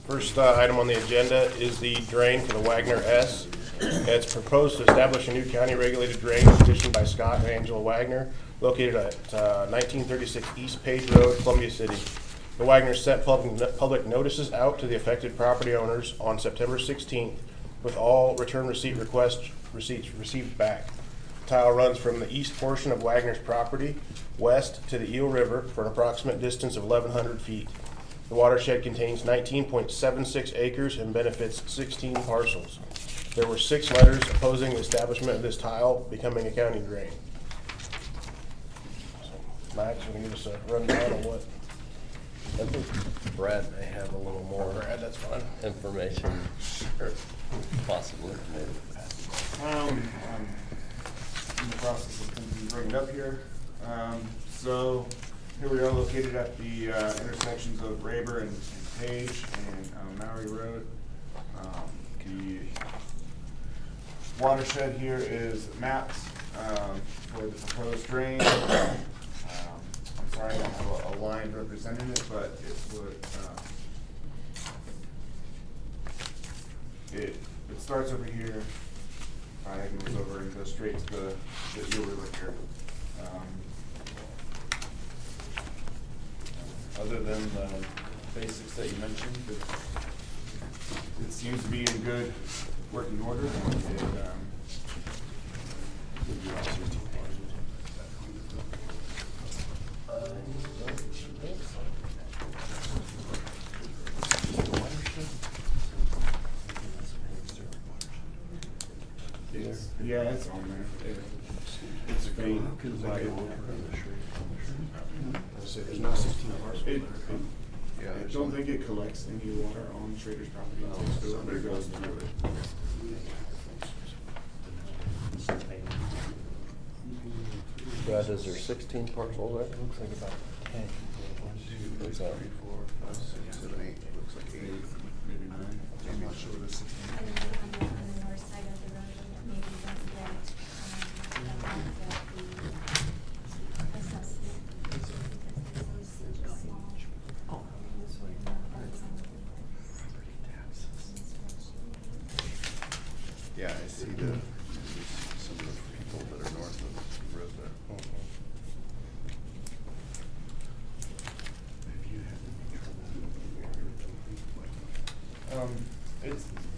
First item on the agenda is the drain for the Wagner S. It's proposed to establish a new county regulated drain petitioned by Scott and Angela Wagner, located at 1936 East Page Road, Columbia City. The Wagners sent public notices out to the affected property owners on September 16th, with all return receipt receipts received back. The tile runs from the east portion of Wagner's property west to the Eel River for an approximate distance of 1,100 feet. The watershed contains 19.76 acres and benefits 16 parcels. There were 6 letters opposing the establishment of this tile becoming a county drain. So, Max, you can give us a rundown on what? I think Brad may have a little more. Brad, that's fine. Information, or possibly maybe. I'm in the process of bringing it up here. So here we are located at the intersections of Rayber and Page and Maury Road. The watershed here is mapped for the proposed drain. I'm sorry I don't have a line representing it, but it would it starts over here. It goes over and goes straight to the Eel River here. Other than the basics that you mentioned, it seems to be in good working order. Yeah, it's on there. It's faint. There's not 16 parcels. I don't think it collects any water on Schrader's property. So it goes through it. Brad, is there 16 parcels there? Looks like about 10. What's that? 3, 4, 5, 6, 7, 8. Looks like 8, maybe 9. I'm not sure what it's 16. On the north side of the road, maybe that's that, the assessment. Yeah, I see some of the people that are north of the road there.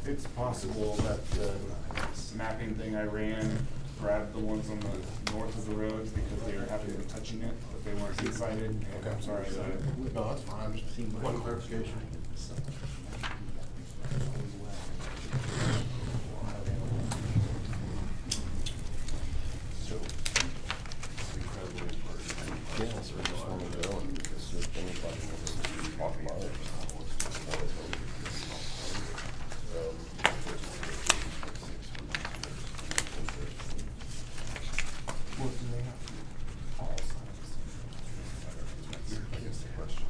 It's possible that the mapping thing I ran grabbed the ones on the north of the roads because they were having been touching it, but they weren't decided. And I'm sorry about it. No, that's fine. I'm just one clarification. So, Yeah, so we just want to go and see if anybody wants to talk about it. What do they have? All sides. That's the question.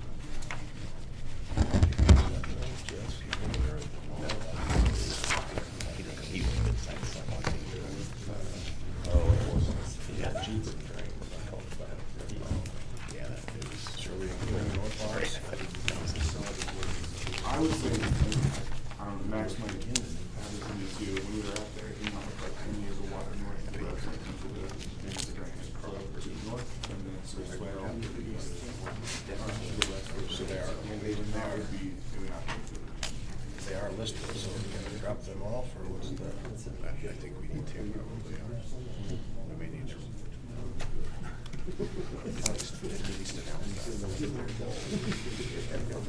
I would say, I don't know, Max might have seen it too, when we were out there, he might have like 10 years of water north of the road, into the drainage, curl over to the north, and then sort of swell to the east. so they are, I mean, even That now, would be, it would not be. they are listed, so we can drop them off, or what's the? I think we need to probably. We may need to.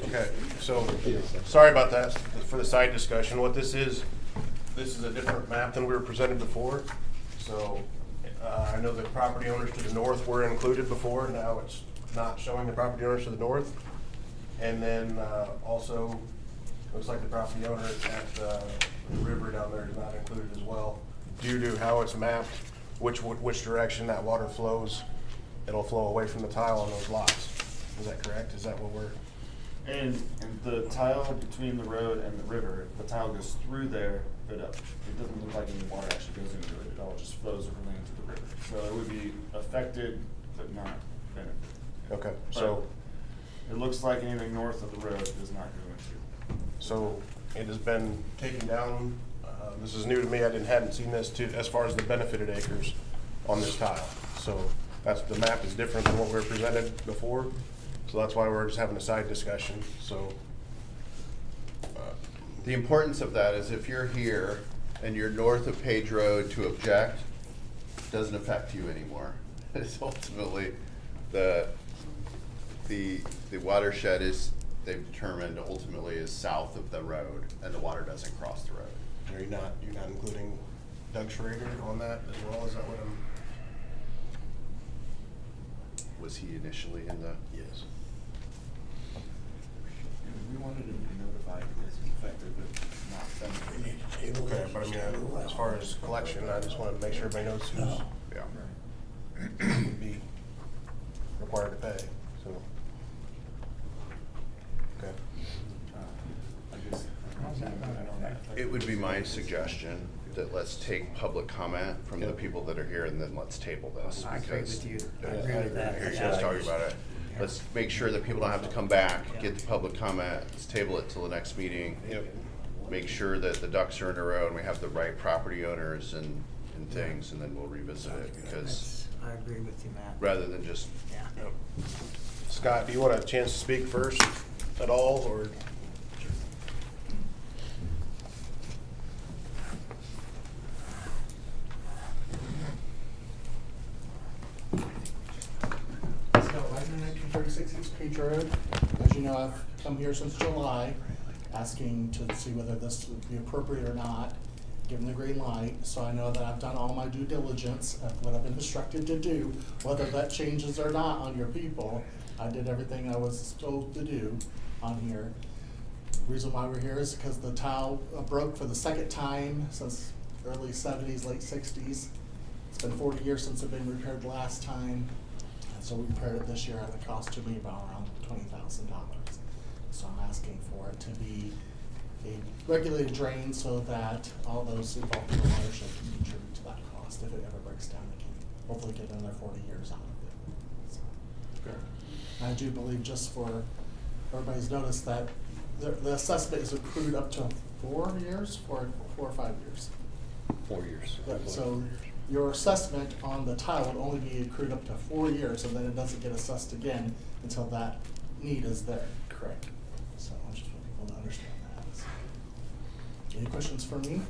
Okay, so, sorry about that, for the side discussion. What this is a different map than we were presented before. So, I know the property owners to the north were included before, now it's not showing the property owners to the north. And then, also, looks like the property owner at the river down there is not included as well, due to how it's mapped, which direction that water flows. It'll flow away from the tile on those lots. Is that correct? Is that what we're? And the tile between the road and the river, the tile goes through there, but it doesn't look like any water actually goes into it. It all just flows overland into the river. So it would be affected, but not benefited. Okay, so, But it looks like anything north of the road does not go into. So it has been taken down. This is new to me. I hadn't seen this as far as the benefited acres on this tile. So the map is different than what we were presented before. So that's why we're just having a side discussion. So The importance of that is if you're here and you're north of Page Road to object, doesn't affect you anymore. It's ultimately the watershed is, they've determined ultimately is south of the road and the water doesn't cross the road. you're not including Doug Schrader on that as well? Is that what I'm? Was he initially in the? Yes. We wanted him to be notified because it's affected, but not them. Okay, but I mean, as far as collection, I just wanted to make sure everybody knows who's Yeah. would be required to pay, so. Okay. I guess, I don't know. It would be my suggestion that let's take public comment from the people that are here and then let's table this. I agree because with you. I Yeah, agree I with agree. that. Here's Yeah. us talking about it. Let's make sure that people don't have to come back, get the public comment, let's table it till the next meeting. Yep. Make sure that the ducks are in a row and we have the right property owners and things, and then we'll revisit it, because I agree with you, Matt. rather than just, Yeah. Scott, do you want a chance to speak first at all, or? Scott Wagner, 1936 East Page Road. As you know, I've come here since July, asking to see whether this would be appropriate or not, given the green light. So I know that I've done all my due diligence of what I've been instructed to do. Whether that changes or not on your people, I did everything I was told to do on here. Reason why we're here is because the tile broke for the second time since early 70s, late 60s. It's been 40 years since it been repaired last time. And so we repaired it this year at a cost to me about around $20,000. So I'm asking for it to be a regulated drain so that all those involved in the watershed can contribute to that cost. If it ever breaks down, they can hopefully get another 40 years out of it. So. Okay. I do believe, just for everybody's notice, that the assessment is accrued up to 4 years, 4 or 5 years. 4 years. So your assessment on the tile would only be accrued up to 4 years, and then it doesn't get assessed again until that need is there. Correct. So I just want people to understand that. So. Any questions for me?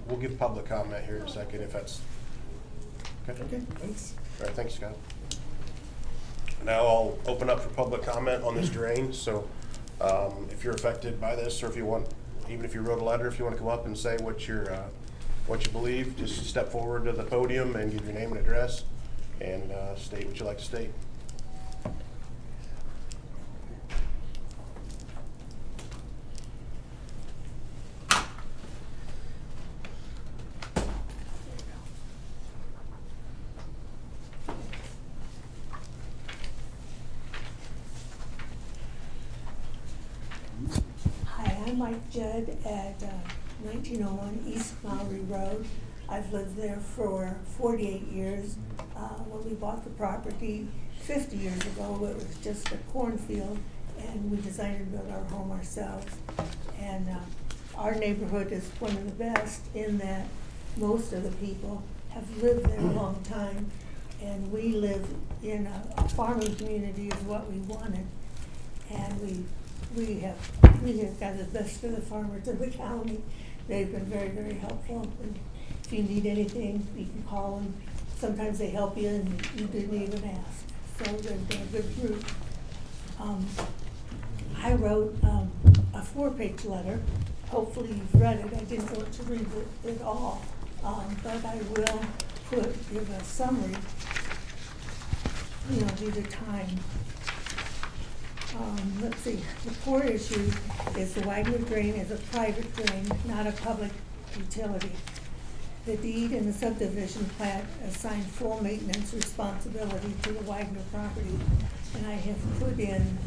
We'll give public comment here in a second if that's. Okay, thanks. All right, thanks, Scott. Now I'll open up for public comment on this drain. So if you're affected by this, or if you want, even if you wrote a letter, if you want to come up and say what you believe, just step forward to the podium and give your name and address and state what you'd like to state. Hi, I'm Mike Judd at 1901 East Maury Road. I've lived there for 48 years. When we bought the property 50 years ago, it was just a cornfield, and we decided to build our home ourselves. And our neighborhood is one of the best in that most of the people have lived there a long time, and we live in a farming community is what we wanted. And we have got the best of the farmers in the county. They've been very, very helpful. And if you need anything, you can call them. Sometimes they help you and you didn't even ask. So they've been a good group. I wrote a 4-page letter. Hopefully you've read it. I didn't want to read it all, but I will give a summary, due to time. Let's see, the core issue is the Wagner drain is a private drain, not a public utility. The deed and the subdivision plat assign full maintenance responsibility to the Wagner property. And I have put in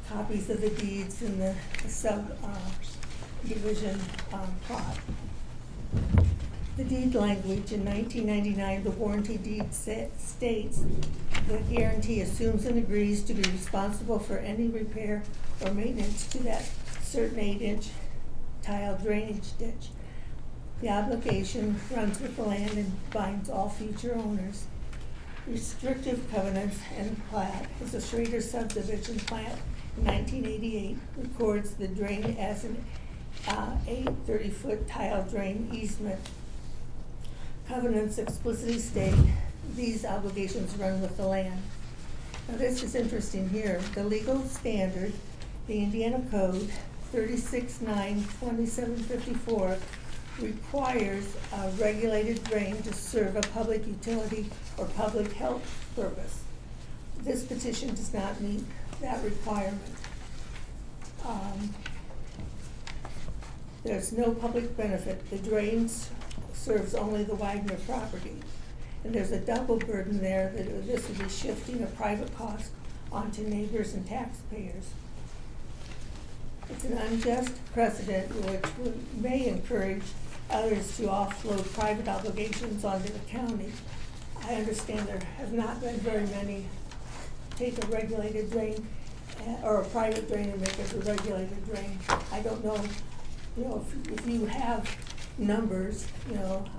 copies of the deeds in the subdivision plot. The deed language in 1999, the warranty deed states The guarantee assumes and agrees to be responsible for any repair or maintenance to that certain 8-inch tile drainage ditch. The obligation runs with the land and binds all future owners. Restrictive covenants and plat is a Schrader subdivision plat in 1988 records the drain as an 30-foot tile drain easement. Covenants explicitly state these obligations run with the land. Now this is interesting here. The legal standard, the Indiana Code 36-9-2754, requires a regulated drain to serve a public utility or public health purpose. This petition does not meet that requirement. There's no public benefit. The drain serves only the Wagner property. And there's a double burden there that this would be shifting a private cost onto neighbors and taxpayers. It's an unjust precedent which may encourage others to offload private obligations onto the county. I understand there have not been very many take a regulated drain or a private drain and make it a regulated drain. I don't know, if you have numbers,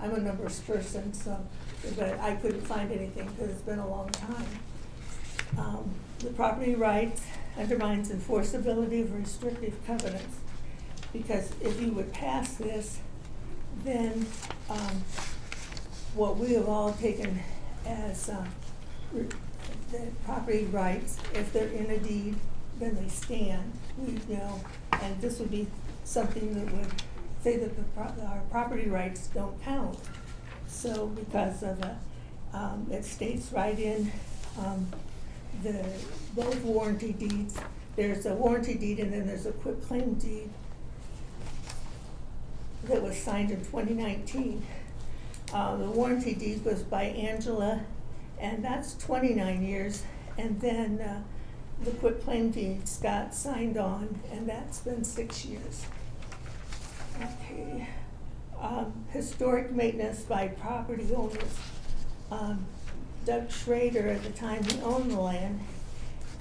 I'm a numbers person, so, but I couldn't find anything because it's been a long time. The property rights undermines enforceability of restrictive covenants, because if you would pass this, then what we have all taken as the property rights, if they're in a deed, then they stand. And this would be something that would say that our property rights don't count. So because of it states right in both warranty deeds. There's a warranty deed and then there's a quitclaim deed that was signed in 2019. The warranty deed was by Angela, and that's 29 years. And then the quitclaim deed got signed on, and that's been 6 years. Okay. Historic maintenance by property owners. Doug Schrader, at the time he owned the land,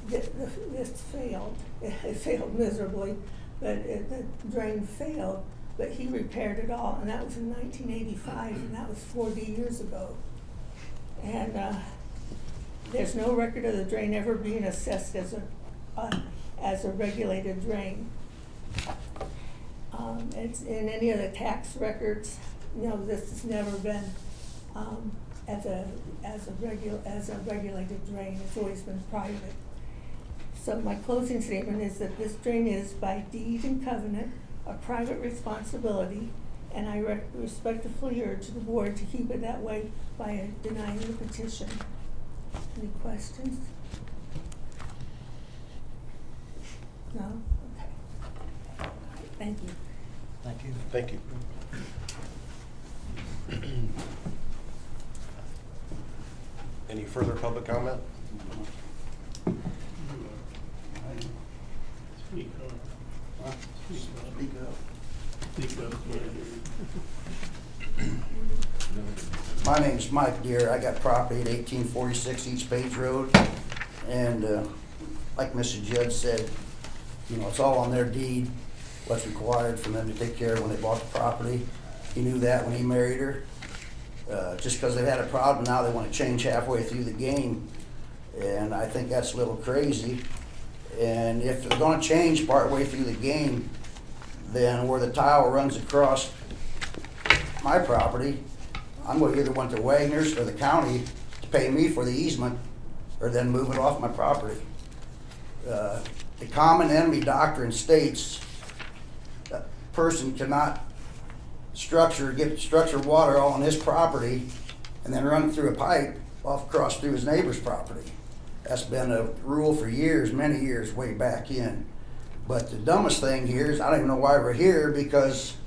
this failed. It failed miserably, but the drain failed. But he repaired it all, and that was in 1985, and that was 40 years ago. And there's no record of the drain ever being assessed as a regulated drain. It's in any of the tax records. This has never been as a regulated drain. It's always been private. So my closing statement is that this drain is by deed and covenant a private responsibility, and I respectfully urge the board to keep it that way by denying the petition. Any questions? No? Okay. Thank you. Thank you. Thank you. Any further public comment? Speak up. Speak up. My name's Mike Deere. I got property at 1846 East Page Road, and like Mrs. Judd said, it's all on their deed, what's required for them to take care of when they bought the property. He knew that when he married her. Just because they had a problem, now they want to change halfway through the game, and I think that's a little crazy. And if they're going to change partway through the game, then where the tile runs across my property, I'm going to either want the Wagners or the county to pay me for the easement, or then move it off my property. The common enemy doctrine states that a person cannot get structure water all on his property and then run it through a pipe across through his neighbor's property. That's been a rule for years, many years, way back in. But the dumbest thing here is I don't even know why we're here, because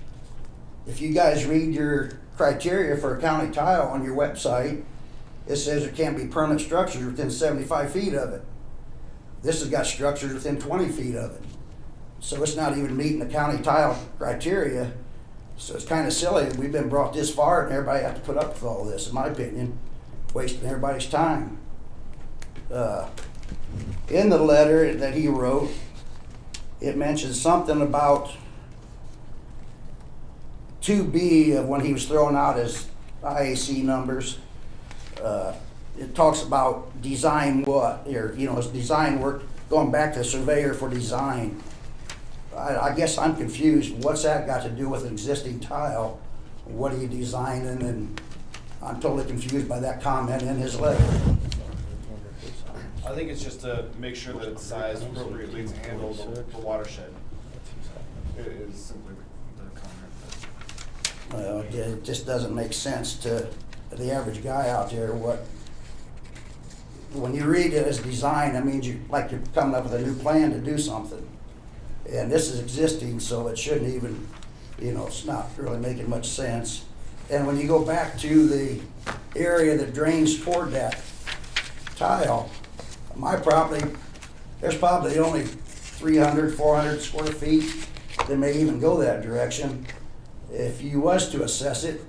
if you guys read your criteria for a county tile on your website, it says there can't be permanent structures within 75 feet of it. This has got structures within 20 feet of it. So it's not even meeting the county tile criteria. So it's kind of silly that we've been brought this far and everybody has to put up with all this, in my opinion, wasting everybody's time. in the letter that he wrote, it mentions something about 2B of when he was throwing out his IAC numbers. It talks about design what, or, you know, his design work, going back to surveyor for design. I guess I'm confused. What's that got to do with an existing tile? What are you designing? And I'm totally confused by that comment in his letter. I think it's just to make sure that it's sized appropriately to handle the watershed. It is simply the comment. It just doesn't make sense to the average guy out there. When you read it as design, that means you're coming up with a new plan to do something. And this is existing, so it shouldn't even, you know, it's not really making much sense. And when you go back to the area that drains toward that tile, my property, there's probably only 300, 400 square feet that may even go that direction. If you was to assess it,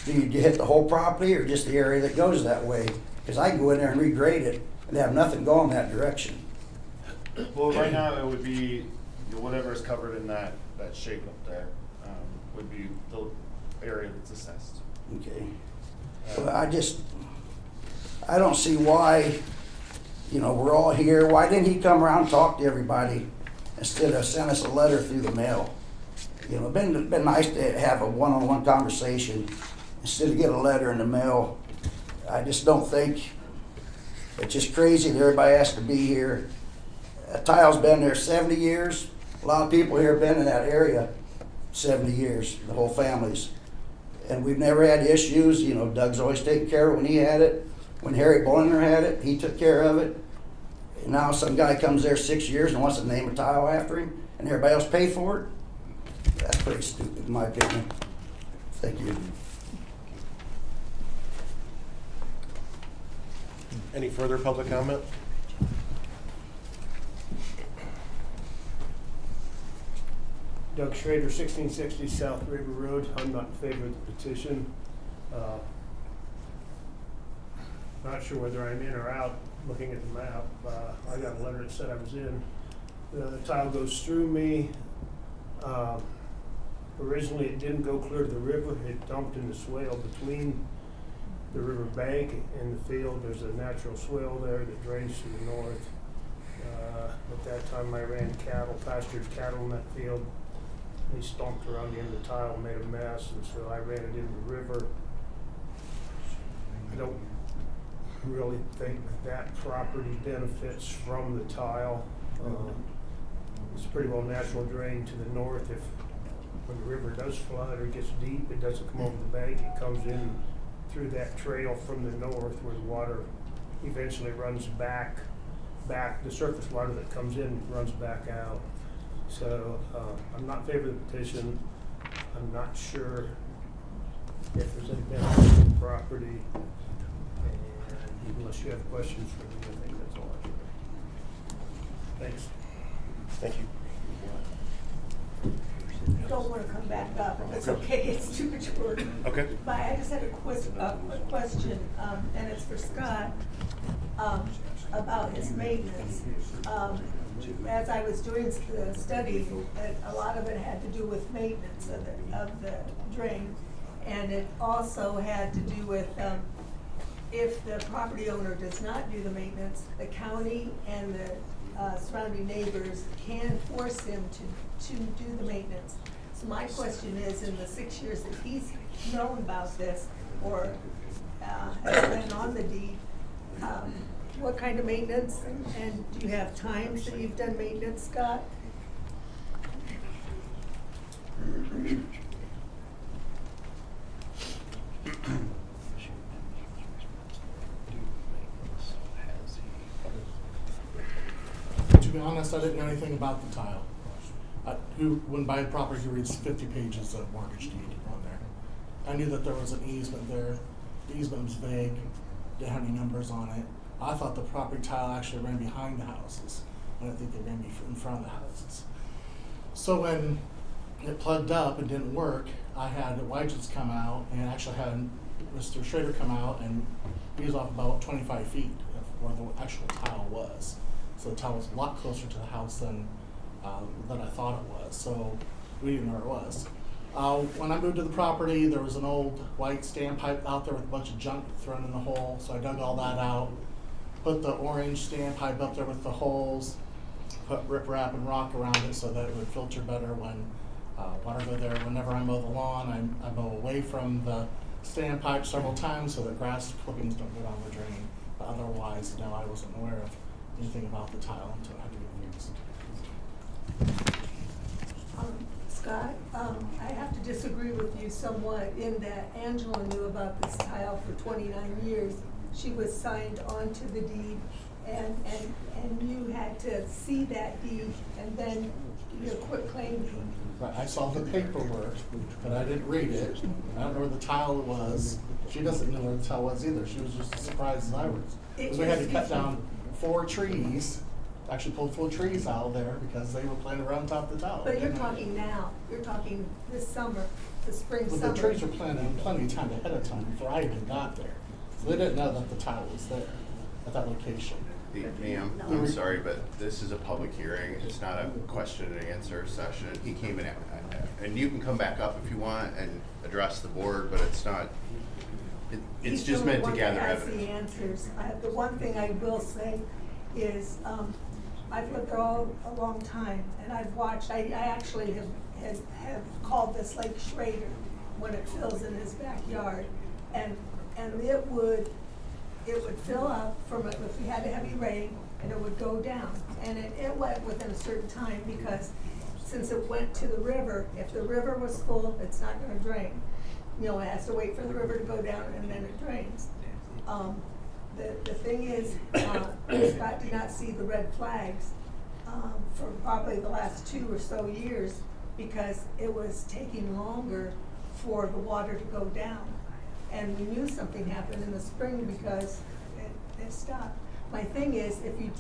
do you hit the whole property or just the area that goes that way? Because I can go in there and regrade it and have nothing going that direction. Well, right now it would be whatever is covered in that shape up there would be the area that's assessed. Okay. Well, I don't see why, you know, we're all here. Why didn't he come around and talk to everybody instead of send us a letter through the mail? You know, it'd been nice to have a one-on-one conversation instead of get a letter in the mail. I just don't think, it's just crazy that everybody has to be here. Tile's been there 70 years. A lot of people here have been in that area 70 years, the whole families. And we've never had issues. You know, Doug's always taken care of it when he had it. When Harry Boyner had it, he took care of it. And now some guy comes there 6 years and wants to name a tile after him, and everybody else pay for it. That's pretty stupid, in my opinion. Thank you. Any further public comment? Doug Schrader, 1660 South River Road. I'm not in favor of the petition. Not sure whether I'm in or out looking at the map. I got a letter that said I was in. The tile goes through me. Originally it didn't go clear to the river. It dumped in the swale between the river bank and the field. There's a natural swale there that drains to the north. At that time I ran cattle, pastured cattle in that field. They stomped around the end of the tile, made a mess, and so I ran it into the river. I don't really think that property benefits from the tile. It's pretty well natural drain to the north. If when the river does flood or gets deep, it doesn't come over the bank. It comes in through that trail from the north where the water eventually runs back. The surface water that comes in runs back out. So I'm not in favor of the petition. I'm not sure if there's any benefit to the property. And unless you have questions for me, I think that's all I have. Thanks. Thank you. Don't want to come back up, if it's okay, it's too much work. Okay. But I just had a question, and it's for Scott, about his maintenance. As I was doing the study, a lot of it had to do with maintenance of the drain. And it also had to do with, if the property owner does not do the maintenance, the county and the surrounding neighbors can force him to do the maintenance. So my question is, in the 6 years that he's known about this, or has been on the deed, what kind of maintenance, and do you have times that you've done maintenance, Scott? To be honest, I didn't know anything about the tile. Who wouldn't buy a property who reads 50 pages of mortgage deed on there? I knew that there was an easement there. The easement was vague, didn't have any numbers on it. I thought the property tile actually ran behind the houses. I didn't think they ran in front of the houses. So when it plugged up and didn't work, I had the Wagner's come out and actually had Mr. Schrader come out, and he was off about 25 feet where the actual tile was. So the tile was a lot closer to the house than I thought it was. So we didn't know where it was. When I moved to the property, there was an old white standpipe out there with a bunch of junk thrown in the hole. So I dug all that out, put the orange standpipe up there with the holes, put riprap and rock around it so that it would filter better when water go there. Whenever I mow the lawn, I mow away from the standpipe several times so that grass clippings don't get on the drain. But otherwise, no, I wasn't aware of anything about the tile until it had to be fixed. Scott, I have to disagree with you somewhat in that Angela knew about this tile for 29 years. She was signed onto the deed, and you had to see that deed and then your quitclaim deed. Right, I saw the paperwork, but I didn't read it. I don't know where the tile was. She doesn't know where the tile was either. She was just as surprised as I was. Because we had to cut down 4 trees, actually pulled 4 trees out of there because they were planted right on top of the tile. But you're talking now, you're talking this summer, the spring, But summer. the trees were planted plenty of time ahead of time before I even got there. So they didn't know that the tile was there at that location. Ma'am, I'm sorry, but this is a public hearing. It's not a question and answer session. He came in, and you can come back up if you want and address the board, but it's not, it's He's just the meant to one gather that has evidence. the answers. The one thing I will say is, I've lived there all a long time, and I've watched, I actually have called this Lake Schrader when it fills in his backyard. And it would fill up from it if we had a heavy rain, and it would go down. And it went within a certain time because since it went to the river, if the river was full, it's not gonna drain. You know, it has to wait for the river to go down and then it drains. The thing is, Scott did not see the red flags for probably the last 2 or so years because it was taking longer for the water to go down. And we knew something happened in the spring because it stopped. My thing is, if you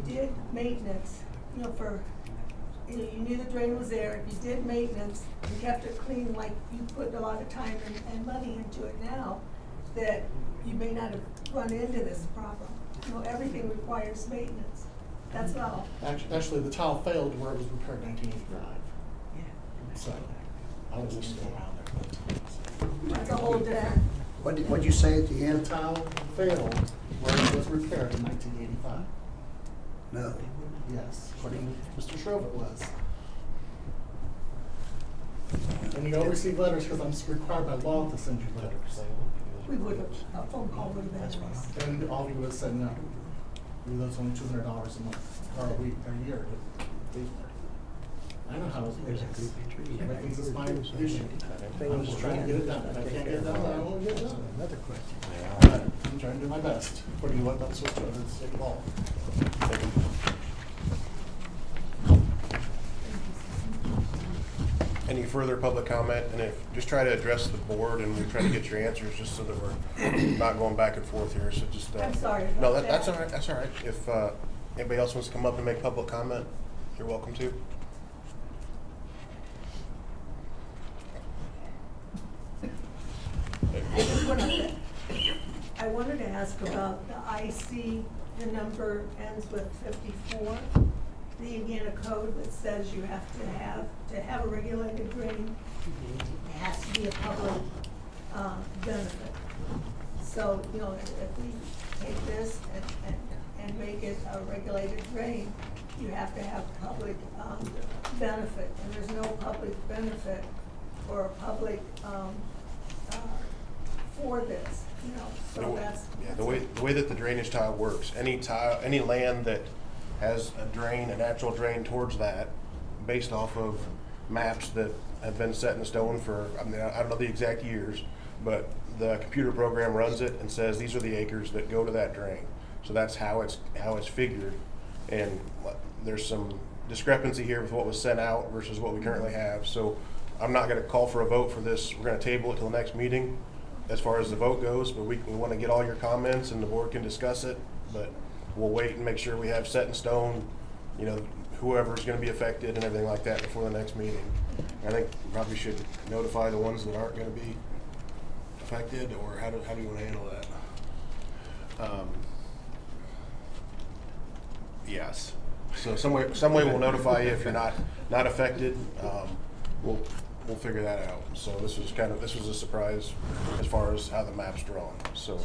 did maintenance, you know, you knew the drain was there, if you did maintenance, you kept it clean like you put a lot of time and money into it now, that you may not have run into this problem. You know, everything requires maintenance. That's all. Actually, the tile failed where it was repaired in 1985. So I was just around there. That's a whole different. What'd you say at the The end? tile failed where it was repaired in 1985. No. Yes, according to Mr. Shrove it was. And you don't receive letters because I'm required by law to send you letters. We would have, a phone call would have been nice. And all of you would have said no. Even though it's only $200 a month, or a week, a year to pay for it. I know how it is. Everything's just my issue. I'm just trying to get it done. If I can't get it done, then I won't get it done. Another question. But I'm trying to do my best, according to what I'm supposed to under the state law. Any further public comment? And if, just try to address the board and we try to get your answers just so that we're not going back and forth here, so just. I'm sorry No, about that's that. all right, that's all right. If, anybody else wants to come up and make public comment, you're welcome to. I wanted to ask about the IC, the number ends with 54, the Indiana code that says you have to have a regulated drain, it has to be a public benefit. So, you know, if we take this and make it a regulated drain, you have to have public benefit, and there's no public benefit or a public for this, you know, so that's. Yeah, the way that the drainage tile works, any land that has a drain, a natural drain towards that, based off of maps that have been set in stone for, I mean, I don't know the exact years, but the computer program runs it and says these are the acres that go to that drain. So that's how it's figured. And there's some discrepancy here with what was sent out versus what we currently have. So I'm not gonna call for a vote for this. We're gonna table it till the next meeting as far as the vote goes, but we wanna get all your comments and the board can discuss it. But we'll wait and make sure we have set in stone, you know, whoever's gonna be affected and everything like that before the next meeting. I think we probably should notify the ones that aren't gonna be affected, or how do you wanna handle that? Yes. So some way we'll notify you if you're not affected. We'll figure that out. So this was a surprise as far as how the map's drawn. So,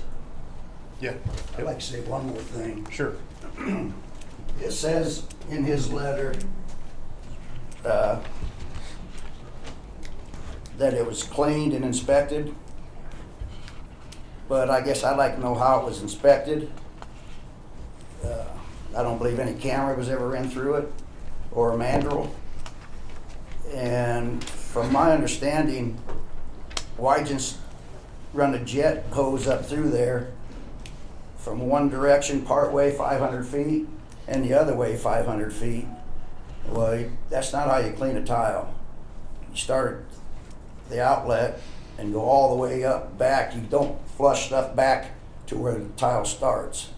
yeah. I'd like to say one more thing. Sure. It says in his letter that it was cleaned and inspected, but I guess I'd like to know how it was inspected. I don't believe any camera was ever in through it or a mandrel. And from my understanding, why just run a jet hose up through there from one direction part way 500 feet and the other way 500 feet? Well, that's not how you clean a tile. You start at the outlet and go all the way up back. You don't flush stuff back to where the tile starts.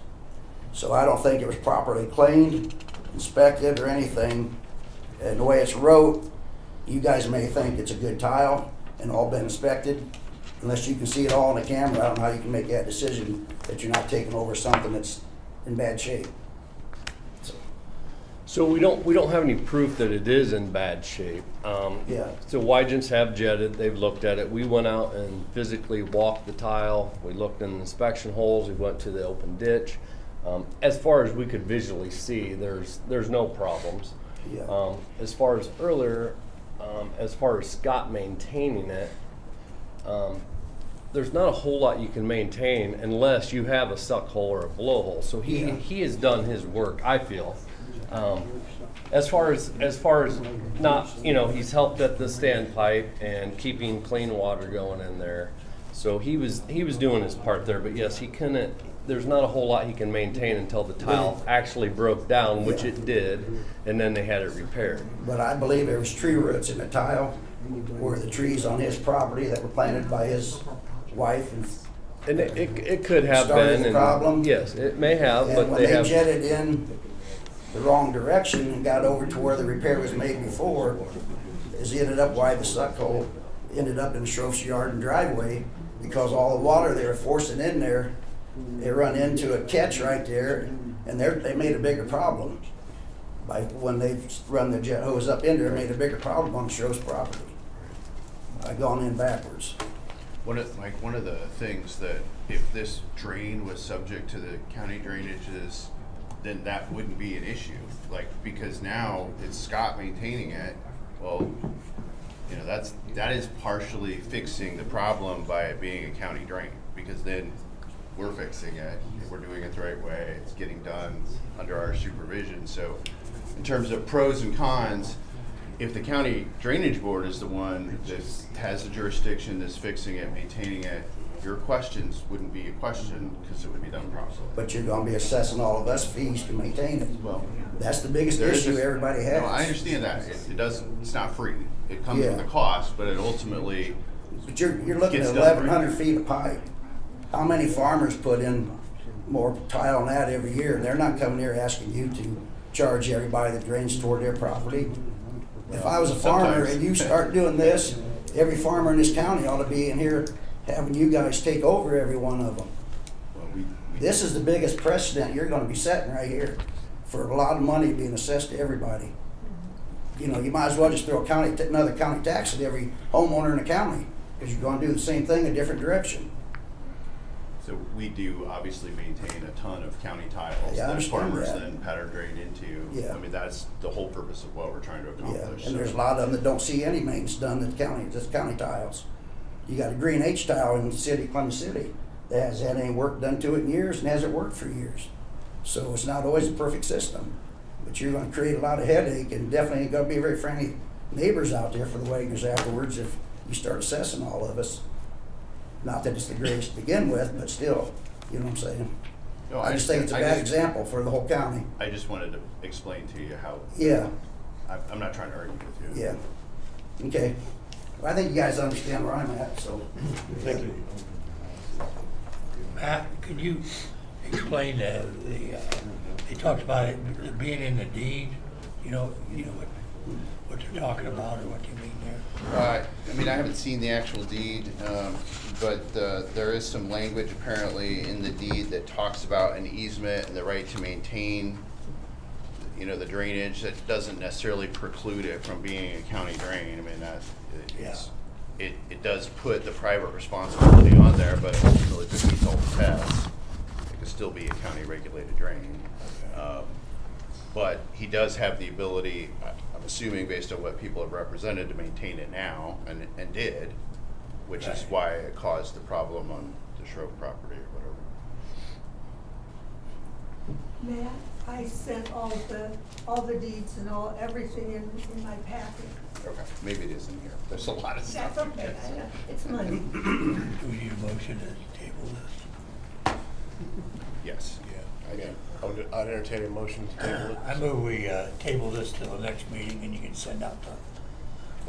So I don't think it was properly cleaned, inspected, or anything. And the way it's wrote, you guys may think it's a good tile and all been inspected. Unless you can see it all on the camera, I don't know how you can make that decision that you're not taking over something that's in bad shape. So we don't have any proof that it is in bad shape. Yeah. So Wygens have jetted, they've looked at it. We went out and physically walked the tile. We looked in the inspection holes, we went to the open ditch. As far as we could visually see, there's no problems. Yeah. As far as earlier, as far as Scott maintaining it, there's not a whole lot you can maintain unless you have a suck hole or a blowhole. So he has done his work, I feel. As far as not, he's helped at the standpipe and keeping clean water going in there. So he was doing his part there, but yes, he couldn't. There's not a whole lot he can maintain until the tile actually broke down, which it did, and then they had it repaired. But I believe there was tree roots in the tile, were the trees on his property that were planted by his wife, And it could have started been. the problem. Yes, it may have, And but when they they have. jetted in the wrong direction and got over to where the repair was made before, is he ended up why the suck hole ended up in the Shroff's yard and driveway, because all the water they were forcing in there, they run into a catch right there, and they made a bigger problem. By when they run the jet hose up in there, it made a bigger problem on the Shroff's property. I gone in backwards. One of the things that if this drain was subject to the county drainages, then that wouldn't be an issue. Because now it's Scott maintaining it. Well, that is partially fixing the problem by it being a county drain, because then we're fixing it. We're doing it the right way. It's getting done under our supervision. So, in terms of pros and cons, if the county drainage board is the one that has the jurisdiction that's fixing it, maintaining it, your questions wouldn't be a question because it would be done properly. But you're gonna be assessing all of us fees to maintain it. Well, That's the biggest there is issue a- everybody has. No, I understand that. It doesn't. It's not free. It comes Yeah. with a cost, but it ultimately. But you're looking Gets at done 1,100 feet of pipe. How many farmers put in more tile on that every year? And they're not coming here asking you to charge everybody that drains toward their property. If I was a farmer Sometimes. and you start doing this, every farmer in this county ought to be in here having you guys take over every one of them. Well, we This is the biggest precedent you're gonna be setting right here for a lot of money being assessed to everybody. You might as well just throw another county tax at every homeowner in the county, because you're gonna do the same thing a different direction. So we do obviously maintain a ton of county tiles Yeah, I that understand farmers that. then pattern drain into. Yeah. I mean, that's the whole purpose of what we're trying to Yeah, accomplish. and there's a lot of them that don't see any maintenance done at the county, just county tiles. You got a green H tile in the city, Clemens City, that hasn't had any work done to it in years and hasn't worked for years. So it's not always a perfect system, but you're gonna create a lot of headache, and definitely ain't gonna be very friendly neighbors out there for the Wagners afterwards if you start assessing all of us. Not that it's the greatest to begin with, but still, you know what I'm saying? No, I just think it's a bad example for the whole county. I just wanted to explain to you how. Yeah, I'm not trying to argue with you. yeah. Okay. Well, I think you guys understand where I'm at, so. Thank you. Matt, could you explain they talked about it being in the deed, what they're talking about or what you mean there? I haven't seen the actual deed, but there is some language apparently in the deed that talks about an easement and the right to maintain you know, the drainage, that doesn't necessarily preclude it from being a county drain. I mean, it does put the private responsibility on there, but ultimately, if it meets all the tests, it could still be a county regulated drain. But he does have the ability, I'm assuming based on what people have represented, to maintain it now, and did, which is why it caused the problem on the Shrove property or whatever. Matt, I sent all the deeds and everything in my packet. Okay, maybe it is in here. There's a lot of stuff. That's okay, I know, it's Monday. Do we need a motion to table this? Yes. I mean, I'd entertain a motion to table it. I move we table this till the next meeting, and you can send out the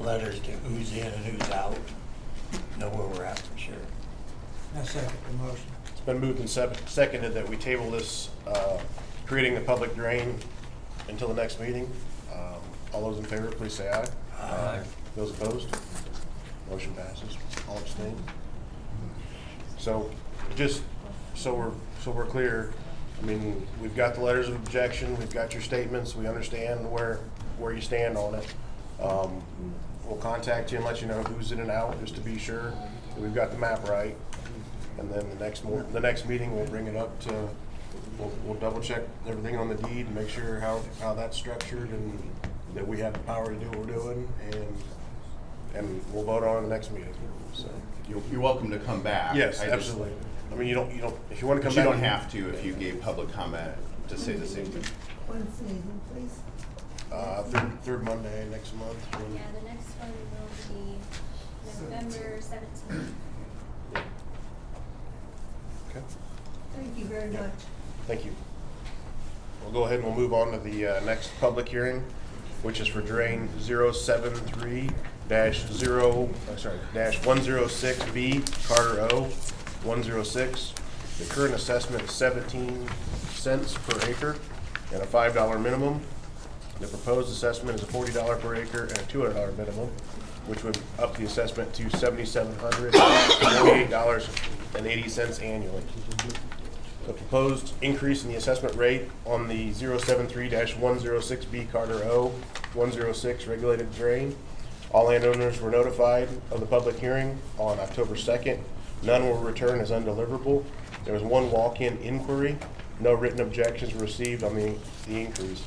letters to who's in and who's out. Know where we're at for sure. I second the motion. It's been moved and seconded that we table this, creating the public drain until the next meeting. All those in favor, please say aye. Aye. Those opposed? Motion passes. All abstain. So, just so we're clear, I mean, we've got the letters of objection, we've got your statements, we understand where you stand on it. We'll contact you and let you know who's in and out, just to be sure that we've got the map right. And then the next meeting, we'll bring it up to, we'll double check everything on the deed and make sure how that's structured and that we have the power to do what we're doing, and we'll vote on it the next meeting. So You're welcome to come back. yes, I just- absolutely. I mean, you don't, if you want to But come you back. don't have to if you gave public comment to say the same thing. When's the meeting, please? Third Monday next month. Yeah, the next one will be November 17th. Okay, Thank you very much. thank you. We'll go ahead and we'll move on to the next public hearing, which is for drain 073-106B, Carter O, 106. The current assessment is 17 cents per acre and a $5 minimum. The proposed assessment is a $40 per acre and a $200 minimum, which would up the assessment to $7,748.80 annually. The proposed increase in the assessment rate on the 073-106B Carter O 106 regulated drain. All landowners were notified of the public hearing on October 2nd. None were returned as undeliverable. There was one walk-in inquiry. No written objections were received on the increase.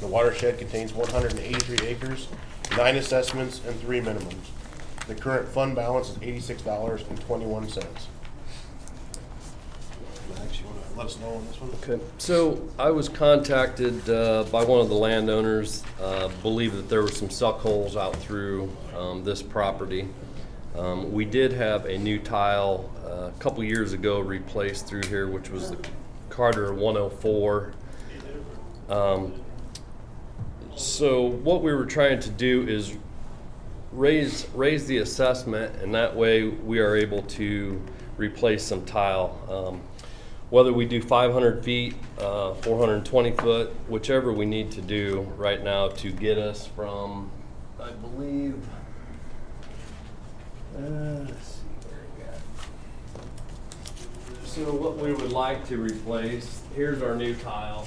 The watershed contains 183 acres, 9 assessments, and 3 minimums. The current fund balance is $86.21. Max, you want to let us know on this one? Okay, so I was contacted by one of the landowners, believe that there were some suck holes out through this property. We did have a new tile a couple years ago replaced through here, which was the Carter 104. So what we were trying to do is raise the assessment, and that way we are able to replace some tile. Whether we do 500 feet, 420 foot, whichever we need to do right now to get us from, I believe, let's see where we got. So what we would like to replace, here's our new tile,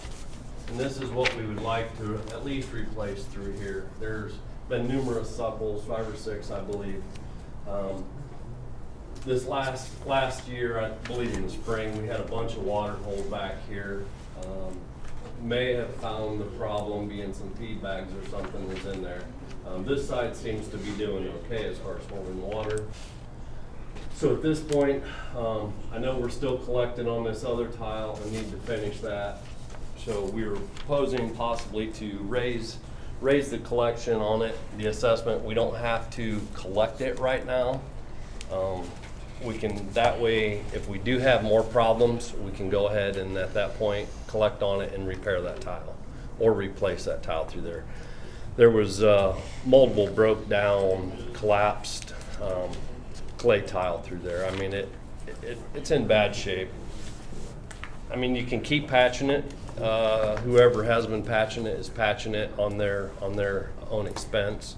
and this is what we would like to at least replace through here. There's been numerous suck holes, 5 or 6, I believe. This last year, I believe in the spring, we had a bunch of water holes back here. May have found the problem being some feed bags or something was in there. This side seems to be doing okay as far as holding water. So at this point, I know we're still collecting on this other tile and need to finish that. So we were proposing possibly to raise the collection on it, the assessment. We don't have to collect it right now. We can, that way, if we do have more problems, we can go ahead and at that point collect on it and repair that tile or replace that tile through there. There was multiple broke down, collapsed clay tile through there. I mean, it's in bad shape. I mean, you can keep patching it. Whoever has been patching it is patching it on their own expense,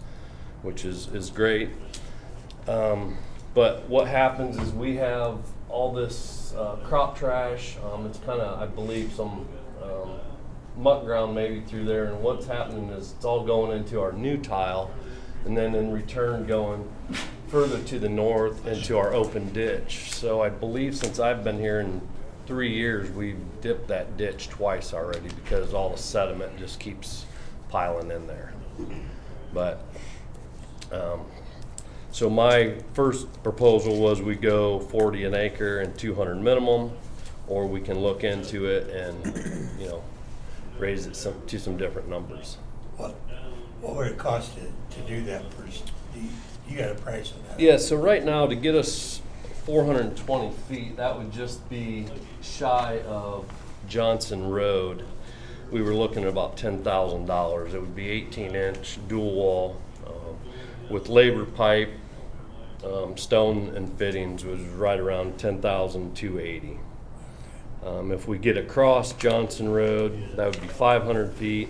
which is great. But what happens is we have all this crop trash. It's kind of, I believe, some muck ground maybe through there, and what's happening is it's all going into our new tile, and then in return going further to the north into our open ditch. So I believe since I've been here in 3 years, we've dipped that ditch twice already because all the sediment just keeps piling in there. But so my first proposal was we go 40 an acre and 200 minimum, or we can look into it and, you know, raise it to some different numbers. What would it cost to do that first? You got a price on that? Yeah, so right now to get us 420 feet, that would just be shy of Johnson Road. We were looking at about $10,000. It would be 18-inch dual wall with labor pipe, stone and fittings was right around $10,280. If we get across Johnson Road, that would be 500 feet.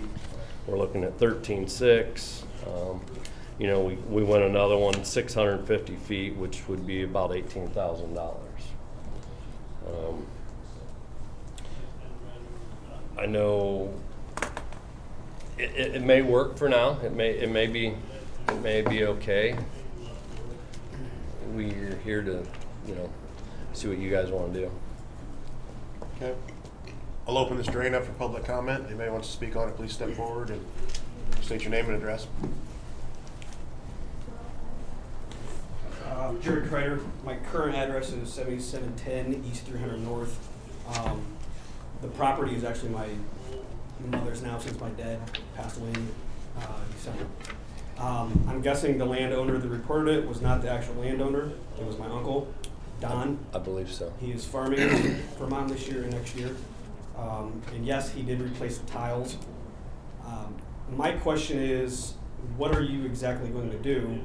We're looking at 13.6. You know, we went another one 650 feet, which would be about $18,000. I know it may work for now. It may be okay. We're here to, you know, see what you guys want to do. Okay. I'll open this drain up for public comment. Anybody wants to speak on it, please step forward and state your name and address. Jared Kreider. My current address is 7710 East 300 North. The property is actually my mother's now since my dad passed away in December. I'm guessing the landowner that reported it was not the actual landowner. It was my uncle, Don. I believe so. He is farming for Mom this year and next year. And yes, he did replace the tiles. My question is, what are you exactly going to do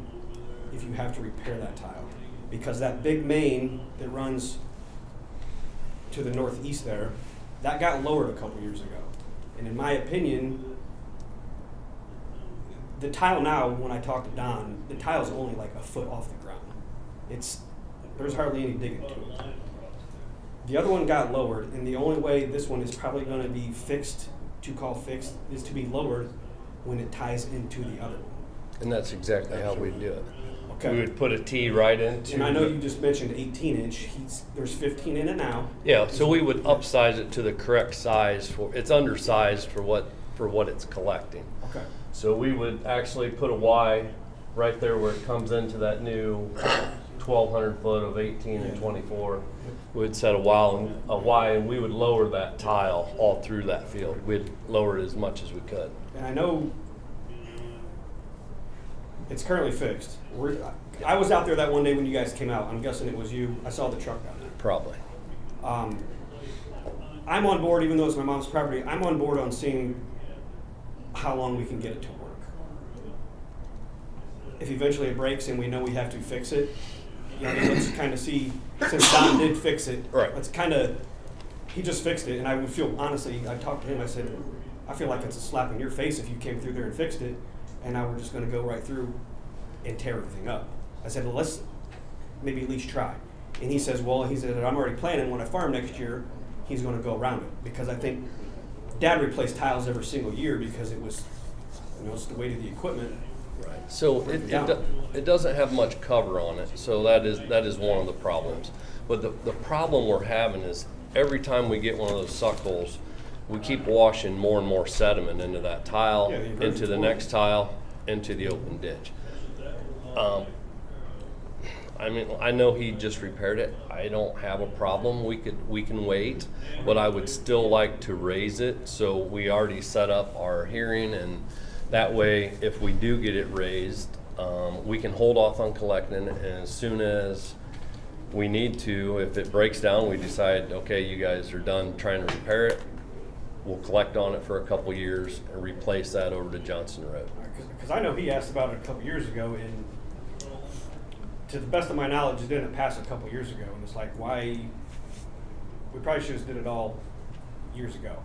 if you have to repair that tile? Because that big main that runs to the northeast there, that got lowered a couple years ago. And in my opinion, the tile now, when I talk to Don, the tile's only like a foot off the ground. There's hardly any digging to it. The other one got lowered, and the only way this one is probably going to be fixed, is to be lowered when it ties into the other one. And that's exactly how we do it. Okay. We would put a T right into. And I know you just mentioned 18-inch. There's 15 in it now. Yeah, so we would upsize it to the correct size it's undersized for what it's collecting. Okay. So we would actually put a Y right there where it comes into that new 1,200 foot of 18 and 24. We'd set a Y, and we would lower that tile all through that field. We'd lower it as much as we could. And I know it's currently fixed. I was out there that one day when you guys came out. I'm guessing it was you. I saw the truck down there. Probably. I'm on board, even though it's my mom's property, I'm on board on seeing how long we can get it to work. If eventually it breaks and we know we have to fix it, you know, let's kind of see, since Don did fix it, right. He just fixed it, and I would feel, honestly, I talked to him, I said, I feel like it's a slap in your face if you came through there and fixed it, and now we're just going to go right through and tear everything up. I said, well, let's maybe at least try. And he said, I'm already planning when I farm next year, he's going to go around it. Because I think Dad replaced tiles every single year because it was, it's the weight of the equipment. Right. So it doesn't have much cover on it, so that is one of the problems. But the problem we're having is every time we get one of those suck holes, we keep washing more and more sediment into that tile, into the next tile, into the open ditch. I mean, I know he just repaired it. I don't have a problem. We can wait, but I would still like to raise it. So we already set up our hearing, and that way, if we do get it raised, we can hold off on collecting. And as soon as we need to, if it breaks down, we decide, okay, you guys are done trying to repair it. We'll collect on it for a couple years and replace that over to Johnson Road. Because I know he asked about it a couple years ago, and to the best of my knowledge, it didn't pass a couple years ago. And it's like, why? We probably should have did it all years ago.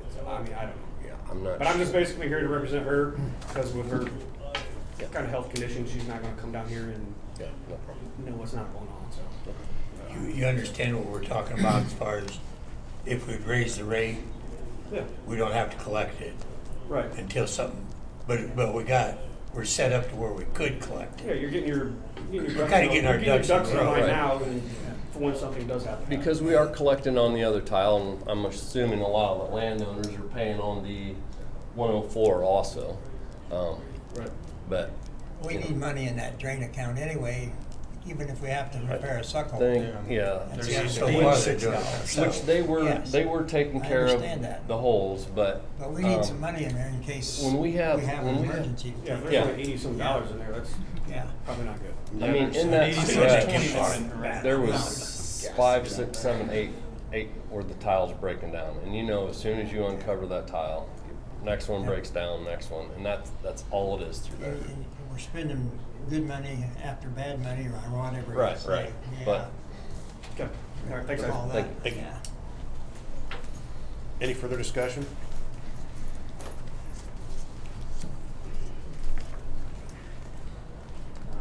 So, I mean, I don't know. Yeah, I'm not. But I'm just basically here to represent her because with her kind of health condition, she's not going to come down here and no problem. know what's not going on. So You understand what we're talking about as far as if we'd raise the rate Yeah, we don't have to collect it right. until something, but we're set up to where we could collect Yeah, it. you're getting your We're kinda getting our ducks in a in row. line Right. now, and for when something does happen. Because we are collecting on the other tile, and I'm assuming a lot of the landowners are paying on the 104 also. Right. But We need money in that drain account anyway, even if we have to repair a suck hole. yeah, That's There's $86. so far they're doing it. which Yes. they were taking I care of understand that. the holes, but But we need some money in there in case when we have- an when we have- emergency. Yeah, if there's Yeah. only 80 some dollars in there, that's Yeah. probably not good. I mean, in that Eighty stretch, cents. there was 5, 6, 7, 8 where the tile's breaking down, and you know, as soon as you uncover that tile, next one breaks down, next one, and that's all it is through there. And we're spending good money after bad money or whatever. Right, you say. right. Yeah. But Okay, all right, thanks, guys. All Thank that, you. yeah. Any further discussion?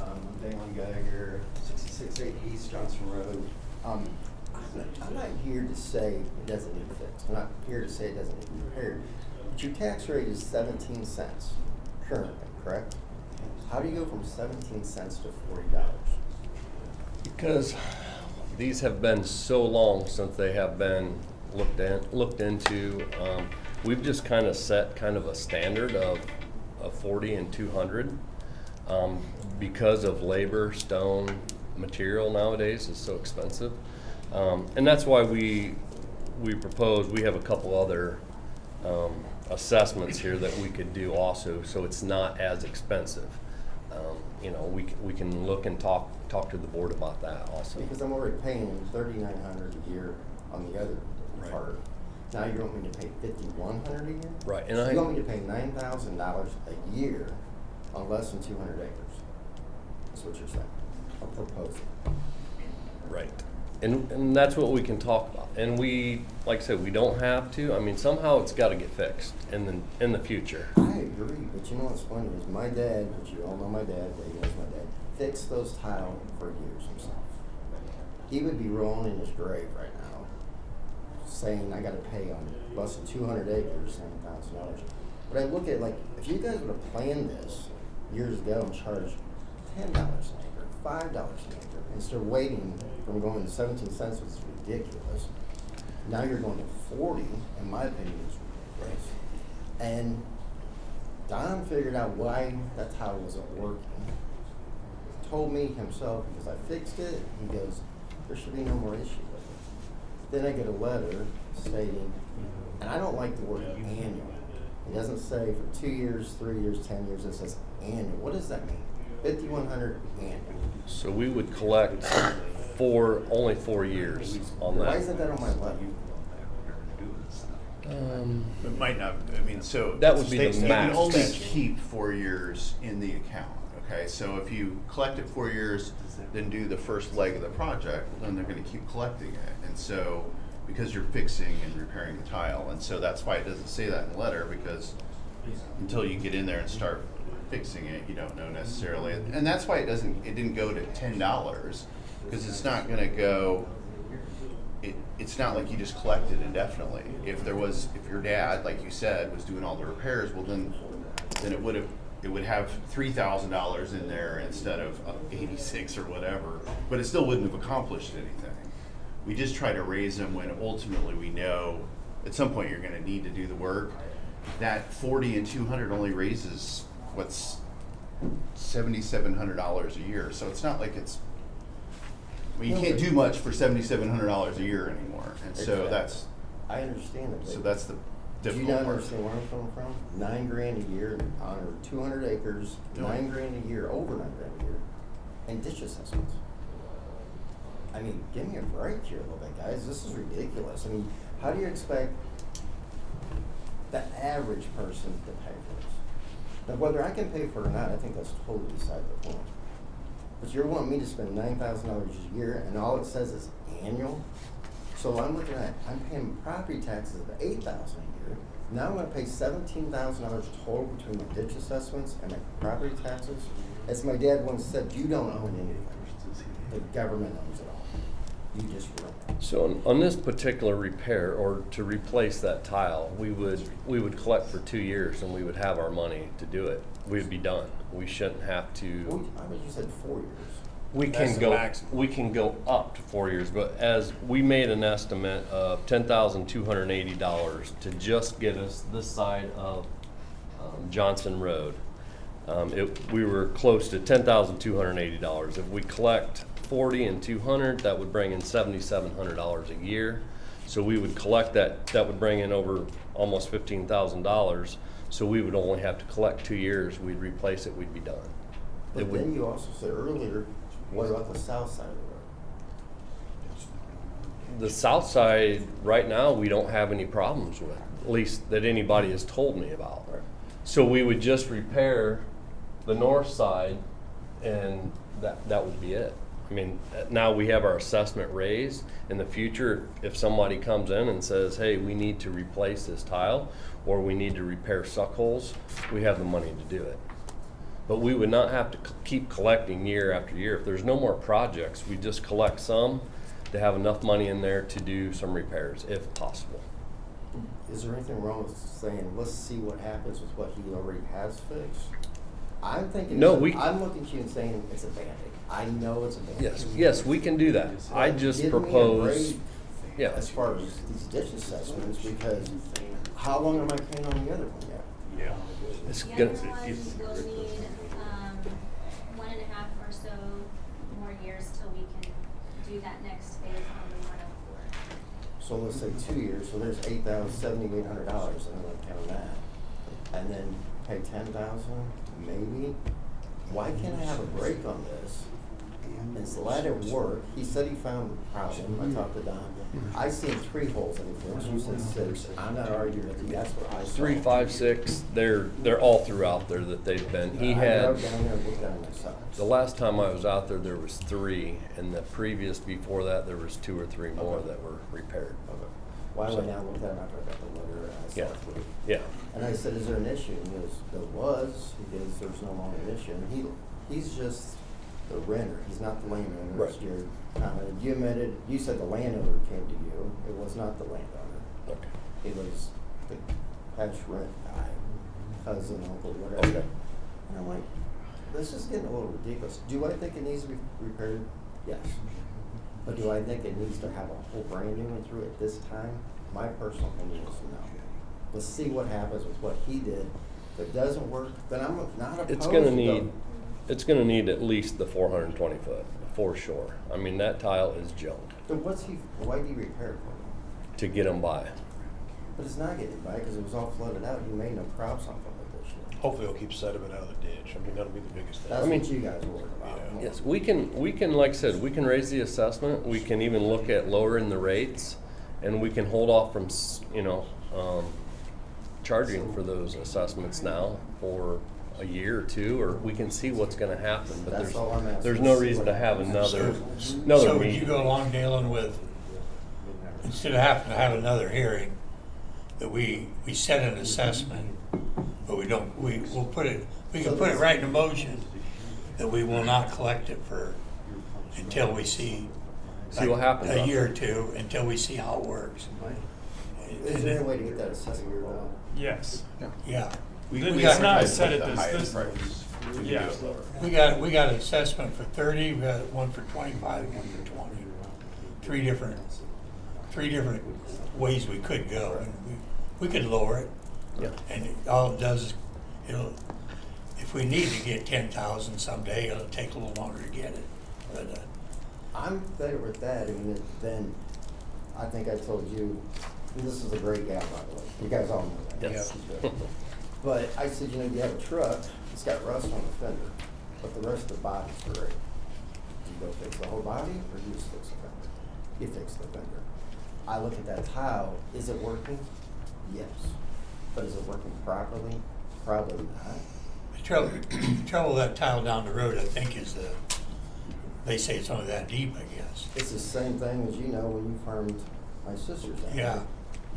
I'm Dalen Geiger, 66-8 East Johnson Road. I'm not here to say it doesn't need fixed. I'm not here to say it doesn't need repaired. But your tax rate is 17 cents currently, correct? How do you go from 17 cents to $40? because these have been so long since they have been looked into, we've just kind of set kind of a standard of 40 and 200 because of labor, stone, material nowadays is so expensive, and that's why we propose. We have a couple other assessments here that we could do also, so it's not as expensive. You know, we can look and talk to the board about that also. Because I'm already paying $3,900 a year on the other part. Now you want me to pay $5,100 a year? Right, and So I- you want me to pay $9,000 a year on less than 200 acres? That's what you're saying. I'm proposing. Right. And that's what we can talk about. And we, like I said, we don't have to. I mean, somehow it's got to get fixed in the future. I agree, but you know what's funny is my dad, which you all know my dad, Dave knows my dad, fixed those tile for years himself. He would be rolling in his grave right now, saying I got to pay on less than 200 acres, $7,000. But I look at like, if you guys would have planned this years ago and charged $10 an acre, $5 an acre, instead of waiting from going to 17 cents, which is ridiculous. Now you're going to 40, in my opinion, is ridiculous. And Don figured out why that tile wasn't working. Told me himself, because I fixed it, he goes, there should be no more issue with it. Then I get a letter stating, and I don't like the word annual. It doesn't say for 2 years, 3 years, 10 years, it says annual. What does that mean? 5,100 annual. So we would collect for only 4 years on that. Why isn't that on my letter? It might not, I mean, so. That would be the you can max. only keep 4 years in the account, okay? So if you collect it 4 years, then do the first leg of the project, then they're gonna keep collecting it. And so, because you're fixing and repairing the tile, and so that's why it doesn't say that in the letter, because until you get in there and start fixing it, you don't know necessarily. And that's why it didn't go to $10, because it's not gonna go, it's not like you just collect it indefinitely. If your dad, like you said, was doing all the repairs, well then it would have $3,000 in there instead of 86 or whatever, but it still wouldn't have accomplished anything. We just try to raise them when ultimately we know at some point you're gonna need to do the work. That 40 and 200 only raises what's $7,700 a year, so it's not like it's, well, you can't do much for $7,700 a year anymore, and so that's, I understand it. so but that's the do you difficult not part. understand where I'm coming from? $9,000 a year on 200 acres, No. $9,000 a year, over $9,000 a year, and ditch assessments. I mean, give me a break here a little bit, guys. This is ridiculous. I mean, how do you expect the average person to pay for this? Now, whether I can pay for it or not, I think that's totally beside the point. But you're wanting me to spend $9,000 a year, and all it says is annual? So I'm looking at, I'm paying property taxes of $8,000 a year. Now I'm gonna pay $17,000 total between my ditch assessments and my property taxes. As my dad once said, you don't own anything. The government owns it all. you just ruin it. So on this particular repair, or to replace that tile, we would collect for 2 years and we would have our money to do it. We'd be done. We shouldn't have Well, to. I mean, you said 4 years. We That's can the go, maximum. we can go up to 4 years, but as we made an estimate of $10,280 to just get us this side of Johnson Road. We were close to $10,280. If we collect 40 and 200, that would bring in $7,700 a year. So we would collect that, that would bring in over almost $15,000. So we would only have to collect 2 years, we'd replace it, we'd be done. But It would- then you also said earlier, what about the south side of the road? The south side, right now, we don't have any problems with, at least that anybody has told me about. Right. So we would just repair the north side and that would be it. I mean, now we have our assessment raised. In the future, if somebody comes in and says, hey, we need to replace this tile or we need to repair suck holes, we have the money to do it. But we would not have to keep collecting year after year. If there's no more projects, we just collect some to have enough money in there to do some repairs, if possible. Is there anything wrong with saying, let's see what happens with what he already has fixed? I'm thinking, No, I'm looking at you and saying it's a Band-Aid. I know it's a Band-Aid. Yes, yes, we can do that. I just Give me a propose, grade yeah. as far as these ditch assessments, because how long am I paying on the other one yet? It's The gonna, other one will need, 1.5 or so more years till we can do that next phase on the 104. So let's say 2 years, so there's $7,800, and I'm gonna count that. And then pay 10,000, maybe? Why can't I have a break on this? And let it work. He said he found the problem. I talked to Don. I seen 3 holes in the fence. You said 6. I'm not arguing with you. That's what I saw. 3, 5, 6, they're all throughout there that they've been. He I had, drove down there and looked at it myself. the last time I was out there, there was 3, and the previous before that, there was 2 or 3 more Okay. that were repaired. Okay. Well, I went down and looked at it after I got the letter, and I saw Yeah, it. yeah. And I said, is there an issue? And he goes, there was. He goes, there's no longer an issue. And he's just the renter. He's not the landowner. Right. It's your comment. You admitted, you said the landowner came to you. It was not the landowner. Okay. It was the cash rent guy, cousin, uncle, whatever. Okay. And I'm like, this is getting a little ridiculous. Do I think it needs to be repaired? Yes. But do I think it needs to have a whole brand new one through it this time? My personal opinion is no. Let's see what happens with what he did. If it doesn't work, then I'm not opposed It's gonna to need, it's gonna need at least the 420 foot, for sure. I mean, that tile is junk Then why did he repair it for me? to get them by. But it's not getting by because it was all flooded out. He made no crops off of it this year. Hopefully it'll keep sediment out of the ditch. I mean, that'll be the biggest thing. That's I mean- what you guys worried about. Yeah. Yes, we can, like I said, we can raise the assessment, we can even look at lowering the rates, and we can hold off from, charging for those assessments now for a year or 2, or we can see what's gonna happen, but That's all I'm asking. there's no reason to have another So would you meeting. go along, Dalen, with, instead of having to have another hearing, that we set an assessment, but we don't, we'll put it, we can put it right in a motion that we will not collect it until we see. See what happens. A year or 2, until we see how it works. Is there any way to get that assessment going? Yes. Yeah. It's not set at The highest this, price. We can do yeah. it lower. We got an assessment for 30, we got one for 25, and one for 20. Three different ways we could go, and we could lower it. Yeah. And all it does is, if we need to get 10,000 someday, it'll take a little longer to get it. But, I'm better with that, then I think I told you, and this is a great gal, by the way. You guys all know that. Yes. She's good. But I said, you have a truck, it's got rust on the fender, but the rest of the body's great. Do you go fix the whole body, or do you just fix the fender? You fix the fender. I look at that tile, is it working? Yes. But is it working properly? Probably not. the trouble with that tile down the road, I think, is they say it's only that deep, I guess. It's the same thing as, when you farmed my sister's out. Yeah.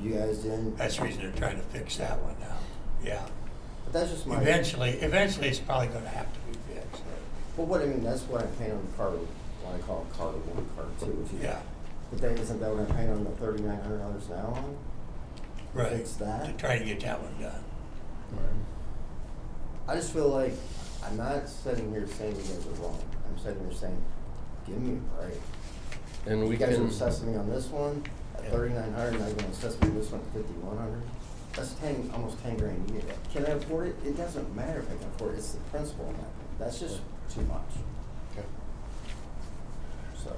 You guys didn't. That's the reason they're trying to fix that one now. Yeah. But that's just my. Eventually, it's probably gonna have to be fixed. Well, that's what I'm paying on the car, what I call car 1, car 2. Yeah. But then isn't that what I'm paying on the $3,900 now on? Right. Fix that? To try to get that one done. I just feel like I'm not sitting here saying you guys are wrong. I'm sitting here saying, give me a break. And we You guys are can, assessing me on this one at $3,900, now you're gonna assess me this one at $5,100. That's almost 10 grand a year. Can I afford it? It doesn't matter if I can afford it. It's the principle in that. That's just too much. Okay. So.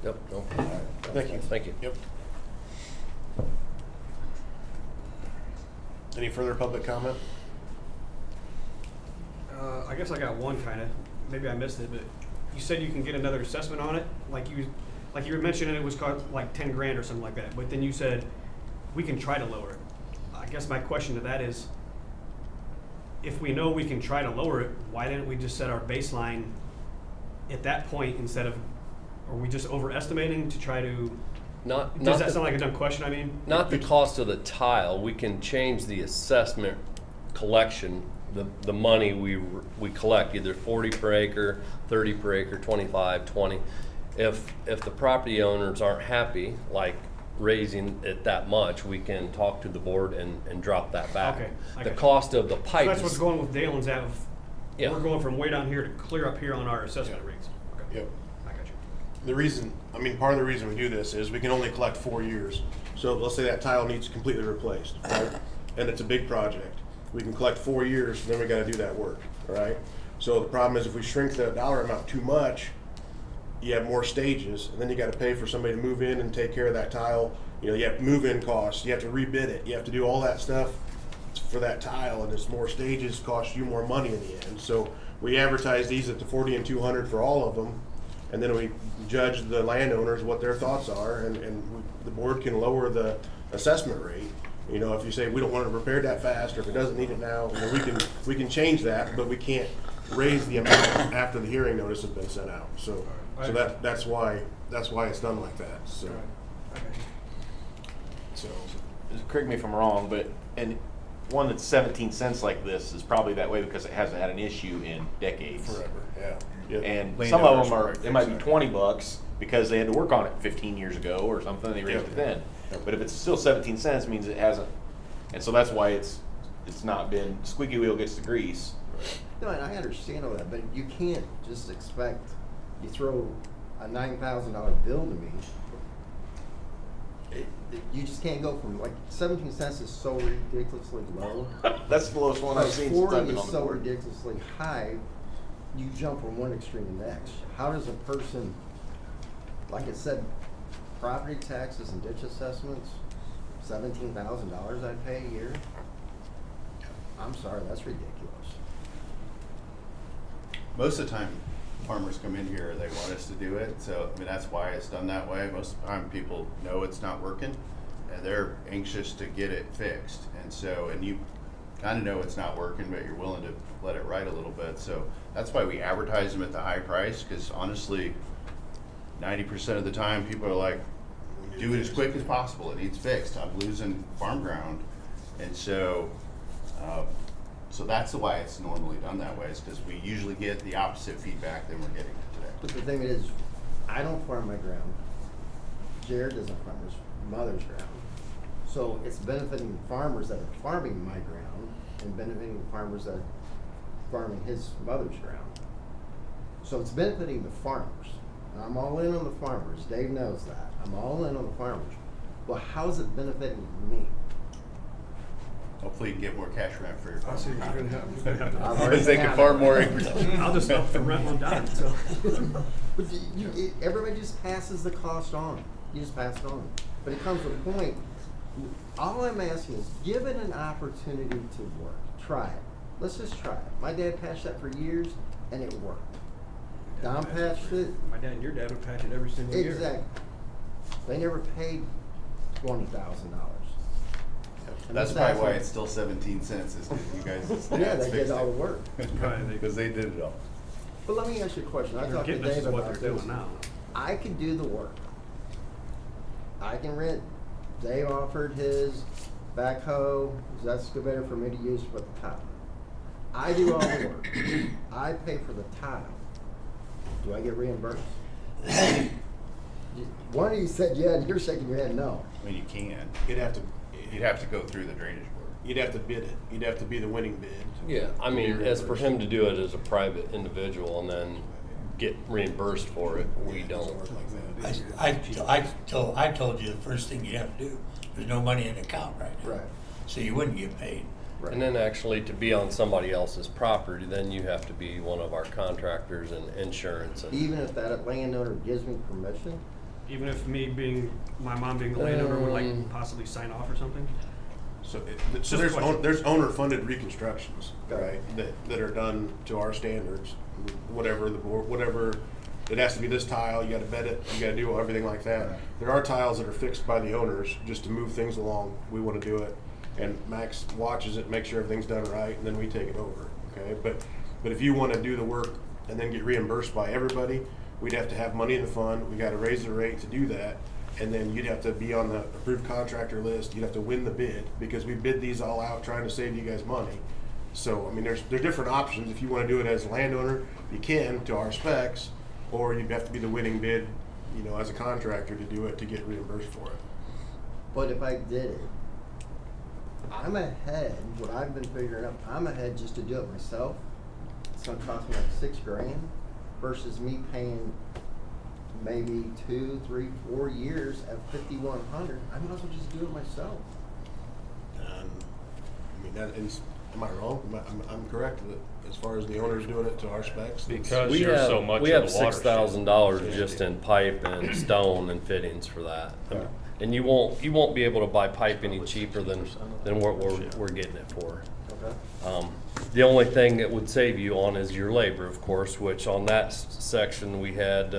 yep, no. all right, Thank you. Thank you. Yep. Any further public comment? I guess I got one kind of, maybe I missed it, but you said you can get another assessment on it? Like you were mentioning it was cost like 10 grand or something like that, but then you said we can try to lower it. I guess my question to that is, if we know we can try to lower it, why didn't we just set our baseline at that point instead of, are we just overestimating to try to, does that sound like a dumb question, I mean? Not the cost of the tile, we can change the assessment collection, the money we collect, either 40 per acre, 30 per acre, 25, 20. If the property owners aren't happy, like raising it that much, we can talk to the board and drop that back. Okay, I The got you. cost of the So pipe that's is- what's going with Dalen's out of, Yeah. we're going from way down here to clear up here on our assessment Yeah. rates. Okay. Yep. I got you. The reason, part of the reason we do this is we can only collect 4 years. So let's say that tile needs completely replaced, right? And it's a big project. We can collect 4 years, then we gotta do that work, all right? So the problem is if we shrink the dollar amount too much, you have more stages, and then you gotta pay for somebody to move in and take care of that tile. You have move-in costs, you have to rebid it, you have to do all that stuff for that tile, and it's more stages, cost you more money in the end. So we advertise these at the 40 and 200 for all of them, and then we judge the landowners what their thoughts are, and the board can lower the assessment rate. If you say we don't want it repaired that fast, or if it doesn't need it now, we can change that, but we can't raise the amount after the hearing notice has been sent out. So that's why it's done like that. So correct me if I'm wrong, but and one that's 17 cents like this is probably that way because it hasn't had an issue in decades. Forever, yeah. Yep. And Landowners some of them will are, fix it might be that. $20 because they had to work on it 15 years ago or something. They raised Yep. it then. Yep. But if it's still 17 cents, means it hasn't. And so that's why it's not been squeaky wheel gets the grease. No, and I understand all that, but you can't just expect, you throw a $9,000 bill to me. You just can't go from, 17 cents is so ridiculously low. That's the lowest one I've seen since 40 I've been is on the so board. ridiculously high, you jump from one extreme to the next. How does a person, like it said, property taxes and ditch assessments, $17,000 I pay a year? I'm sorry, that's ridiculous. Most of the time, farmers come in here, they want us to do it, so, that's why it's done that way. Most of the time, people know it's not working, and they're anxious to get it fixed. And so, and you kind of know it's not working, but you're willing to let it ride a little bit. So that's why we advertise them at the high price, because honestly, 90% of the time, people are like, do it as quick as possible, it needs fixed, I'm losing farm ground. And so, so that's why it's normally done that way, is because we usually get the opposite feedback than we're getting today. But the thing is, I don't farm my ground. Jared doesn't farm his mother's ground. So it's benefiting farmers that are farming my ground and benefiting farmers that are farming his mother's ground. So it's benefiting the farmers. And I'm all in on the farmers. Dave knows that. I'm all in on the farmers. But how's it benefiting me? Hopefully you can get more cash rent for your I farm. see what you're gonna have. I've already Because they can had farm it. more acres. I'll just up the rent on down, so. But everybody just passes the cost on. You just pass it on. But it comes to a point, all I'm asking is give it an opportunity to work. Try it. Let's just try it. My dad patched that for years, and it worked. Don patched it. My dad and your dad would patch it every single year. Exactly. They never paid $20,000. That's probably why it's still 17 cents, is because you guys. Yeah, they did all the work. Because they did it all. But let me ask you a question. I They're talked to getting us Dave is what about they're this. doing now. I can do the work. I can rent. Dave offered his backhoe, his excavator for me to use for the tile. I do all the work. I pay for the tile. Do I get reimbursed? One of you said yeah, and you're shaking your head no. I mean, you can. You'd have to go through the drainage board. You'd have to bid it. You'd have to be the winning bid. Yeah, I mean, as for him to do it as a private individual and then get reimbursed for it, we don't. I told you the first thing you have to do, there's no money in the account right now. Right. So you wouldn't get paid. Right. And then actually to be on somebody else's property, then you have to be one of our contractors and insurance. And Even if that landowner gives me permission, Even if my mom being the landowner would like possibly sign off or something? So Just a there's question. there's owner-funded reconstructions, Okay. right, that are done to our standards, whatever the board, whatever, it has to be this tile, you gotta bed it, you gotta do everything like that. Right. There are tiles that are fixed by the owners, just to move things along, we wanna do it, and Max watches it, makes sure everything's done right, and then we take it over, okay? But if you wanna do the work and then get reimbursed by everybody, we'd have to have money in the fund, we gotta raise the rate to do that, and then you'd have to be on the approved contractor list, you'd have to win the bid, because we bid these all out trying to save you guys money. So, I mean, there's different options, if you wanna do it as a landowner, you can, to our specs, or you'd have to be the winning bid, you know, as a contractor to do it, to get reimbursed for it. but if I did it, I'm ahead, what I've been figuring out, I'm ahead just to do it myself. It's gonna cost me like $6,000 versus me paying maybe 2, 3, 4 years at $5,100. I might as well just do it myself. I mean, that is, am I wrong? I'm correct with it, as far as the owners doing it to our specs? Because We you're have, so much we of have the watershed. $6,000 just in pipe and stone and fittings for that. And you won't be able to buy pipe any cheaper than what we're getting it for. Okay. The only thing that would save you on is your labor, of course, which on that section we had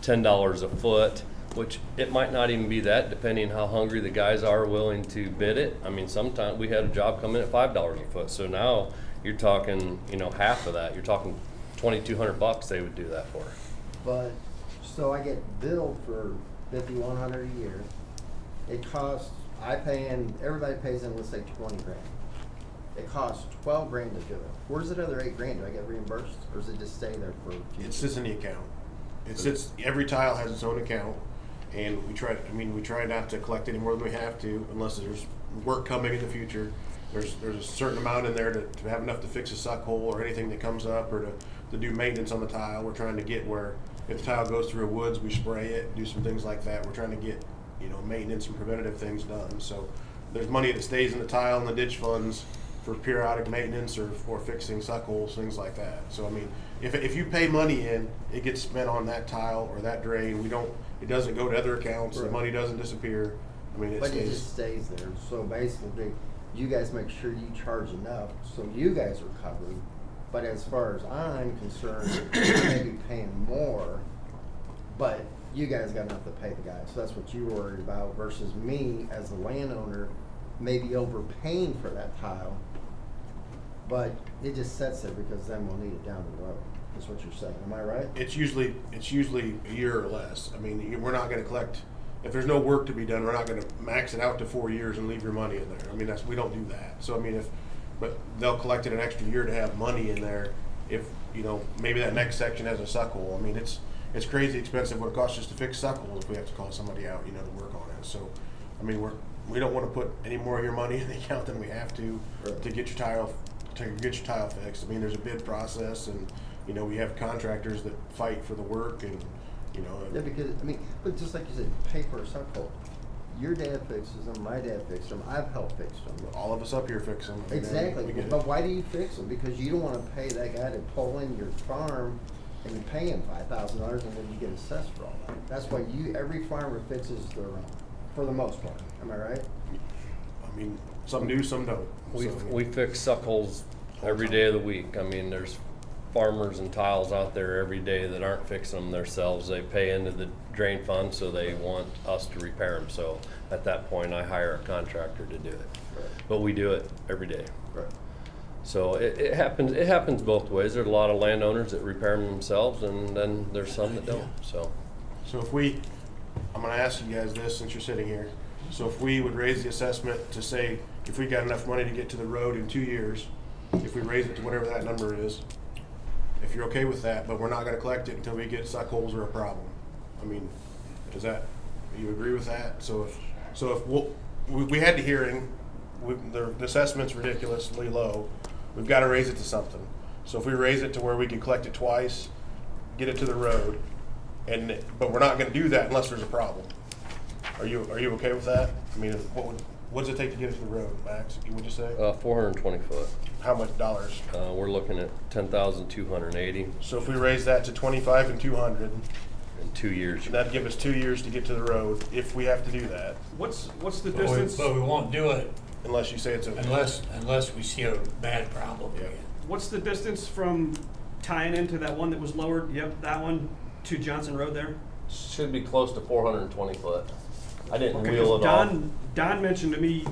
$10 a foot, which it might not even be that, depending how hungry the guys are willing to bid it. I mean, sometimes we had a job come in at $5 a foot, so now you're talking, half of that. You're talking $2,200 they would do that for. But, so I get billed for $5,100 a year. It costs, everybody pays in, let's say $20,000. It costs $12,000 to do it. Where's that other $8,000? Do I get reimbursed, or does it just stay there for? It sits in the account. It sits, every tile has its own account, and we try not to collect any more than we have to, unless there's work coming in the future. There's a certain amount in there to have enough to fix a suck hole or anything that comes up, or to do maintenance on the tile. We're trying to get where, if the tile goes through a woods, we spray it, do some things like that. We're trying to get, maintenance and preventative things done. So there's money that stays in the tile and the ditch funds for periodic maintenance or for fixing suck holes, things like that. So I mean, if you pay money in, it gets spent on that tile or that drain. It doesn't go to other accounts. The money doesn't disappear. I mean, But it just stays there. So basically, you guys make sure you charge enough so you guys are covered. But as far as I'm concerned, you may be paying more, but you guys got enough to pay the guy. So that's what you're worried about versus me as the landowner maybe overpaying for that tile. But it just sits there because then we'll need it down the road. That's what you're saying. Am I right? It's usually a year or less. I mean, we're not going to collect, if there's no work to be done, we're not going to max it out to 4 years and leave your money in there. I mean, we don't do that. So I mean, but they'll collect it an extra year to have money in there if, maybe that next section has a suck hole. I mean, it's crazy expensive what it costs just to fix suck holes if we have to call somebody out, to work on it. So, I mean, we don't want to put any more of your money in the account than we have to get your tile fixed. I mean, there's a bid process, and we have contractors that fight for the work, and Yeah, because, but just like you said, pay for a suck hole. Your dad fixes them, my dad fixes them, I've helped fix them. all of us up here fix them. Exactly, but why do you fix them? Because you don't wanna pay that guy to pull in your farm and you pay him $5,000 and then you get assessed for all that. That's why every farmer fixes their own, for the most part, am I right? I mean, some do, some don't. We fix suck holes every day of the week. I mean, there's farmers and tiles out there every day that aren't fixing them themselves. They pay into the drain fund, so they want us to repair them. So at that point, I hire a contractor to do it. Right. But we do it every day. Right. So it happens both ways. There's a lot of landowners that repair them themselves, and then there's some that don't. So I'm gonna ask you guys this since you're sitting here. So if we would raise the assessment to say, if we got enough money to get to the road in 2 years, if we raise it to whatever that number is, if you're okay with that, but we're not gonna collect it until we get suck holes are a problem. I mean, Does that, you agree with that? So if we had the hearing, the assessment's ridiculously low, we've got to raise it to something. So if we raise it to where we can collect it twice, get it to the road, but we're not going to do that unless there's a problem. Are you okay with that? I mean, what does it take to get it to the road, Max? What'd you say? 420 foot. How much dollars? We're looking at 10,280 So if we raise that to 25 and 200, in 2 years. that'd give us 2 years to get to the road if we have to do that, What's the But we, distance? but we won't do it unless you say it's okay. unless we see a bad problem Yeah. again. What's the distance from tying into that one that was lowered? Yep, that one to Johnson Road there. Should be close to 420 foot. I didn't Okay, wheel 'cause it off. Don mentioned to me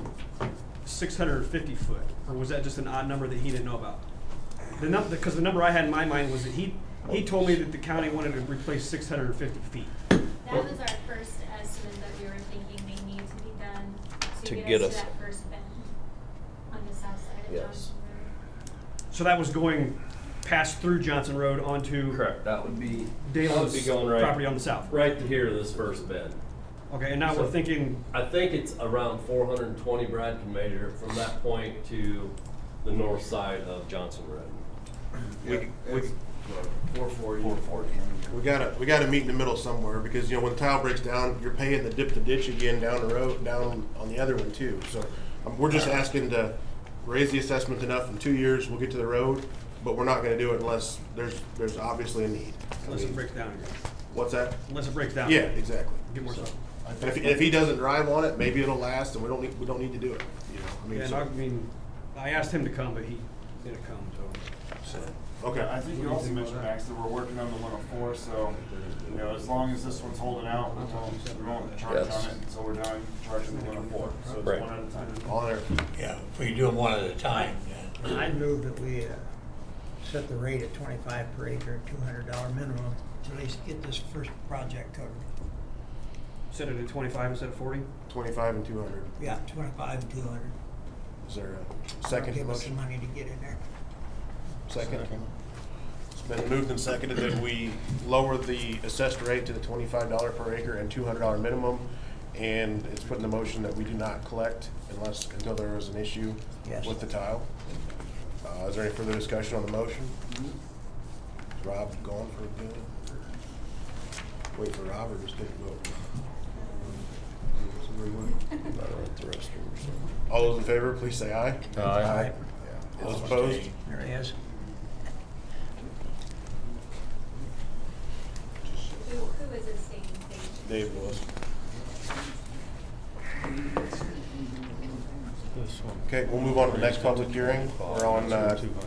650 foot, or was that just an odd number that he didn't know about? The number, because the number I had in my mind was that he told me that the county wanted to replace 650 feet. That was our first estimate that we were thinking may need to be done to get us to that first bend on the south side of Yes. Johnson Road. So that was going past through Johnson Road onto Correct. That would be Dale's going right property on the south. right to here, this first bend. Okay, and now So- we're thinking, I think it's around 420. Brad can measure it from that point to the north side of Johnson Road. We 440. We gotta meet in the middle somewhere, because when the tile breaks down, you're paying to dip the ditch again down the road, down on the other one too. So we're just asking to raise the assessment enough. In 2 years, we'll get to the road, but we're not gonna do it unless there's obviously a need. unless it breaks down again. What's that? Unless it breaks down. Yeah, exactly. Get more stuff. And if he doesn't drive on it, maybe it'll last, and we don't need to do it. Yeah, I mean, I asked him to come, but he didn't come, so. Okay. I think you also mentioned, Max, that we're working on the 104, so, as long as this one's holding out, we won't charge Yes. on it until we're done charging the 104. So it's Right. one at a time. All there. Yeah, if we do them one at a time, then. I move that we set the rate at 25 per acre, $200 minimum, to at least get this first project covered. Set it at 25 instead of 40? 25 and 200. Yeah, 25 and 200. Is there a second Give us some motion? money to get in there. Second. It's been moved and seconded that we lower the assessed rate to the $25 per acre and $200 minimum. And it's put in the motion that we do not collect until there is an issue Yes. with the tile. Is there any further discussion on the motion? Is Rob going for a good? Wait for Rob or just take a vote? The restroom or something. All those in favor, please say aye. Aye. Those opposed? There it is. Who is this staying safe? Dave was. Okay, we'll move on to the next public hearing. We're on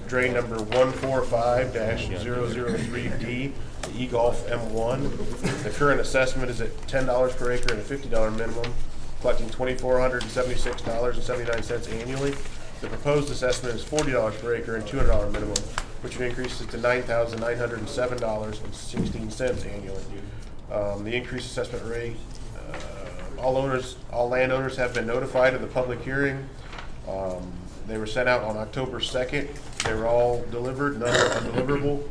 drain number 145-003D, the EGOLF M1. The current assessment is at $10 per acre and a $50 minimum, collecting $2,476.79 annually. The proposed assessment is $40 per acre and $200 minimum, which would increase it to $9,907.16 annually. The increased assessment rate, all landowners have been notified of the public hearing. They were sent out on October 2nd. They were all delivered, none are undeliverable.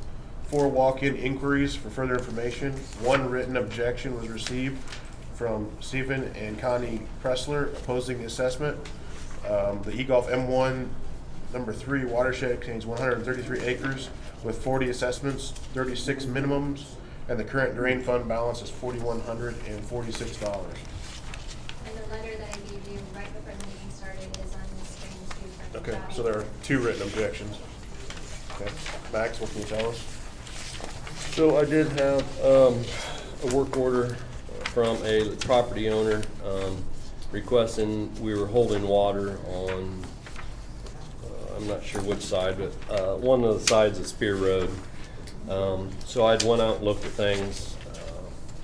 4 walk-in inquiries for further information. 1 written objection was received from Stephen and Connie Pressler opposing the assessment. The EGOLF M1 number 3 watershed contains 133 acres with 40 assessments, 36 minimums, and the current drain fund balance is $4,146. And the letter that I gave you right before the meeting started is on the screen too. from Okay, Judi. so there are 2 written objections. Okay, Max, what can you tell us? So I did have a work order from a property owner requesting, we were holding water on, I'm not sure which side, but one of the sides of Spear Road. So I'd went out and looked at things.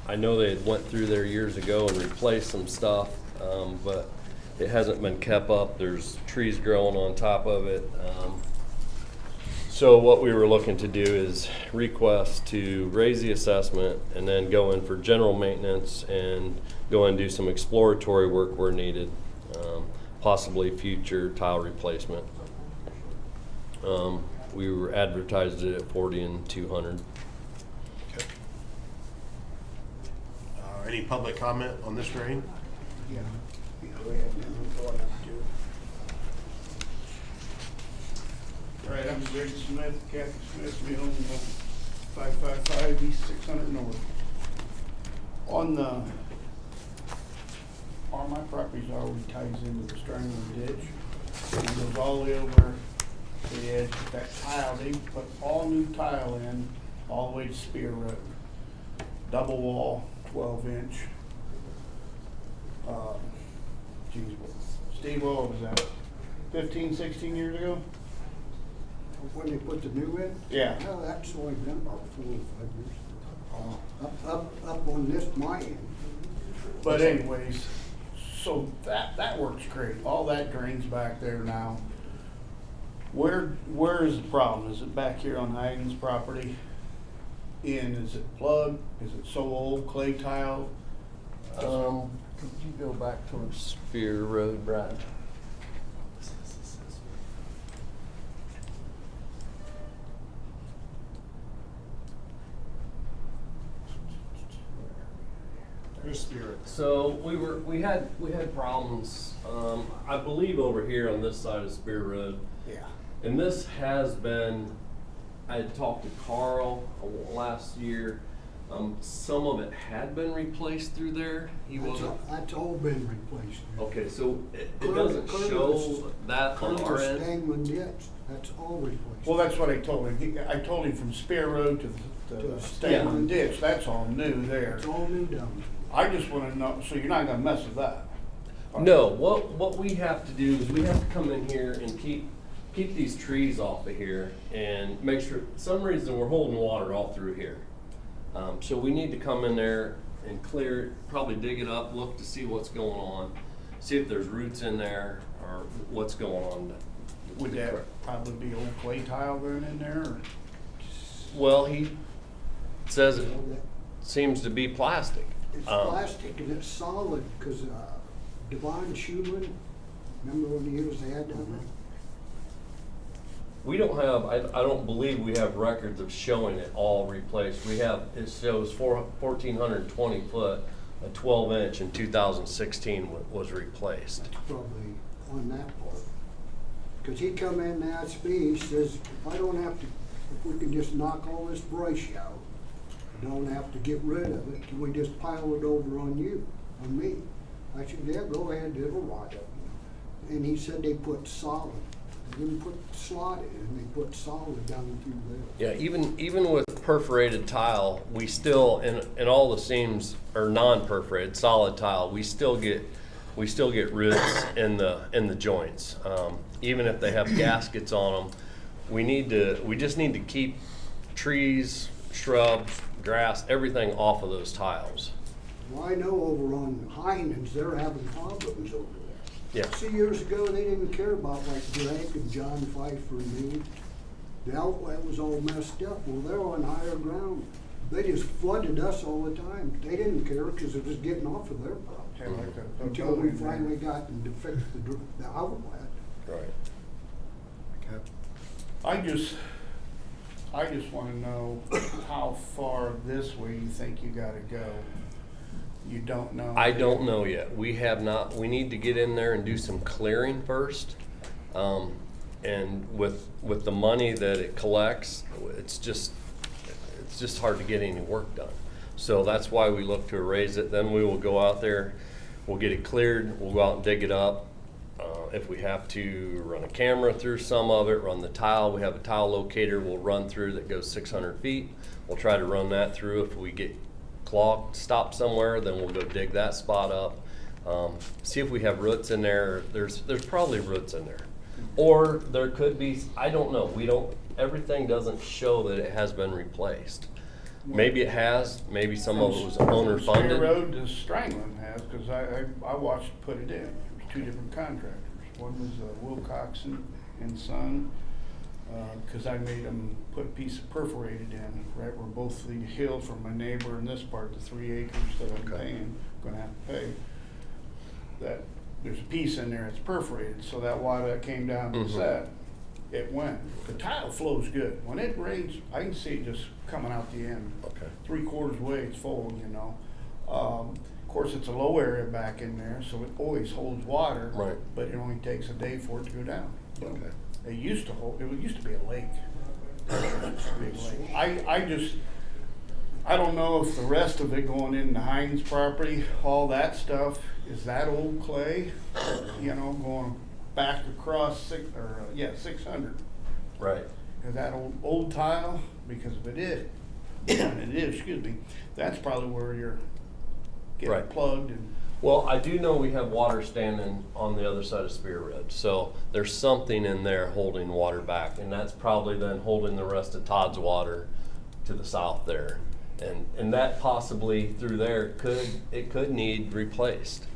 I know they had went through there years ago and replaced some stuff, but it hasn't been kept up. There's trees growing on top of it. So what we were looking to do is request to raise the assessment and then go in for general maintenance and go and do some exploratory work where needed, possibly future tile replacement. We were advertised it at 40 and 200. Okay. Any public comment on this drain? Yeah. Go ahead. Go on up to. All right, I'm Greg Smith, Kathy Smith, we own 555 East 600 North. On my property's already ties into the Strangland ditch. And it goes all the way over to the edge, but that tile, they put all new tile in, all the way to Spear Road. Double wall, 12-inch. Geez, Steve, what was that, 15, 16 years ago? When they put the new in? Yeah. Well, that's only been about 4 or 5 years. Up on this, my end. But anyways, so that works great. All that drains back there now. Where is the problem? Is it back here on Hagen's property? Is it plugged? Is it so old, clay tile? Could you go back towards Spear Road, Brad? So we had problems, I believe over here on this side of Spear Road. Yeah. And this has been, I had talked to Carl last year. Some of it had been replaced through there. He wasn't. That's all been replaced. Okay, so it doesn't show that on our end. STANGLAND ditch, that's all replaced. Well, that's what I told him. I told him from Spear Road to the Stangland ditch, that's all new there. It's all new down I just want to know, so you're not going to mess with that? No, what we have to do is we have to come in here and keep these trees off of here and make sure, for some reason we're holding water all through here. So we need to come in there and clear it, probably dig it up, look to see what's going on, see if there's roots in there or what's going on. Would that probably be old clay tile going in there? Or? Well, he says it seems to be plastic. It's plastic and it's solid, because Devon Schumann, remember when the years they had down there? We don't have, I don't believe we have records of showing it all replaced. We have, it shows 1,420 foot, a 12-inch in 2016 was replaced. Probably on that part. Because he come in and asked me, he says, if I don't have to, if we can just knock all this brush out, don't have to get rid of it, can we just pile it over on you, on me? I said, yeah, go ahead, it'll rot up. And he said they put solid. They didn't put slot in, they put solid down through there. Yeah, even with perforated tile, we still, and all the seams are non-perforated, solid tile, we still get roots in the joints. Even if they have gaskets on them, we just need to keep trees, shrubs, grass, everything off of those tiles. Well, I know over on Heinens, they're having problems over there. Yeah. See, years ago, they didn't care about like Greg and John Pfeiffer and me. The outlet was all messed up. Well, they're on higher ground. They just flooded us all the time. They didn't care because it was getting off of their property. Until we finally got to fix the outlet. Right. I just want to know how far this way you think you got to go. You don't know? I don't know yet. We have not. We need to get in there and do some clearing first. And with the money that it collects, it's just hard to get any work done. So that's why we look to erase it. Then we will go out there, we'll get it cleared, we'll go out and dig it up. If we have to run a camera through some of it, run the tile, we have a tile locator we'll run through that goes 600 feet. We'll try to run that through. If we get clogged, stop somewhere, then we'll go dig that spot up. See if we have roots in there. There's probably roots in there. Or there could be, I don't know. Everything doesn't show that it has been replaced. Maybe it has, maybe some of it was owner funded. Spear Road to Strangland has, because I watched put it in. There was 2 different contractors. One was Wilcoxon and Son, because I made them put a piece of perforated in, right where both the hill from my neighbor and this part, the 3 acres that I'm paying, going to have to pay, that there's a piece in there that's perforated, so that water that came down the set, it went. The tile flows good. When it rains, I can see it just coming out the end. Okay. 3/4 way it's full, you know. Of course, it's a low area back in there, so it always holds water. Right. But it only takes a day for it to go down. Okay. It used to hold, it used to be a lake. It used to be a lake. I don't know if the rest of it going into Hines property, all that stuff, is that old clay? You know, going back across 600. Right. Is that old tile? Because if it is, and it is, excuse me, that's probably where you're getting Right. plugged and. Well, I do know we have water standing on the other side of Spear Ridge, so there's something in there holding water back, and that's probably then holding the rest of Todd's water to the south there. And that possibly through there could need replaced.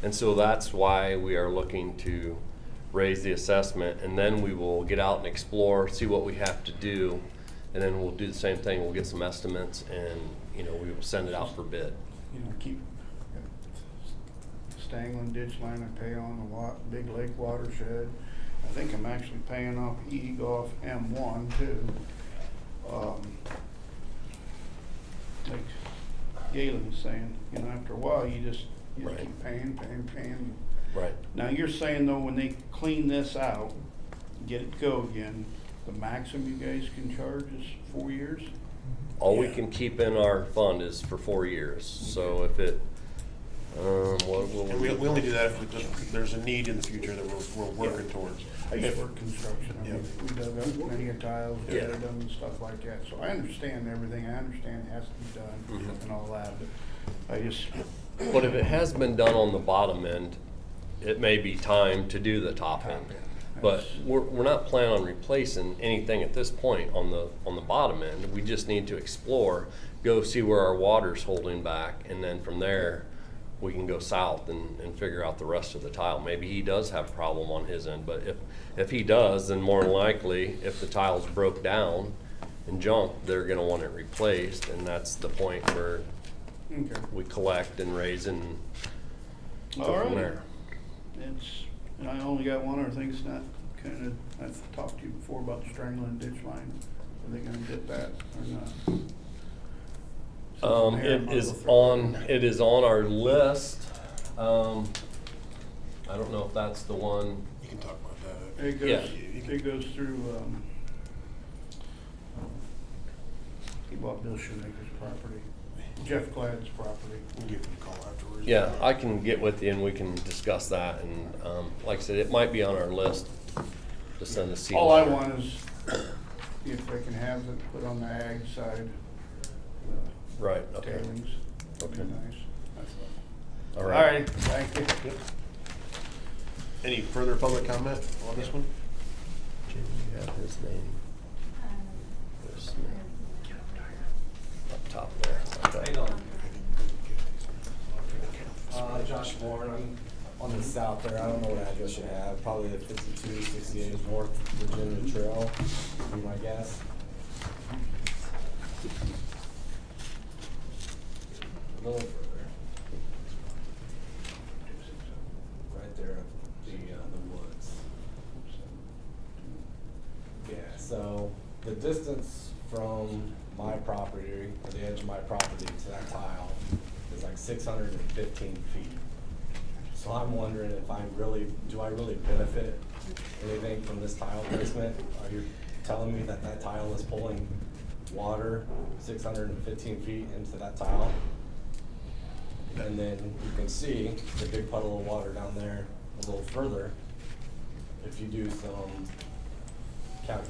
And so that's why we are looking to raise the assessment, and then we will get out and explore, see what we have to do, and then we'll do the same thing. We'll get some estimates, and we will send it out for bid. Keep STANGLAND ditch line I pay on the Big Lake watershed. I think I'm actually paying off EGOLF M1 too. Like Galen was saying, after a while you just Right. keep paying. Right. Now you're saying though, when they clean this out, get it to go again, the maximum you guys can charge is 4 years? All we can keep in our fund is for 4 years. So if it, what will And we only do that if there's a need in the future that we're working towards. I used to work construction. I mean, we dug up many tiles, we Yeah. had them and stuff like that. So I understand everything. I understand it has to be done and all that, but I just. But if it has been done on the bottom end, it may be time to do the top end. But we're not planning on replacing anything at this point on the bottom end. We just need to explore, go see where our water's holding back, and then from there, we can go south and figure out the rest of the tile. Maybe he does have a problem on his end, but if he does, then more than likely, if the tile's broke down and junk, they're gonna want it replaced, and that's the point where we collect and raise and go from there. And I only got one other thing, it's not I've talked to you before about the STANGLAND ditch line. Are they gonna get that or not? It is on our list. I don't know if that's the one. You can talk about that. It goes through, he bought Bill Shoemaker's property, Jeff Gladd's property. We'll give him a call afterwards. Yeah, I can get with you and we can discuss that. And like I said, it might be on our list to send a seal. All I want is if they can have it put on the ag side. Right, okay. Tailings. Okay. Nice. That's all. All All right. right, thank you. Any further public comment on this one? Judi, you have his name. His name. Up top there. Okay. Josh Bourne, I'm on the south there. I don't know what address you have. Probably the 5268 North Virginia Trail, would be my guess. A little further. Right there, the woods. Yeah, so the distance from my property, or the edge of my property to that tile is like 615 feet. So I'm wondering if do I really benefit anything from this tile placement? Are you telling me that that tile is pulling water 615 feet into that tile? And then you can see the big puddle of water down there a little further. If you do some right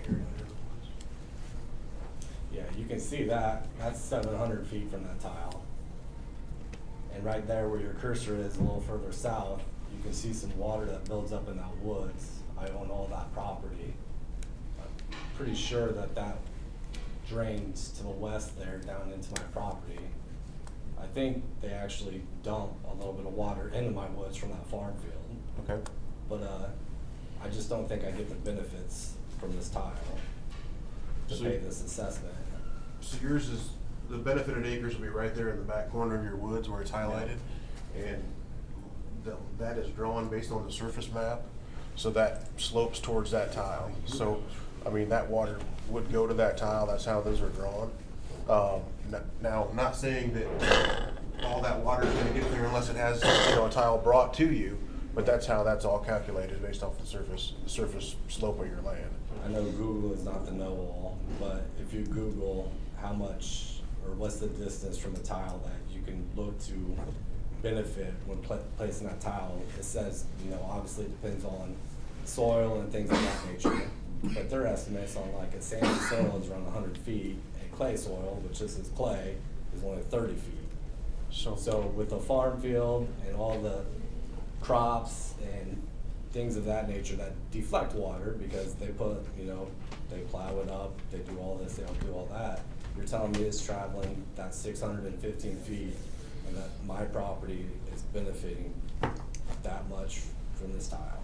here. Yeah, you can see that. That's 700 feet from that tile. And right there where your cursor is a little further south, you can see some water that builds up in that woods. I own all that property. I'm pretty sure that that drains to the west there down into my property. I think they actually dump a little bit of water into my woods from that farm field. Okay. But I just don't think I get the benefits from this tile to So- pay this assessment. So yours is, the benefited acres will be right there in the back corner of your woods where it's highlighted. And that is drawn based on the surface map. So that slopes towards that tile. So, I mean, that water would go to that tile. That's how those are drawn. Now, I'm not saying that all that water is gonna get there unless it has, you know, a tile brought to you, but that's how that's all calculated based off the surface slope of your land. I know Google is not the know-all, but if you Google how much or what's the distance from a tile that you can look to benefit when placing that tile, it says, you know, obviously it depends on soil and things of that nature, but their estimates on like a sandy soil is around 100 feet, and clay soil, which this is clay, is only 30 feet. So with a farm field and all the crops and things of that nature that deflect water because they put, you know, they plow it up, they do all this, they don't do all that. You're telling me it's traveling that 615 feet and that my property is benefiting that much from this tile?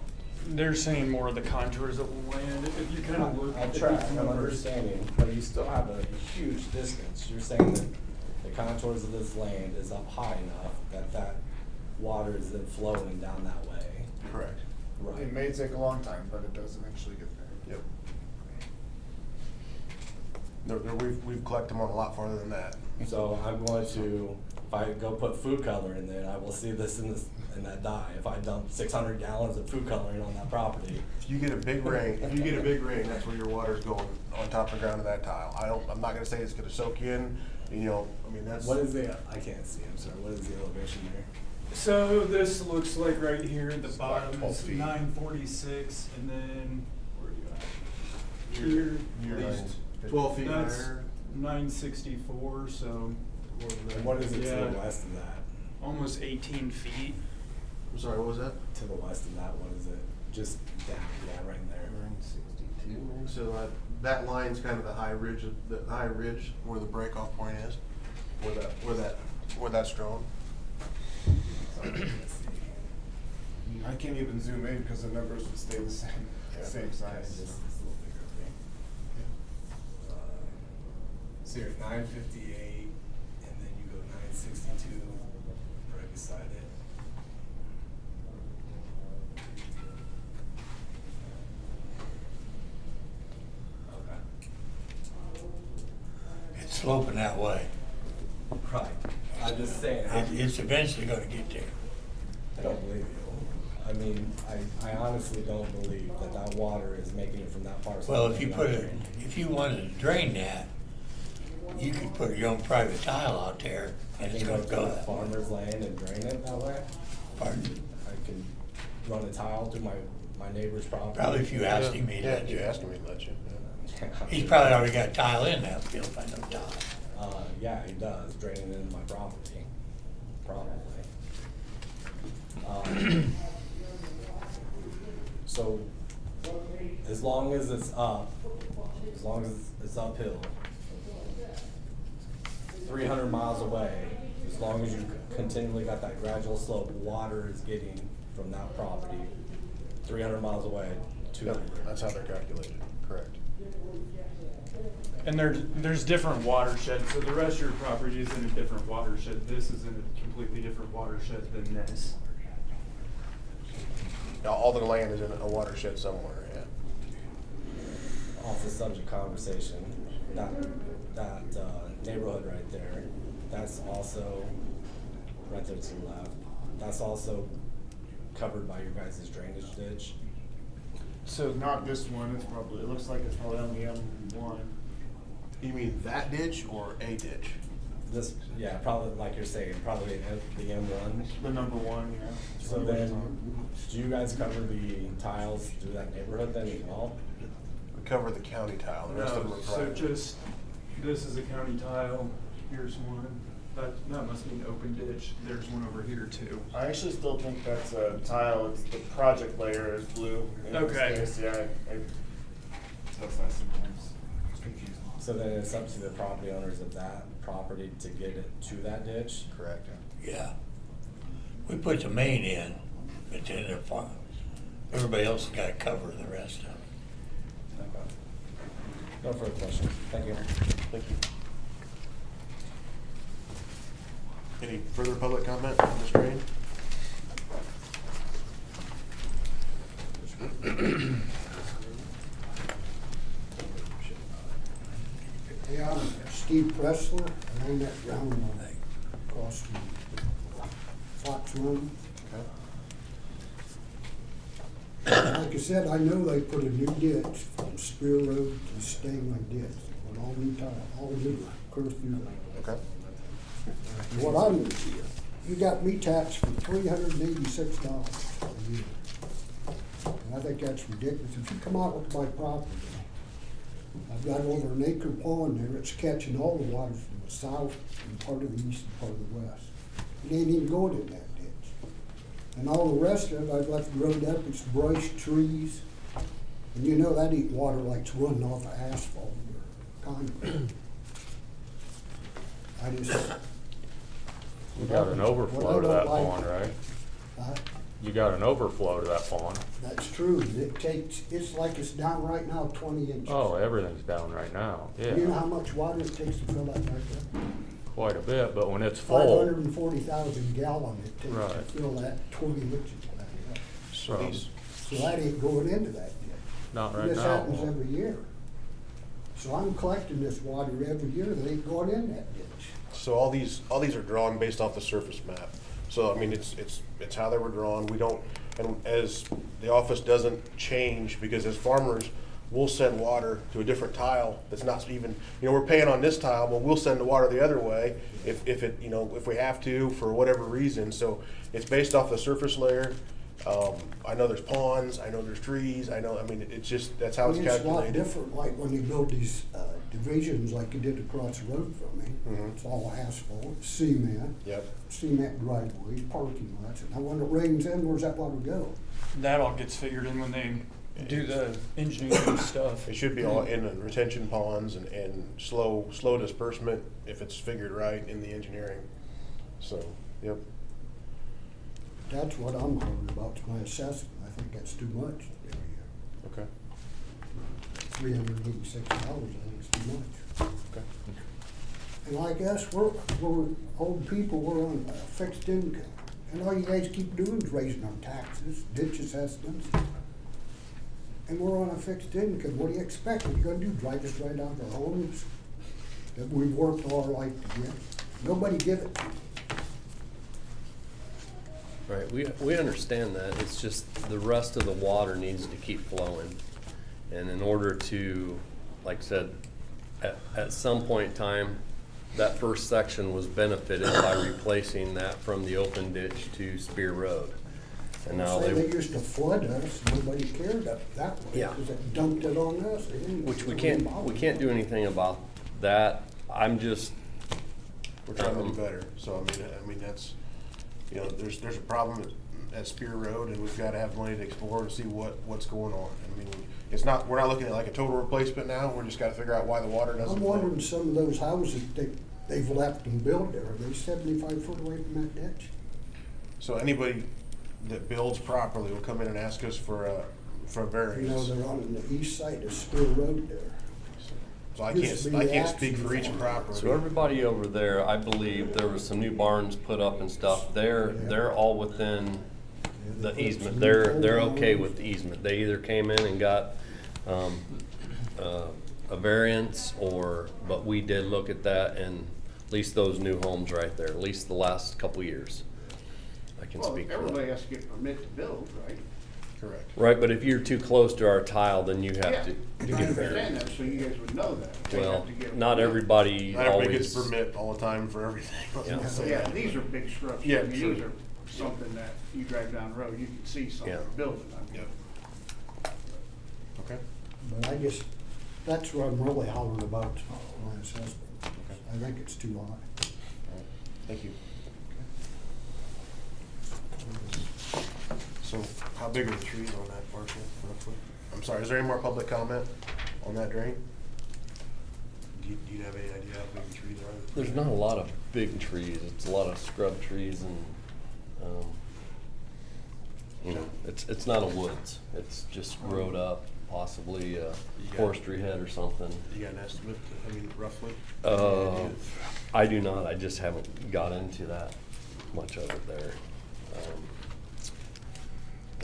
They're saying more of the contours of the land. If you kind of look I at track, these I'm numbers. understanding, but you still have a huge distance. You're saying that the contours of this land is up high enough that that water is then flowing down that way. Correct. Right. It may take a long time, but it does eventually get there. Yep. We've collected them on a lot farther than that. So I'm going to, if I go put food coloring in there, I will see this in that dye. If I dump 600 gallons of food coloring on that property. If you get a big rain, that's where your water's going on top of the ground of that tile. I'm not gonna say it's gonna soak in, you know, I mean, that's. What is the, I can't see, I'm sorry, what is the elevation there? So this looks like right here at the bottom 12 is feet. 946, and then where are you at? Here, You're 12 feet that's higher. 964. So And what is it to yeah, the west of that? almost 18 feet. I'm sorry, what was that? To the west of that, what is it? Just down, yeah, right in there. 962. So that line's kind of the high ridge where the breakoff point is, where that's drawn. I can't even zoom in because the numbers would stay the same, same size. Just a little bigger thing. So you're at 958, and then you go 962 right beside it. Okay. It's sloping that way. Right. I'm just saying. It's eventually gonna get there. I don't believe you. I mean, I honestly don't believe that that water is making it from that parcel. Well, if you wanted to drain that, you could put your own private tile out there I and it's can gonna go that way. farmer's land and drain it that way. Pardon? I can run a tile through my neighbor's property. Probably if you asked him, he'd Yeah, let if you. you asked him, he'd let you. Yeah. He's probably already got tile in that field, I know tile. Yeah, he does, draining into my property, probably. So, as long as it's up, as long as it's uphill, 300 miles away, as long as you continually got that gradual slope, water is getting from that property, 300 miles away, 200. That's how they're calculated, correct. And there's different watersheds. So the rest of your property is in a different watershed. This is in a completely different watershed than this. Now, all the land is in a watershed somewhere, yeah. Off the subject conversation, that neighborhood right there, that's also, right there to the left, that's also covered by your guys' drainage ditch. So not this one, it's probably, it looks like it's probably on the M1. You mean that ditch or a ditch? This, yeah, probably, like you're saying, probably the M1. The number one, yeah. So then, do you guys cover the tiles through that neighborhood then as well? We cover the county tile, the rest of them are So private. just, this is a county tile. Here's one. That must be an open ditch. There's one over here too. I actually still think that's a tile, it's the project layer is blue. In this Okay. case, yeah, that's not sometimes, it's confusing. So then it's up to the property owners of that property to get it to that ditch? Correct. Yeah. We put the main in, but then they're fine. Everybody else has gotta cover the rest of it. Okay. No further questions. Thank you. Thank you. Any further public comment on this drain? Yeah, I'm Steve Pressler, I own that ground across from Fox Run. Like I said, I know they put a new ditch from Spear Road to Stangland ditch, with all new tile, all new, clear through there. Okay. What I'm, you got me taxed for $386 a year. And I think that's ridiculous. If you come out with my property, I've got over an acre pond there, it's catching all the water from the south and part of the east and part of the west. It ain't even going in that ditch. And all the rest of it, I've left the road up, it's brush, trees. And you know that ain't water like it's running off of asphalt or concrete. I just. You got an overflow to that pond, right? You got an overflow to that pond. That's true. It takes, it's like it's down right now 20 inches. Oh, everything's down right now, yeah. You know how much water it takes to fill that right there? Quite a bit, but when it's full. 540,000 gallons it takes to fill that 20 inches. So these, So that ain't going into that yet. Not right This now. happens every year. So I'm collecting this water every year that ain't going in that ditch. so all these are drawn based off the surface map. So I mean, it's how they were drawn. We don't, and as the office doesn't change, because as farmers, we'll send water to a different tile that's not even, we're paying on this tile, but we'll send the water the other way if it, if we have to for whatever reason. So it's based off the surface layer. I know there's ponds, I know there's trees, it's just, that's how it's calculated. It's a lot different, like when you build these divisions like you did across the road from me. It's all asphalt, cement, cement driveways, parking lots. Now when it rains in, where's that water go? That all gets figured in when they do the engineering stuff. It should be all in the retention ponds and slow disbursement if it's figured right in the engineering. So, yep. That's what I'm worried about, my assessment. I think that's too much every year. Okay. $386, I think is too much. Okay. And like us, we're old people, we're on a fixed income. And all you guys keep doing is raising our taxes, ditch assessments. And we're on a fixed income. What do you expect? What are you gonna do, drive us right out of our homes that we've worked all our life to get? Nobody give it to you. Right, we understand that. It's just the rest of the water needs to keep flowing. And in order to, like I said, at some point in time, that first section was benefited by replacing that from the open ditch to Spear Road. And now they used to flood us, nobody cared up that way. Yeah. Because it dumped it on us. Which we can't do anything about that. I'm just. We're trying to do better. So I mean that's, there's a problem at Spear Road, and we've got to have money to explore and see what's going on. I mean, we're not looking at like a total replacement now. We're just got to figure out why the water doesn't. I'm wondering, some of those houses they've left and built there, are they 75 foot away from that ditch? So anybody that builds properly will come in and ask us for a variance. They're on the east side of Spear Road there. So I can't speak for each property. So everybody over there, I believe there was some new barns put up and stuff. They're all within the easement. They're okay with the easement. They either came in and got a variance, but we did look at that, and at least those new homes right there, at least the last couple years. I can speak for that. Everybody has to get a permit to build, right? Correct. Right, but if you're too close to our tile, then you have to I get a understand variance. that, so you guys would know that. They Well, have to get a not permit. everybody Not everybody gets always. permit all the time for everything. Yeah. Yeah, these are big structures. Yeah, I mean, sure. These are something that you drive down the road, you can see something building. I mean. Okay. But that's what I'm really hollering about, my assessment. I think it's too high. All right. Thank you. So how big are the trees on that parcel roughly? I'm sorry, is there any more public comment on that drain? Do you have any idea how big the trees are? There's not a lot of big trees. It's a lot of scrub trees, and it's not a woods. It's just growed up, possibly a forestry head or something. You got an estimate? I mean, roughly? I do not. I just haven't got into that much of it there.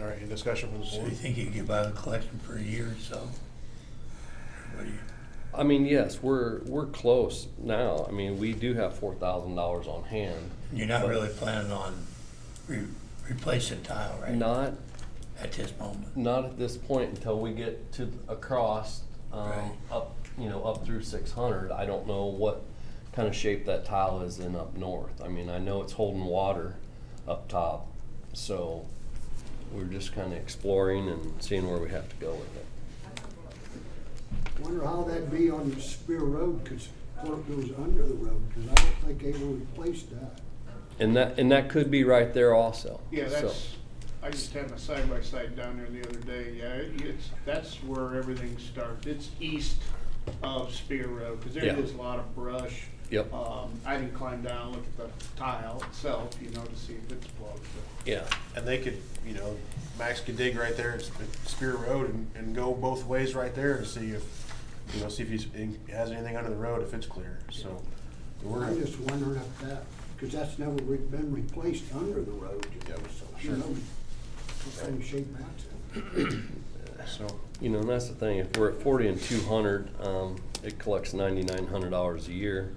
All right, any discussion from the So board? you think you could buy the collection for a year or so? What do you? I mean, yes, we're close now. I mean, we do have $4,000 on hand. You're not but really planning on replacing tile, right? Not at this moment. Not at this point until we get to across Right. up, up through 600. I don't know what kind of shape that tile is in up north. I mean, I know it's holding water up top, so we're just kind of exploring and seeing where we have to go with it. Wonder how that'd be on the Spear Road, cause Clark goes under the road, cause I don't think they will replace that. And that could be right there also. Yeah, So, that's, I just had my side-by-side down there the other day, yeah, that's where everything starts. It's east of Spear Road, cause there Yeah. is a lot of brush. Yep. I didn't climb down, look at the tile itself, to see if it's plugged, but. yeah. And they could, Max could dig right there at Spear Road and go both ways right there and see if, see if he has anything under the road, if it's clear, so. I'm just wondering if that, cause that's never been replaced under the road, so Sure. who knows what kind of shape that's in. So. And that's the thing, if we're at 40 and 200, it collects $9,900 a year.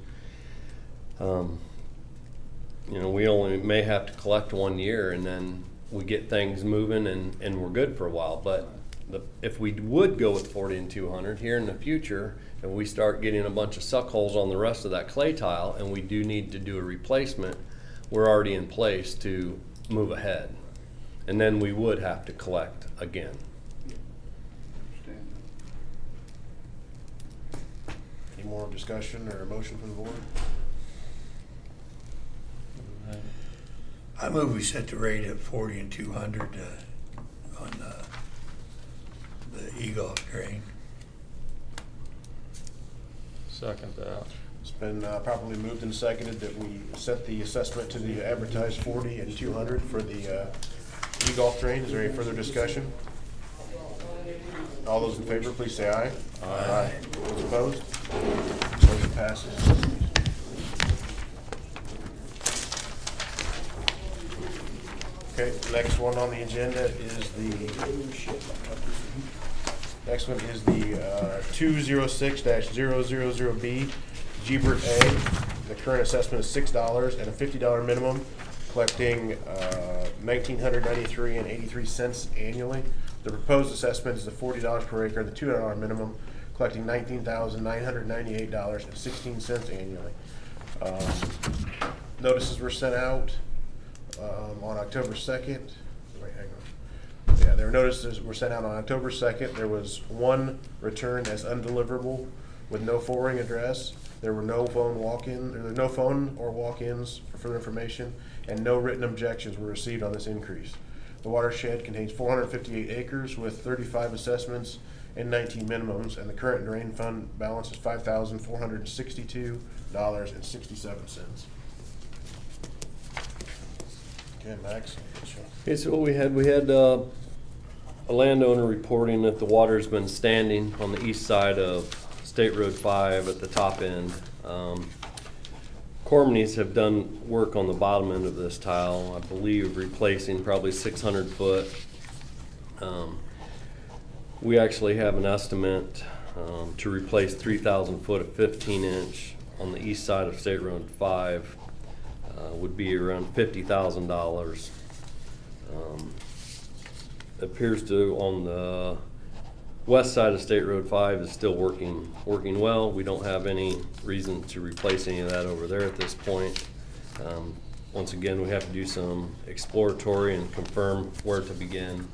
We only may have to collect 1 year and then we get things moving and we're good for a while. But if we would go with 40 and 200 here in the future, and we start getting a bunch of suck holes on the rest of that clay tile and we do need to do a replacement, we're already in place to move ahead. And then we would have to collect again. Any more discussion or a motion from the board? I move we set the rate at 40 and 200 on the EGOLF drain. Second that. It's been properly moved and seconded that we set the assessment to the advertised 40 and 200 for the EGOLF drain. Is there any further discussion? All those in favor, please say aye. Aye. Those opposed? Motion passes. Okay, next one on the agenda is the 206-000B, GEBERT A. The current assessment is $6 and a $50 minimum, collecting $1,993.83 annually. The proposed assessment is the $40 per acre, the $2 minimum, collecting $19,998.16 annually. Notices were sent out on October 2nd. Wait, hang on. Yeah, their notices were sent out on October 2nd. There was one returned as undeliverable with no forwarding address. There were no phone walk-in, there were no phone or walk-ins for further information, and no written objections were received on this increase. The watershed contains 458 acres with 35 assessments and 19 minimums, and the current drain fund balance is $5,462.67. Okay, Max. Okay, so what we had a landowner reporting that the water's been standing on the east side of State Road 5 at the top end. Cormany's have done work on the bottom end of this tile, I believe replacing probably 600 foot. We actually have an estimate to replace 3,000 foot of 15-inch on the east side of State Road 5. Would be around $50,000. Appears to on the west side of State Road 5 is still working well. We don't have any reason to replace any of that over there at this point. Once again, we have to do some exploratory and confirm where to begin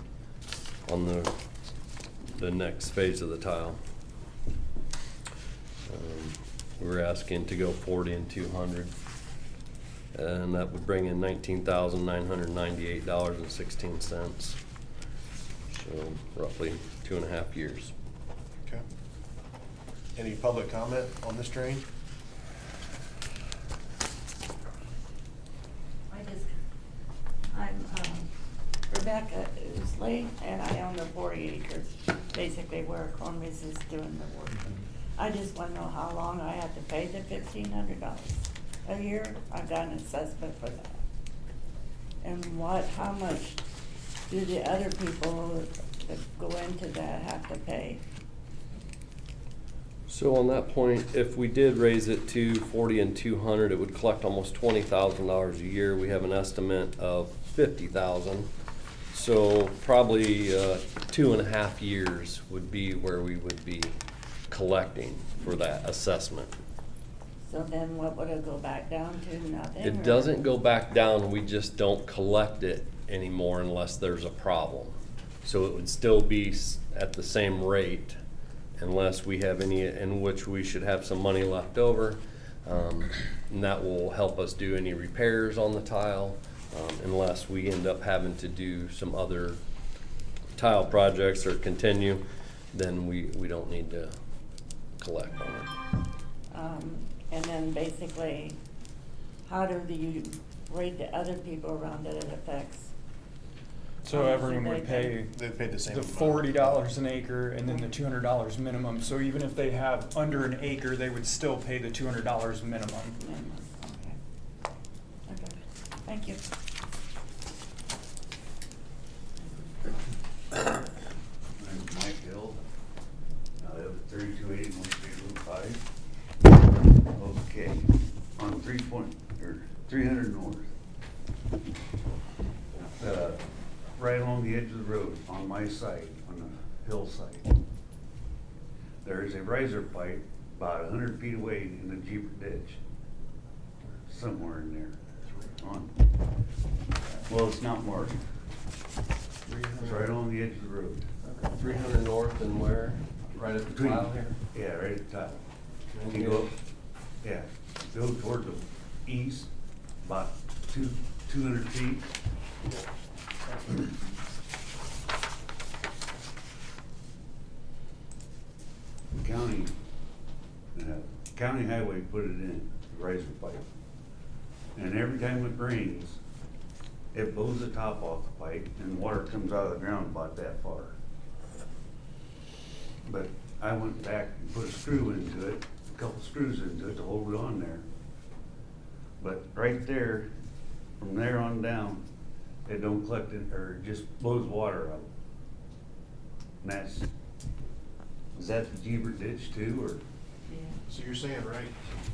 on the next phase of the tile. We're asking to go 40 and 200. And that would bring in $19,998.16. So roughly 2.5 years. Okay. Any public comment on this drain? I'm Rebecca Ousley, and I own the 40 acres, basically where Cormany's is doing the work. I just want to know how long I have to pay the $1,500 a year. I've got an assessment for that. And how much do the other people that go into that have to pay? So on that point, if we did raise it to 40 and 200, it would collect almost $20,000 a year. We have an estimate of 50,000. So probably 2.5 years would be where we would be collecting for that assessment. So then what would it go back down to, nothing? It or- doesn't go back down, we just don't collect it anymore unless there's a problem. So it would still be at the same rate unless we have any in which we should have some money left over. And that will help us do any repairs on the tile, unless we end up having to do some other tile projects or continue, then we don't need to collect on it. And then basically, how do you rate the other people around that it affects? So everyone would pay They paid the same the amount. $40 an acre and then the $200 minimum. So even if they have under an acre, they would still pay the $200 minimum. Okay, thank you. I'm Mike Hill. I live at 3280 North State Route 5. Okay, on 300 North. Right along the edge of the road, on my side, on the hillside. There is a riser pipe about 100 feet away in the GEBERT ditch. Somewhere in there. Well, it's not marked. It's right on the edge of the road. 300 north and where? Right at the tile here? Yeah, right at the tile. You go up, yeah, go toward the east, about 200 feet. County highway put it in, the riser pipe. And every time it rains, it blows the top off the pipe and water comes out of the ground about that far. But I went back and put a screw into it, a couple screws into it to hold it on there. But right there, from there on down, it don't collect it, or it just blows water out. And is that the GEBERT ditch too, or? So you're saying, right,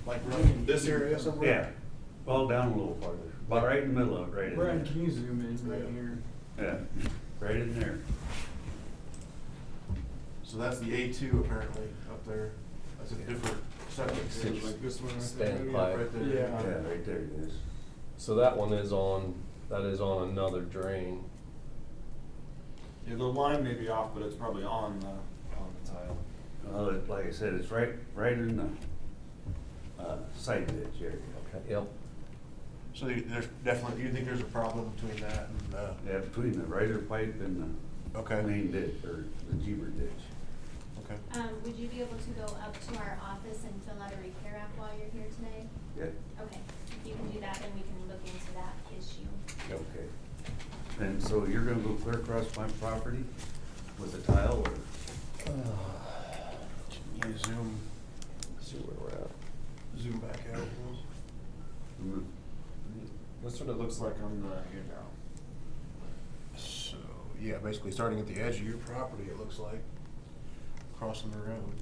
like right in this area somewhere? Yeah, well, down a little farther, about right in the middle of it, right in there. Brian, can you zoom in right here? Yeah, right in there. So that's the A2 apparently up there. That's a different septic ditch, like this one right there. Stand maybe, pipe. right there. Yeah, right there it is. So that one is on, that is on another drain. Yeah, the line may be off, but it's probably on the tile. Well, like I said, it's right in the, side ditch area. Okay, yep. So there's definitely, do you think there's a problem between that and, Yeah, between the riser pipe and the main ditch, or the GEBERT ditch. Okay. Would you be able to go up to our office and fill out a repair app while you're here today? Yeah. Okay, if you can do that, then we can look into that issue. Okay. And so you're gonna go clear across my property with a tile, or? Can you See where we're at. zoom back out? Mm-hmm. That's what it looks like on the handout. So, yeah, basically starting at the edge of your property, it looks like, crossing the road.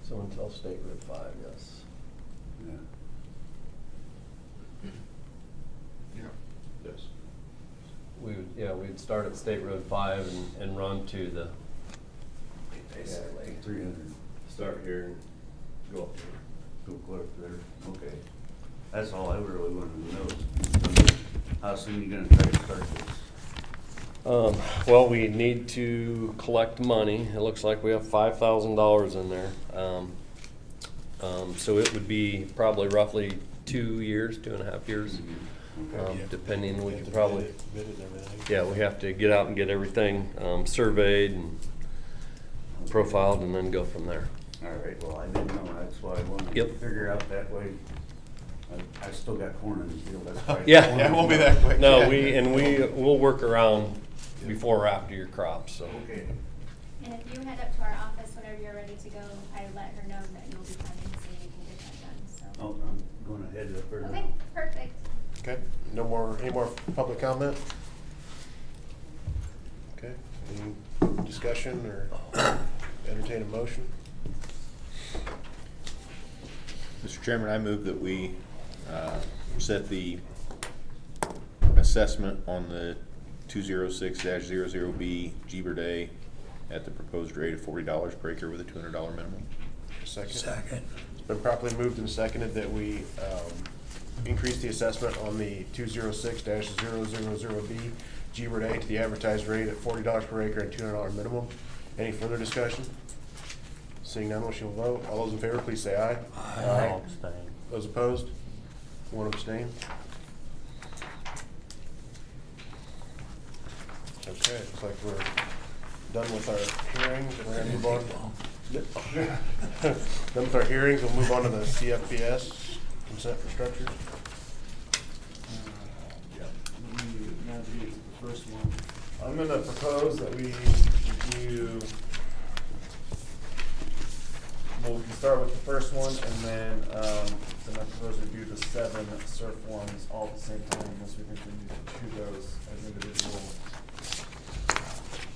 So until State Road 5, yes. Yeah. Yeah. Yes. We would, yeah, we'd start at State Road 5 and run to the, basically. 300. Start here and go up there. Go clear up there, okay. That's all I really wanted to know. How soon you gonna try to start this? Well, we need to collect money. It looks like we have $5,000 in there. So it would be probably roughly 2 years, 2.5 years. Okay. Depending, we You have could to probably, bid it and everything. yeah, we have to get out and get everything surveyed and profiled and then go from there. All right, well, I didn't know, that's why I wanted to Yep. figure out that way. I still got corn in the field, that's why. Yeah. Yeah, it won't be that quick. No, Yeah. we'll work around before or after your crops, so. Okay. And if you head up to our office whenever you're ready to go, I let her know that you'll be coming so you can get that done, so. Oh, I'm gonna head up there. Okay, perfect. Okay, any more public comment? Okay, any discussion or Entertain a motion. Mr. Chairman, I move that we set the assessment on the 206-00B GEBERT A at the proposed rate of $40 per acre with a $200 minimum. Second. Second. It's been properly moved and seconded that we increase the assessment on the 206-000B GEBERT A to the advertised rate at $40 per acre and $200 minimum. Any further discussion? Seeing none, we'll vote. All those in favor, please say aye. I'll abstain. Those opposed? One abstain. Okay, looks like we're done with our hearings, and we're gonna move on. Done with our hearings, we'll move on to the CFPS, consent for structures. Navigate to the first one. I'm gonna propose that we do, well, we can start with the first one, and then I propose we do the 7 surf ones all at the same time, unless we think we need to do those as individual.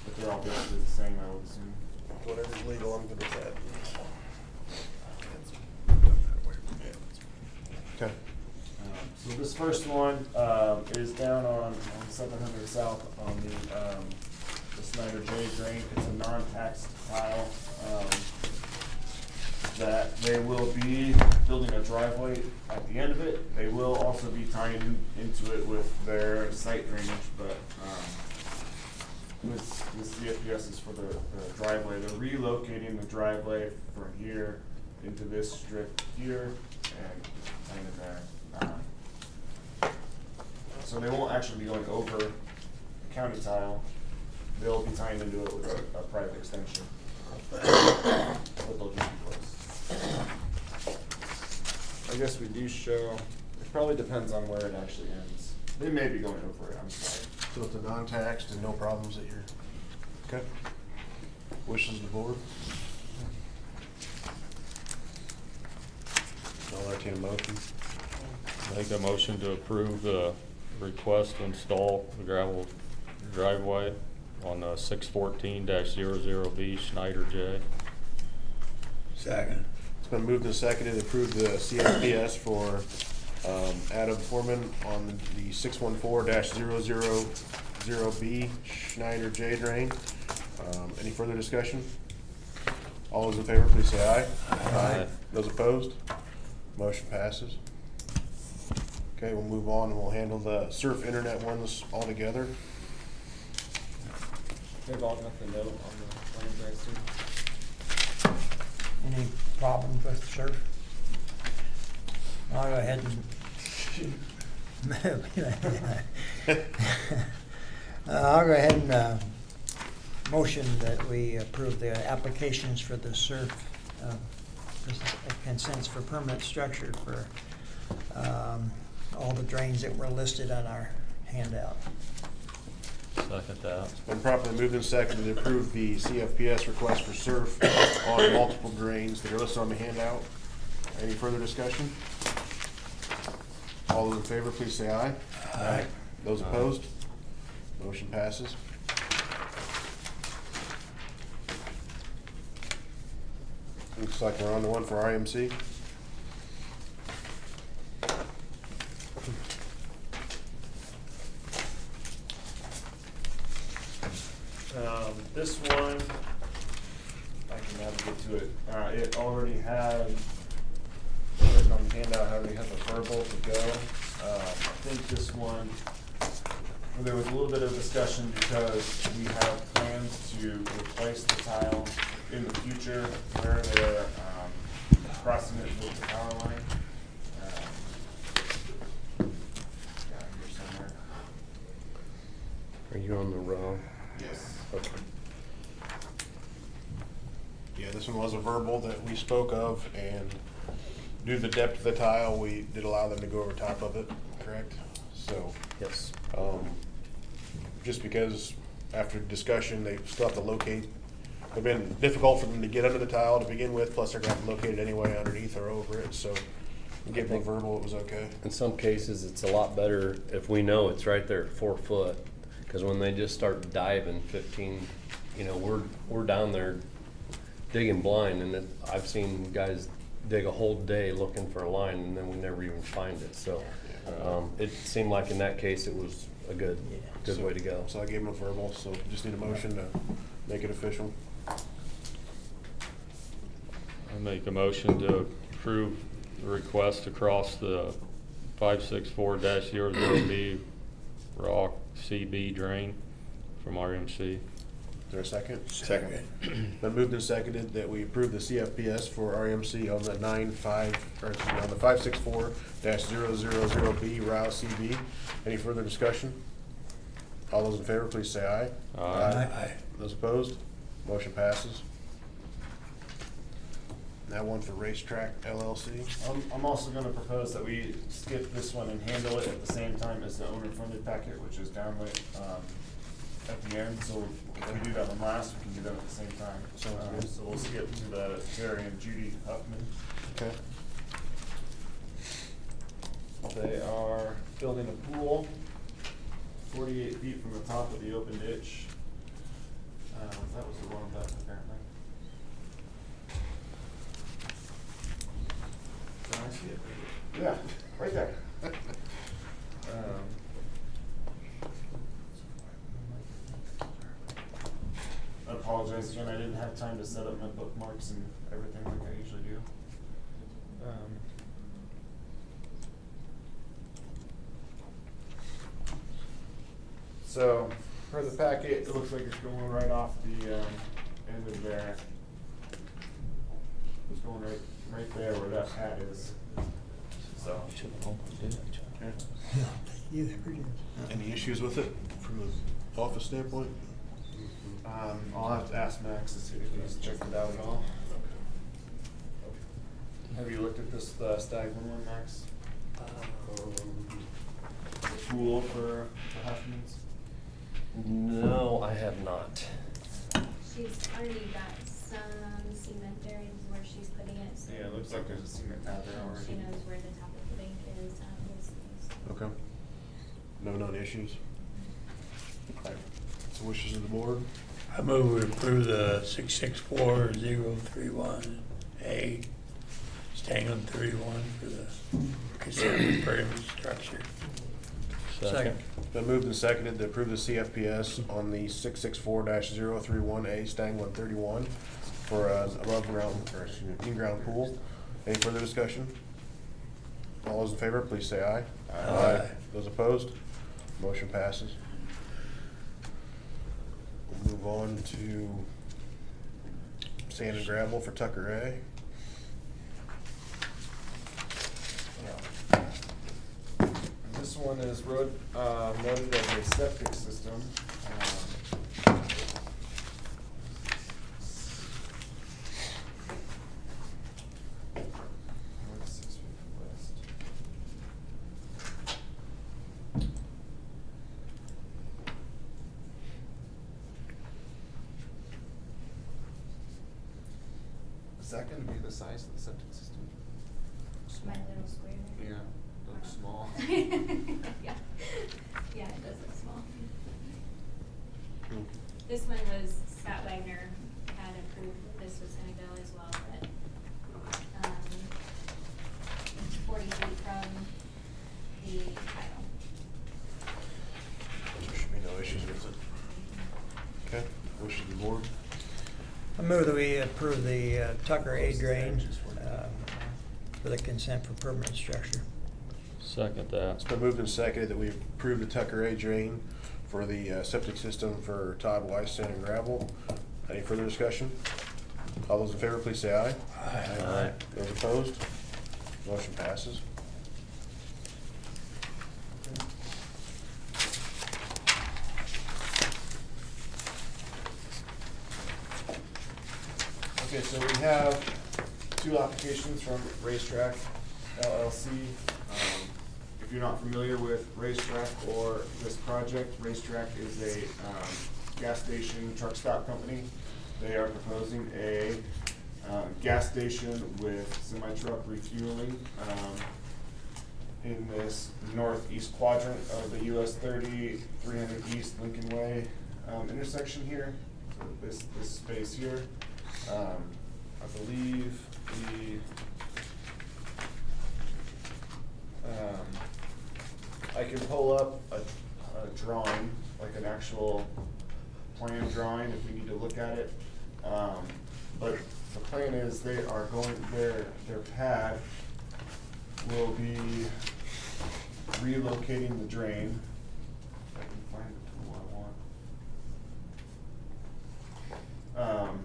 But they're all basically the same, I would assume. Whatever's legal, I'm good with that. Okay. So this first one is down on 700 South on the Schneider J drain. It's a non-taxed tile that they will be building a driveway at the end of it. They will also be tying into it with their site drainage, but this CFPS is for the driveway. They're relocating the driveway from here into this strip here and tying it there. So they won't actually be going over the county tile. They'll be tying into it with a private extension. But they'll just be close. I guess we do show, it probably depends on where it actually ends. They may be going over it, I'm sorry. So it's a non-taxed and no problems that you're, okay? Wishes of the board? I'll entertain a motion. Make a motion to approve the request to install the gravel driveway on 614-00B Schneider J. Second. It's been moved and seconded to approve the CFPS for Adam Poorman on the 614-000B Schneider J drain. Any further discussion? All those in favor, please say aye. Aye. Those opposed? Motion passes. Okay, we'll move on and we'll handle the surf internet ones all together. They've all got the note on the plans, I assume. Any problems with surf? I'll go ahead and I'll go ahead and motion that we approve the applications for the surf consents for permanent structure for all the drains that were listed on our handout. Second that. It's been properly moved and seconded to approve the CFPS request for surf on multiple drains that are listed on the handout. Any further discussion? All those in favor, please say aye. Aye. Those opposed? Motion passes. Looks like we're on the one for REMC. This one, I can navigate to it. It already had, written on the handout, it already has a verbal to go. I think this one, there was a little bit of discussion because we have plans to replace the tile in the future where they're crossing it with the power line. Yeah, here somewhere. Are you on the row? Yes. Okay. Yeah, this one was a verbal that we spoke of, and due to the depth of the tile, we did allow them to go over top of it, correct? So, yes. Just because after discussion, they still have to locate. It's been difficult for them to get under the tile to begin with, plus they're going to have to locate it anyway underneath or over it, so we gave them a verbal, it was okay. In some cases, it's a lot better if we know it's right there at 4 foot, because when they just start diving 15, you know, we're down there digging blind, and I've seen guys dig a whole day looking for a line, and then we never even find it. So it seemed like in that case it was a good way to go. So I gave him a verbal, so just need a motion to make it official. I make a motion to approve the request across the 564-00B rock CB drain from RMC. Is there a second? Second. Been moved and seconded that we approve the CFPS for RMC on the 564-000B ROUCH-SHAW. Any further discussion? All those in favor, please say aye. Aye. Those opposed? Motion passes. That one for RaceTrac LLC. I'm also gonna propose that we skip this one and handle it at the same time as the owner-funded packet, which is downlit, at the end, so if we do that one last, we can do that at the same time. Sounds good. So we'll skip to the Terry and Judi Huffman. Okay. They are building a pool 48 feet from the top of the open ditch. That was the wrong button apparently. Can I see it? Yeah, right there. I apologize again, I didn't have time to set up my bookmarks and everything like I usually do. So, per the packet, it looks like it's going right off the end of there. It's going right there where that pad is. So. You ever did. Any issues with it from an office standpoint? I'll have to ask Max to see if he's checked it out at all. Have you looked at this Stagland one, Max? The pool for the Huffmans? No, I have not. She's already got some cement there where she's putting it. So Yeah, it looks like there's a cement pad there already. she knows where the top of the bank is. Okay. No known issues? Alright, so wishes of the board? I move we approve the 664-031A Stangland 31 for the consent perimeter structure. Second. Been moved and seconded to approve the CFPS on the 664-031A Stangland 31 for above ground, or excuse me, in-ground pool. Any further discussion? All those in favor, please say aye. Aye. Those opposed? Motion passes. We'll move on to sand and gravel for Tucker A. This one is noted as a septic system. Is that gonna be the size of the septic system? My little square. Yeah, looks small. Yeah, yeah, it does look small. This one was Scott Wagner had approved that this was gonna go as well, but, 40 feet from the tile. There should be no issues with it. Okay, wishes of the board? I move that we approve the Tucker A drain for the consent for permanent structure. Second that. It's been moved and seconded that we approve the Tucker A drain for the septic system for Todd Weiss Sand and Gravel. Any further discussion? All those in favor, please say aye. Aye. Those opposed? Motion passes. Okay, so we have two applications from RaceTrac LLC. If you're not familiar with RaceTrac or this project, RaceTrac is a gas station truck stop company. They are proposing a gas station with semi-truck refueling in this northeast quadrant of the US 30 300 East Lincoln Way intersection here. So this space here. I believe I can pull up a drawing, like an actual plan drawing if we need to look at it. But the plan is they are going, their pad will be relocating the drain. If I can find the tool I want.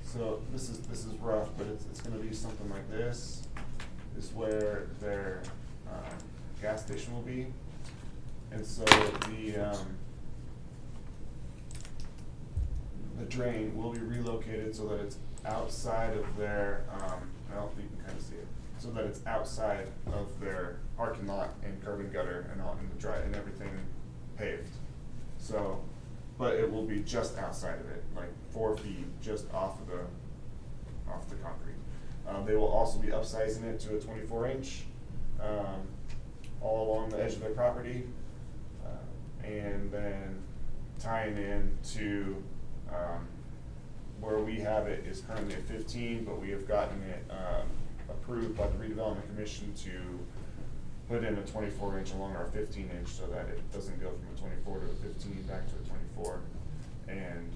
So this is rough, but it's gonna be something like this. Is where their gas station will be, and so the drain will be relocated so that it's outside of their. Well, you can kind of see it, so that it's outside of their parking lot and curb and gutter and all, and the dry and everything paved. So, but it will be just outside of it, like 4 feet just off the concrete. They will also be upsizing it to a 24-inch all along the edge of their property, and then tying in to where we have it is currently at 15, but we have gotten it approved by the redevelopment commission to put in a 24-inch along our 15-inch so that it doesn't go from a 24 to a 15 back to a 24. And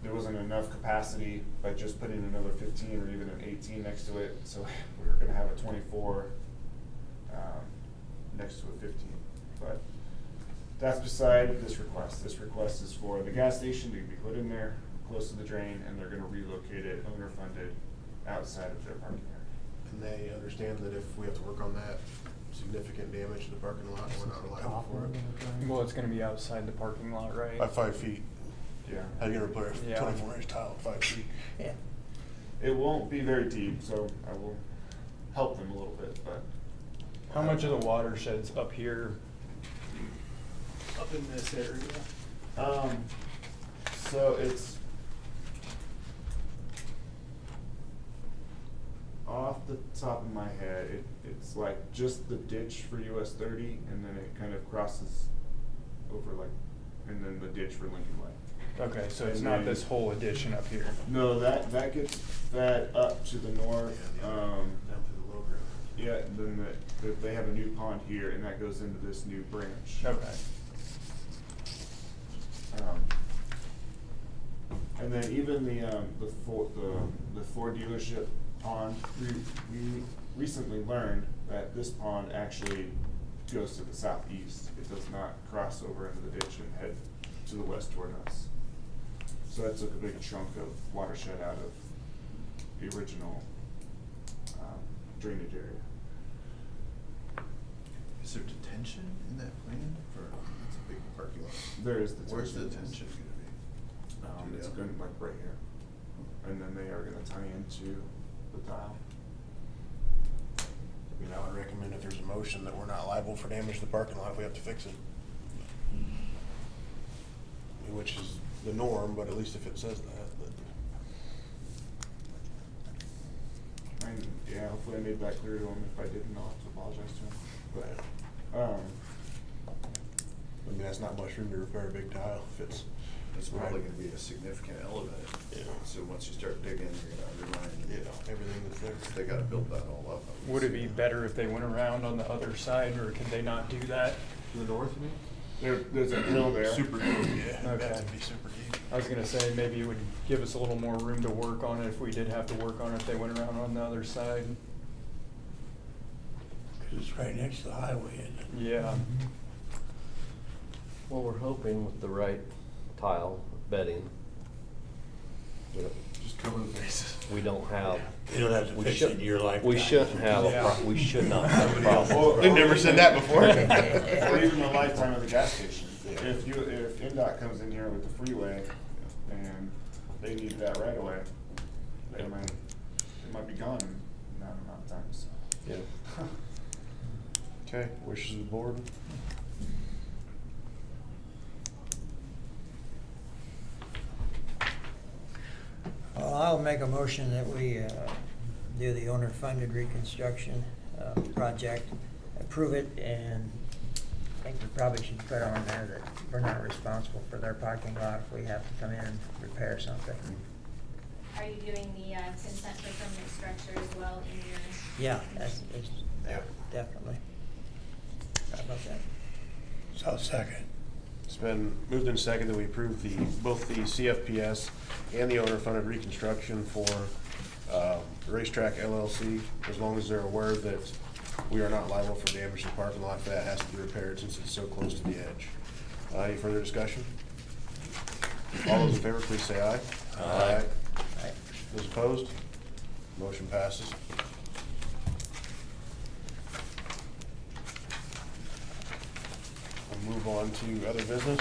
there wasn't enough capacity by just putting another 15 or even an 18 next to it, so we're gonna have a 24 next to a 15. But that's beside this request. This request is for the gas station to be put in there, close to the drain, and they're gonna relocate it, owner funded, outside of their parking area. And they understand that if we have to work on that, significant damage to the parking lot, we're not liable for it. Well, it's gonna be outside the parking lot, right? By 5 feet. Yeah. How you gonna repair a Yeah. 24-inch tile at 5 feet? Yeah. It won't be very deep, so I will help them a little bit, but. How much of the watershed's up here? Up in this area. So it's off the top of my head, it's like just the ditch for US 30, and then it kind of crosses over like, and then the ditch for Lincoln Way. Okay, so it's And not then- this whole addition up here. No, that gets fed up to the north. Down to the low ground. Yeah, then they have a new pond here, and that goes into this new branch. Okay. And then even the Ford dealership pond, we recently learned that this pond actually goes to the southeast. It does not cross over into the ditch and head to the west toward us. So that took a big chunk of watershed out of the original drainage area. Is there detention in that plan for, that's a big parking lot? There is detention. Where's the detention gonna be? It's going like right here. And then they are gonna tie into the tile. I mean, I would recommend if there's a motion that we're not liable for damage to the parking lot if we have to fix it. Which is the norm, but at least if it says that. And yeah, hopefully I made that clear to him. If I didn't, I'll have to apologize to him. But, I mean, that's not much room to repair a big tile if it's. It's probably gonna be a significant element. Yeah. So once you start digging, you're gonna undermine. Yeah, everything that's there. They gotta build that all up. Would it be better if they went around on the other side, or could they not do that? To the north, you mean? there's a hill there. Super deep, yeah. Okay. That'd be super deep. I was gonna say, maybe it would give us a little more room to work on it if we did have to work on it, if they went around on the other side. Cause it's right next to the highway, isn't it? Yeah. Well, we're hoping with the right tile bedding, that Just cover the bases. we don't have. You don't have to we fix should- it in your lifetime. We shouldn't have we should not have a problem. Well, They've never said that before. Or even the lifetime of the gas station. If NDOT comes in here with the freeway and they need that right away, they might be gone in that amount of time, so. Yeah. Okay, wishes of the board. Well, I'll make a motion that we do the owner-funded reconstruction project, approve it, and think we probably should put on there that we're not responsible for their parking lot if we have to come in and repair something. Are you doing the consent for permanent structure as well in your? Yeah, that's, definitely. How about that? So second. It's been moved and seconded that we approve both the CFPS and the owner-funded reconstruction for RaceTrac LLC, as long as they're aware that we are not liable for damage to the parking lot. That has to be repaired since it's so close to the edge. Any further discussion? All those in favor, please say aye. Aye. Right. Those opposed? Motion passes. We'll move on to other business.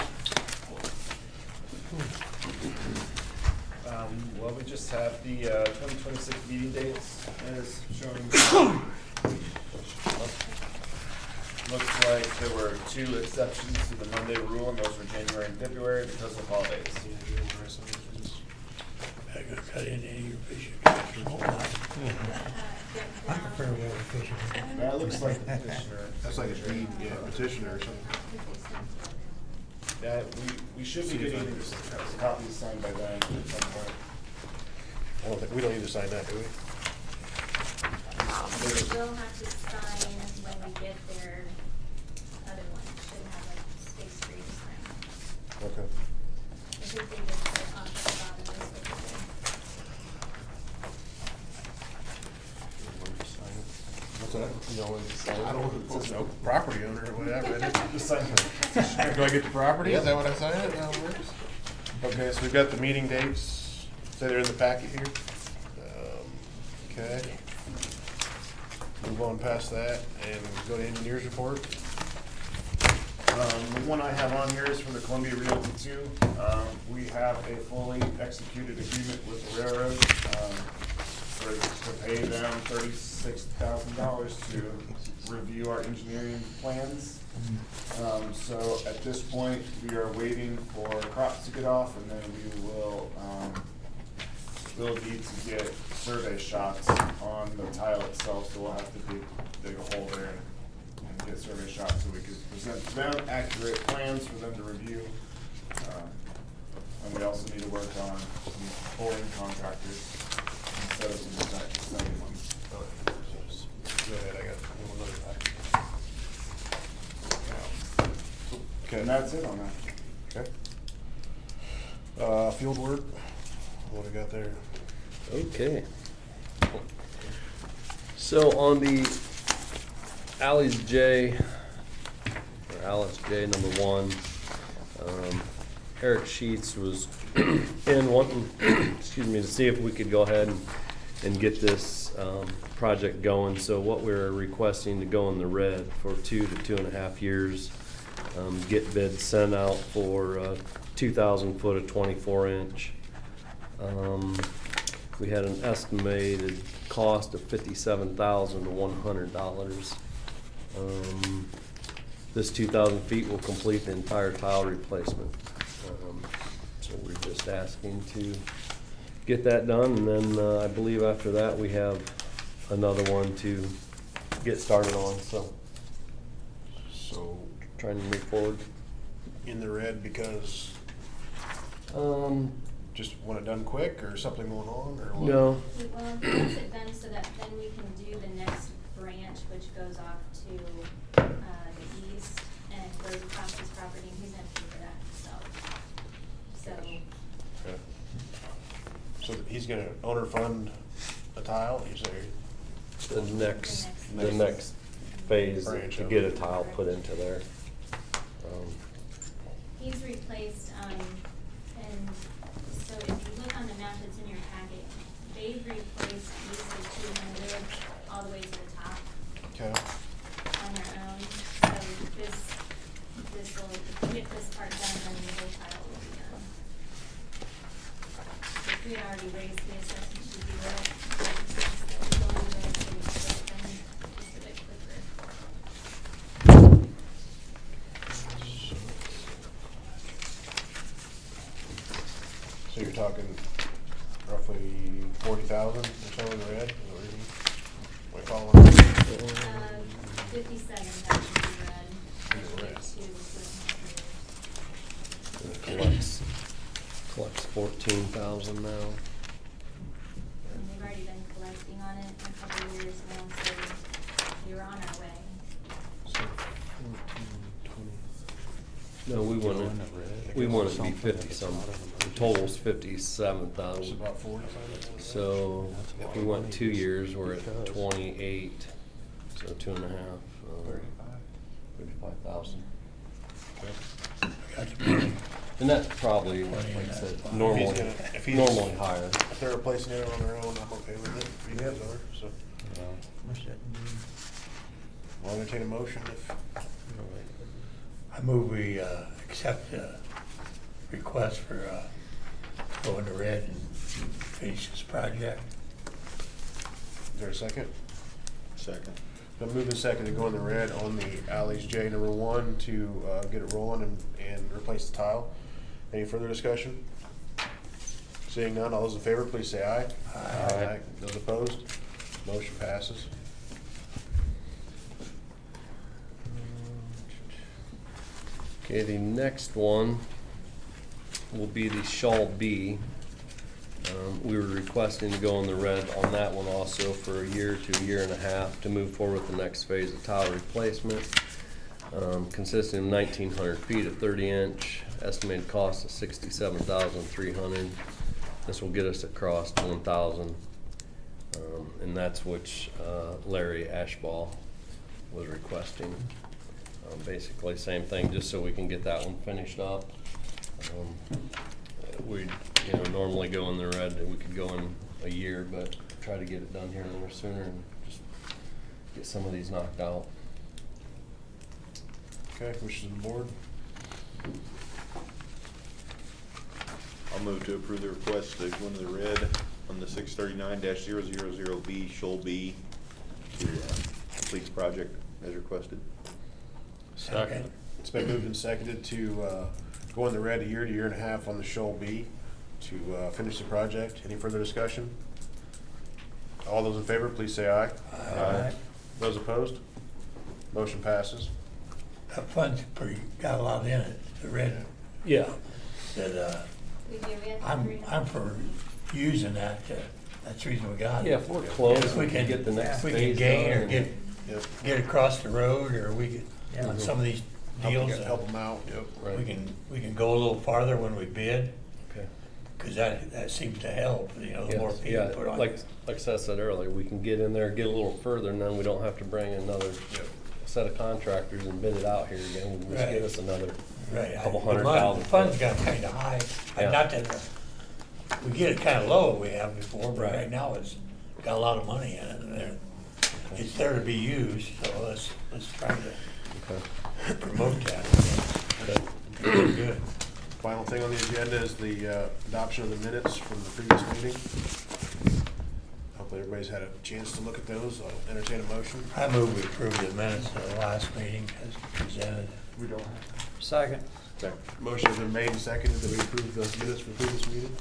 Well, we just have the 2026 meeting dates as shown. Looks like there were 2 exceptions to the Monday rule, and those were January and February because of holidays. I could cut in any of your vision. I prefer where the fishing. That looks like the petitioner. That's like a deed, yeah, petitioner or something. That we should be getting copies signed by then. We don't need to sign that, do we? We will have to sign when we get their other one. Should have a space for you to sign. Okay. I think they just put on the bottom of this What's that? You don't want to sign it? I don't want to, no, property owner or whatever. Just sign it. Do I get the property? Is that what I sign it? No, it works. Okay, so we've got the meeting dates. Say they're in the packet here. Okay. Move on past that and go to engineer's report. The one I have on here is from the Columbia Realty 2. We have a fully executed agreement with the railroad to pay them $36,000 to review our engineering plans. So at this point, we are waiting for crops to get off, and then we will we'll need to get survey shots on the tile itself. So we'll have to dig a hole there and get survey shots so we can present to them accurate plans for them to review. And we also need to work on some boring contractors instead of some second ones. Go ahead, I got another packet. Okay. And that's it on that. Okay. Field work, what we got there? Okay. So on the Alice J number 1, Eric Sheets was in wanting, excuse me, to see if we could go ahead and get this project going. So what we're requesting to go in the red for 2 to 2.5 years, get bids sent out for 2,000 foot of 24-inch. We had an estimated cost of $57,000 to $100. This 2,000 feet will complete the entire tile replacement. So we're just asking to get that done, and then I believe after that we have another one to get started on. So trying to move forward. In the red because just want it done quick or something going on or what? No. We want to get it done so that then we can do the next branch, which goes off to the east and goes across his property, and he's empty for that himself. So. Okay. So he's gonna owner fund a tile, you say? The next phase Branch to of get a it. tile put into there. He's replaced, and so if you look on the map that's in your packet, they've replaced easily 200 all the way to the top. Okay. On their own. So this will, if we get this part done, then the whole tile will be done. If we had already raised the assessment to do it, it's going to raise it, we could get it done just a bit quicker. So you're talking roughly 40,000 or so in the red? Is that what we call it? 57,000 in red. In the red. to the 2.5 years. It collects 14,000 now. And we've already been collecting on it a couple of years now, so you're on our way. So 14, 20. No, we want it to be 50 some. The total's 57,000. It's about 40. So if we went 2 years, we're at 28. So 2.5. 35,000. And that's probably, like I said, normally higher. If they're replacing it on their own, I'm okay with it. If you guys are, so. I'll entertain a motion if. I move we accept the request for going to red and finish this project. Is there a second? Second. So moving second to go in the red on the alleys J #1 to get it rolling and replace the tile. Any further discussion? Seeing none, all those in favor, please say aye. Aye. Those opposed? Motion passes. Okay, the next one will be the SHAW B. We were requesting to go in the red on that one also for a year to a year and a half to move forward with the next phase of tile replacement. Consisting of 1,900 feet of 30-inch, estimated cost of $67,300. This will get us across 1,000, and that's which Larry Ashball was requesting. Basically, same thing, just so we can get that one finished up. We, normally go in the red, we could go in a year, but try to get it done here a little sooner and just get some of these knocked out. Okay, wishes of the board. I'll move to approve the request to go into the red on the 639-000B Shoal B to complete the project as requested. Second. It's been moved and seconded to go in the red a year to year and a half on the Shoal B to finish the project. Any further discussion? All those in favor, please say aye. Aye. Those opposed? Motion passes. That fund's got a lot in it, the red. Yeah. That, We do, we have I'm for using that, that's the reason we got it. Yeah, if we're close, If we can get the next if we can phase gain or done. get across the road, or we could, on some of these deals. Help them out. Yep. Right. We can go a little farther when we bid, Okay. because that seems to help, the more Yes, people yeah, put on. like Seth said earlier, we can get in there, get a little further, and then we don't have to bring another set of contractors and bid it out here again. We can just Right. get us another Right. couple The $100,000. fund's got kind of high. Yeah. Not that, we get it kind of low we have before, but Right. right now it's got a lot of money in it, and it's there to be used, so let's try to promote that. Very good. Final thing on the agenda is the adoption of the minutes from the previous meeting. Hopefully everybody's had a chance to look at those. I'll entertain a motion. I move we approve the minutes of the last meeting as presented. We don't. Second. Motion has been made and seconded that we approve those minutes from the previous meeting.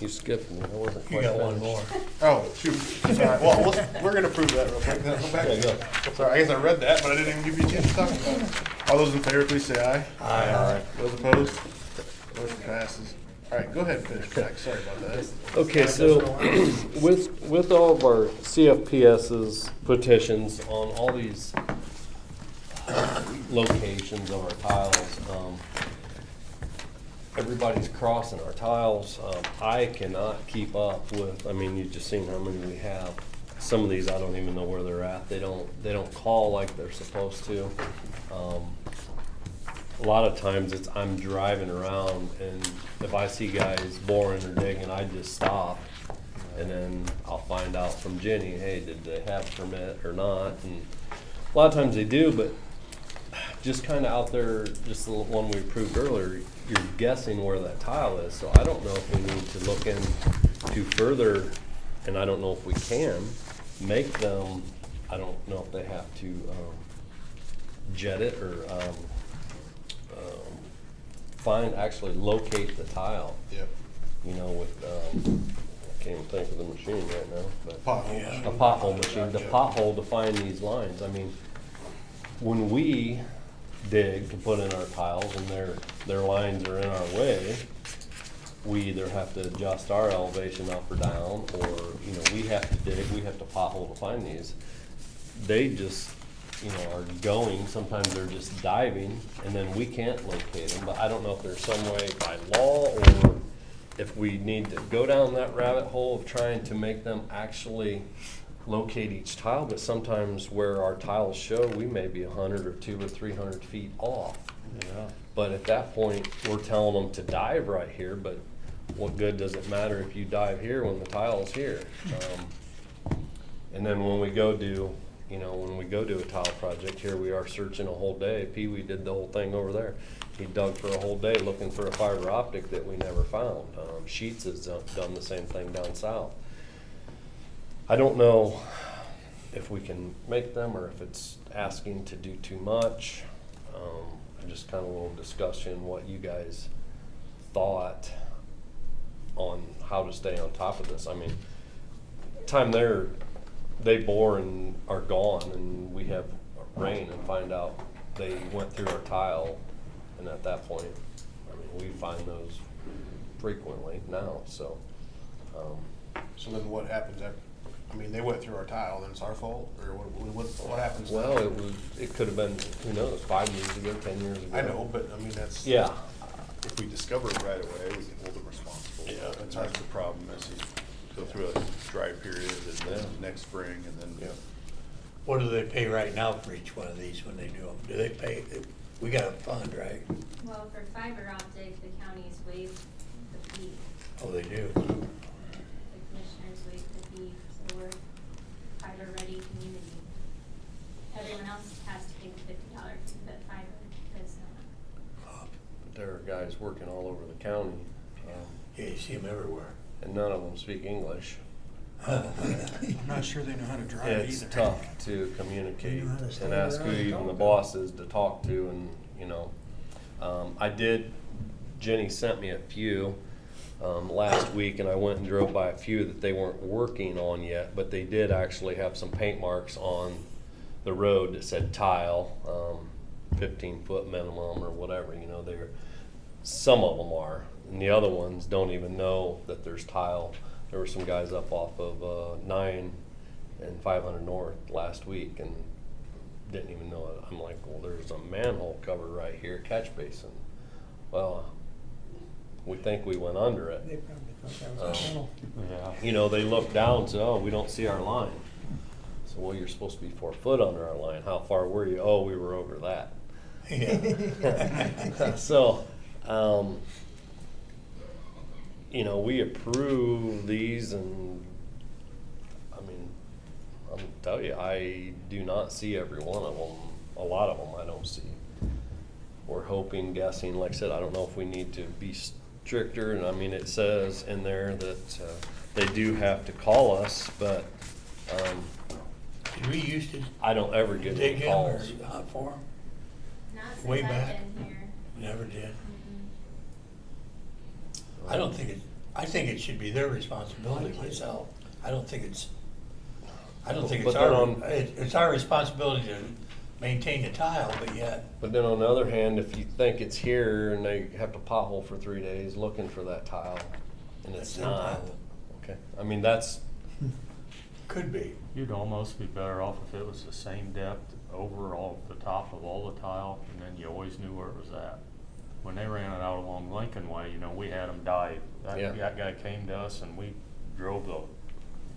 You skipped me, I wasn't You quite got one finished. more. Oh, shoot. Sorry. Well, we're gonna approve that real quick. Then I'll come back. Yeah, go. Sorry, I guess I read that, but I didn't even give you a chance to talk about it. All those in favor, please say aye. Aye. Those opposed? Motion passes. All right, go ahead and finish, Jack. Sorry about that. Okay, so with all of our CFPS's petitions on all these locations of our tiles, everybody's crossing our tiles. I cannot keep up with, you've just seen how many we have. Some of these, I don't even know where they're at. They don't call like they're supposed to. A lot of times I'm driving around, and if I see guys boring or digging, I just stop. And then I'll find out from Jenny, hey, did they have a permit or not? And a lot of times they do, but just kind of out there, just the one we approved earlier, you're guessing where that tile is. So I don't know if we need to look into further, and I don't know if we can make them, I don't know if they have to jet it or actually locate the tile. Yep. With, I can't even think of the machine right now, but Pothole. a pothole machine, the pothole to find these lines. When we dig to put in our tiles and their lines are in our way, we either have to adjust our elevation up or down, or, you know, we have to dig, we have to pothole to find these. They just, you know, are going, sometimes they're just diving, and then we can't locate them, but I don't know if there's some way by law, or if we need to go down that rabbit hole of trying to make them actually locate each tile, but sometimes where our tiles show, we may be 100 or 200 or 300 feet off. Yeah. But at that point, we're telling them to dive right here, but what good does it matter if you dive here when the tile's here? And then when we go do, you know, when we go do a tile project, here we are searching a whole day. Pee Wee did the whole thing over there. He dug for a whole day looking for a fiber optic that we never found. Sheets has done the same thing down south. I don't know if we can make them or if it's asking to do too much. Just kind of a little discussion, what you guys thought on how to stay on top of this. I mean, time they bore and are gone, and we have rain and find out they went through our tile, and at that point, I mean, we find those frequently now, so. So then what happens after, I mean, they went through our tile, then it's our fault, or what happens now? Well, it could have been, who knows, 5 years ago, 10 years ago. I know, but I mean, that's. Yeah. If we discover it right away, we can hold them responsible. Yeah, That's the problem, is you go through a dry period and then next spring and then. What do they pay right now for each one of these when they do them? Do they pay, we got a fund, right? Well, for fiber optic, the counties waive the fee. Oh, they do? The commissioners waive the fee, so we're fiber ready community. Everyone else has to pay the $50 fee, but fiber does not. There are guys working all over the county. Yeah, you see them everywhere. And none of them speak English. I'm not sure they know how to drive either. It's tough to communicate They know how to stay and ask who around and even the talk. boss is to talk to, and, you know. Jenny sent me a few last week, and I went and drove by a few that they weren't working on yet, but they did actually have some paint marks on the road that said tile, 15-foot minimum or whatever, you know, some of them are, and the other ones don't even know that there's tile. There were some guys up off of 9 and 500 North last week and didn't even know it. I'm like, well, there's a manhole cover right here, catch basin. Well, we think we went under it. They probably thought that was a tunnel. Yeah. You know, they look down, so, oh, we don't see our line. So, well, you're supposed to be 4 foot under our line. How far were you? Oh, we were over that. Yeah. So, you know, we approve these, and I mean, I'm gonna tell you, I do not see every one of them. A lot of them I don't see. We're hoping, guessing, like I said, I don't know if we need to be stricter, and I mean, it says in there that they do have to call us, but Did we used to I don't ever get dig any them or calls. hunt for them? Not since Way I've back? been here. Never did. Mm-mm. I don't think I think it should be their responsibility myself. I don't think it's But it's then our, it's our responsibility to maintain the tile, but yet. But then on the other hand, if you think it's here and they have to pothole for 3 days looking for that tile, and it's That's their not, problem. okay, I mean, that's, Could be. You'd almost be better off if it was the same depth over all the top of all the tile, and then you always knew where it was at. When they ran it out along Lincoln Way, you know, we had them dive. Yeah. That guy came to us and we drove the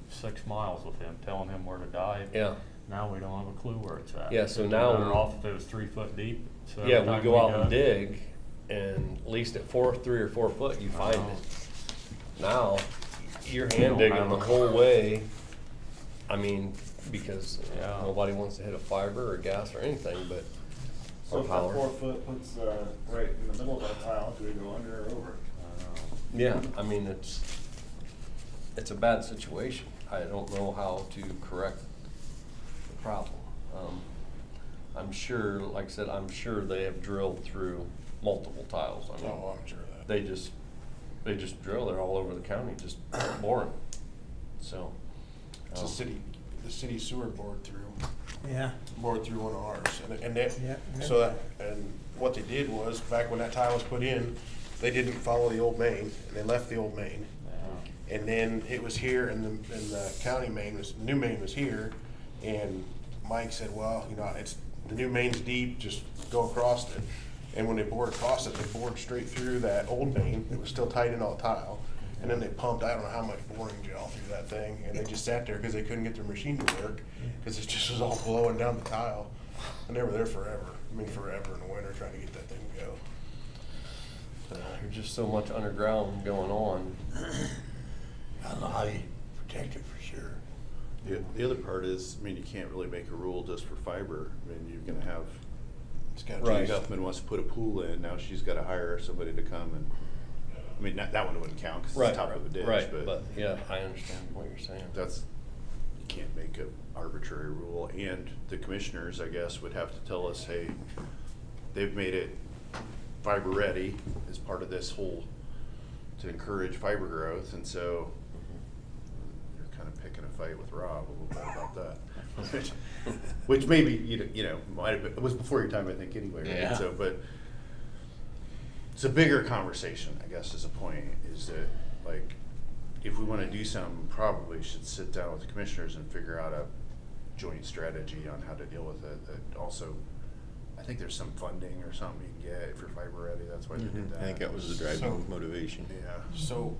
6 miles with him, telling him where to dive. yeah. Now we don't have a clue where it's at. Yeah, so It'd be now better we- off if it was 3 foot deep. So every Yeah, we time go out and dug- dig, and at least at 3 or 4 foot, you find know. it. Now, you're You hand don't digging have the a- whole way, I mean, because Yeah. nobody wants to hit a fiber or gas or anything, but, So or if that power. 4 foot puts, right in the middle of that tile, do we go under or over? Yeah, I mean, it's a bad situation. I don't know how to correct the problem. I'm sure, like I said, I'm sure they have drilled through multiple tiles. I mean, Oh, I'm sure of that. they just drill. They're all over the county, just boring. So. It's the city sewer board through. Yeah. bored through one of ours. And that, Yeah, so that, and what they did was, back when that tile was put in, they didn't follow the old main, and they left the old main. And then it was here, and the county main was, new main was here, and Mike said, well, you know, it's, the new main's deep, just go across it. And when they bored across it, they bored straight through that old main, it was still tight in all the tile. And then they pumped, I don't know how much boring gel through that thing, and they just sat there because they couldn't get their machine to work, because it just was all blowing down the tile. And they were there forever, I mean forever in the winter trying to get that thing to go. There's just so much underground going on. I don't know how you protect it for sure. The other part is, I mean, you can't really make a rule just for fiber. I mean, you're gonna have, Judi Huffman wants to put a pool in, now she's gotta hire somebody to come and, I mean, that one wouldn't count because it's the top of a ditch, Right, but yeah, I understand what you're saying. that's, you can't make an arbitrary rule. And the commissioners, I guess, would have to tell us, hey, they've made it fiber ready as part of this whole, to encourage fiber growth, and so you're kind of picking a fight with Rob a little bit about that. Which maybe, you know, might have been, it was before your time, I think, anyway, right? Yeah. So, but it's a bigger conversation, I guess, is the point, is that, like, if we want to do something, probably should sit down with the commissioners and figure out a joint strategy on how to deal with it. That also, I think there's some funding or something you can get if you're fiber ready, that's why they did that. I think that was the driving motivation. Yeah. So,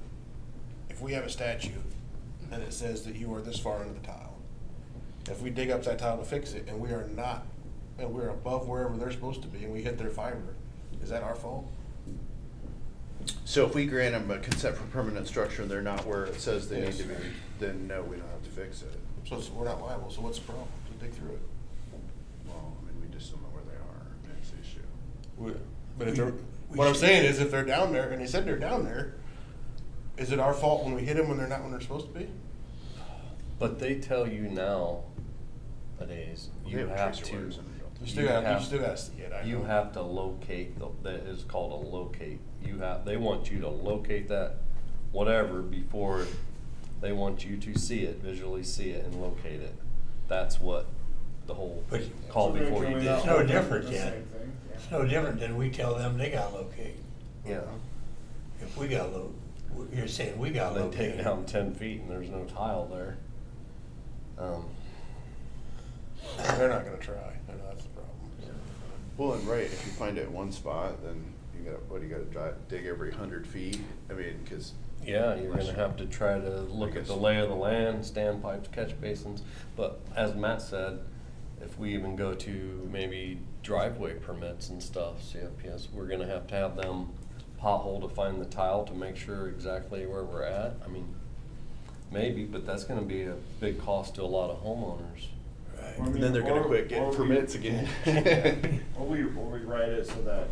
if we have a statute and it says that you are this far into the tile, if we dig up that tile to fix it and we are not, and we're above wherever they're supposed to be and we hit their fiber, is that our fault? So if we grant them a consent for permanent structure and they're not where it says they need to be, then no, we don't have to fix it. So we're not liable, so what's the problem? To dig through it? Well, I mean, we just don't know where they are, that's the issue. But if they're, what I'm saying is, if they're down there, and they said they're down there, is it our fault when we hit them when they're not when they're supposed to be? But they tell you nowadays, you have to. You still gotta see it. You have to locate, that is called a locate. They want you to locate that whatever before they want you to see it, visually see it and locate it. That's what the whole call before you did. It's no different yet. It's no different than we tell them they gotta locate. Yeah. If we gotta you're saying we gotta They locate. take down 10 feet and there's no tile there. They're not gonna try, I know that's the problem. Well, and right, if you find it in one spot, then you gotta dig every 100 feet? I mean, cause. Yeah, you're gonna have to try to look at the lay of the land, standpipes, catch basins. But as Matt said, if we even go to maybe driveway permits and stuff, CFPS, we're gonna have to have them pothole to find the tile to make sure exactly where we're at. I mean, maybe, but that's gonna be a big cost to a lot of homeowners. Well, I mean, Then they're gonna quit getting permits again. Or we write it so that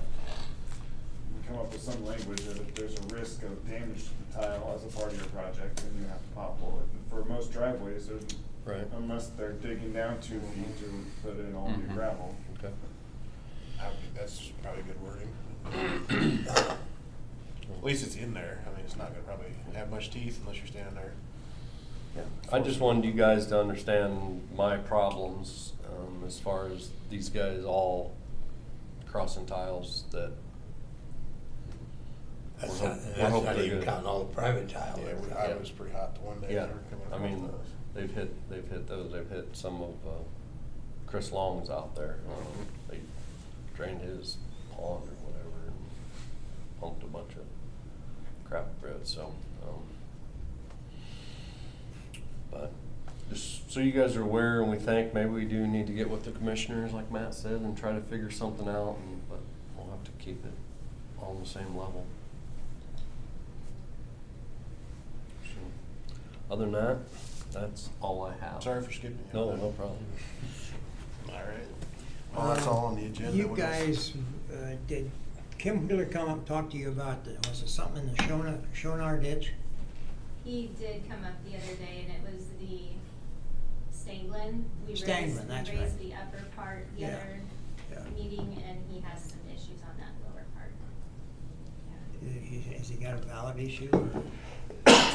we come up with some language that if there's a risk of damage to the tile as a part of your project, then you have to pothole it. And for most driveways, there's, unless they're digging down 2 feet to put in all new gravel. Okay. That's probably good wording. At least it's in there. I mean, it's not gonna probably have much teeth unless you're standing there. Yeah. I just wanted you guys to understand my problems as far as these guys all crossing tiles that. That's we're not hoping they're even good. counting all the private tile. Yeah, I was pretty hot the one day. Yeah, they were coming I mean, across those. they've hit those. They've hit some of Chris Long's out there. They drained his pond or whatever and pumped a bunch of crap through it. So, but just so you guys are aware, and we think maybe we do need to get with the commissioners, like Matt said, and try to figure something out. But we'll have to keep it all on the same level. Other than that, that's all I have. Sorry for skipping you. No, no problem. All right. Well, that's all on the agenda. You What else? guys, did Kim Miller come up and talk to you about, was it something in the Schonar ditch? He did come up the other day, and it was the STANGLAND. STANGLAND, that's We raised right. the upper part the Yeah. other meeting, and he has some issues on that lower part. Has he got a valid issue?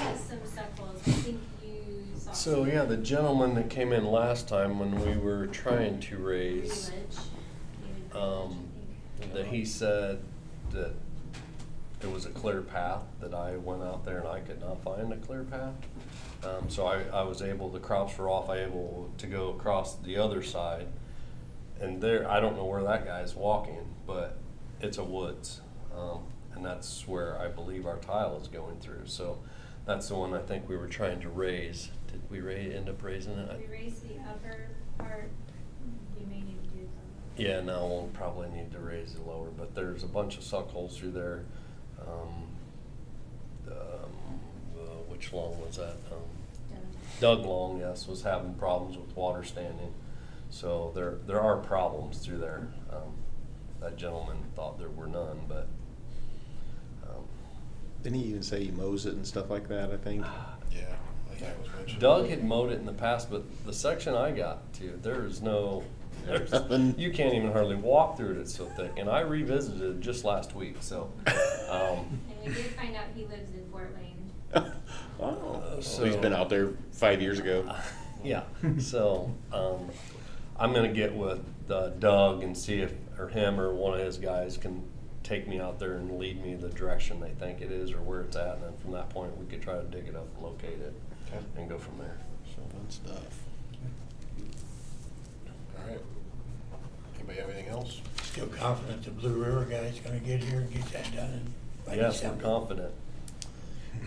has some suck holes. I think you saw. So, yeah, the gentleman that came in last time when we were trying to raise, that he said that it was a clear path, that I went out there and I could not find a clear path. So I was able, the crops were off, I able to go across the other side. And there, I don't know where that guy's walking, but it's a woods. And that's where I believe our tile is going through. So that's the one I think we were trying to raise. Did we end up raising it? We raised the upper part. You may need to do the. Yeah, no, we'll probably need to raise the lower, but there's a bunch of suck holes through there. Which Long was that? Doug Long, yes, was having problems with water standing. So there are problems through there. That gentleman thought there were none, but. Didn't he even say he mows it and stuff like that, I think? Yeah, I think that was mentioned. Doug had mowed it in the past, but the section I got to, there's you can't even hardly walk through it, it's so thick. And I revisited it just last week, so. And we did find out he lives in Fort Wayne. So he's been out there 5 years ago. Yeah, so I'm gonna get with Doug and see if, or him or one of his guys can take me out there and lead me the direction they think it is or where it's at, and then from that point we could try to dig it up and locate it and go from there. So fun stuff. All right. Anybody have anything else? Still confident the Blue River guy's gonna get here and get that done by yes, December? I'm confident.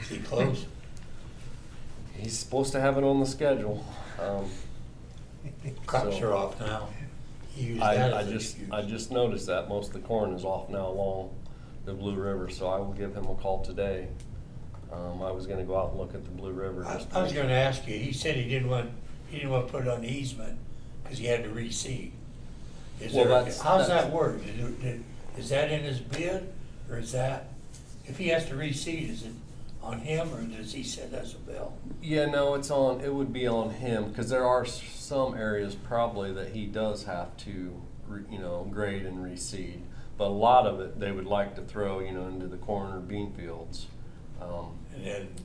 Is he close? He's supposed to have it on the schedule. Crops so are off now. He used that as an excuse. I just noticed that most of the corn is off now along the Blue River, so I will give him a call today. I was gonna go out and look at the Blue River. I was gonna ask you, he said he didn't want to put it on the easement because he had to reseed. How's that work? Is that in his bid, or is that, if he has to reseed, is it on him, or does he send us a bill? Yeah, no, it would be on him, because there are some areas probably that he does have to, grade and reseed. But a lot of it, they would like to throw, into the corn or bean fields.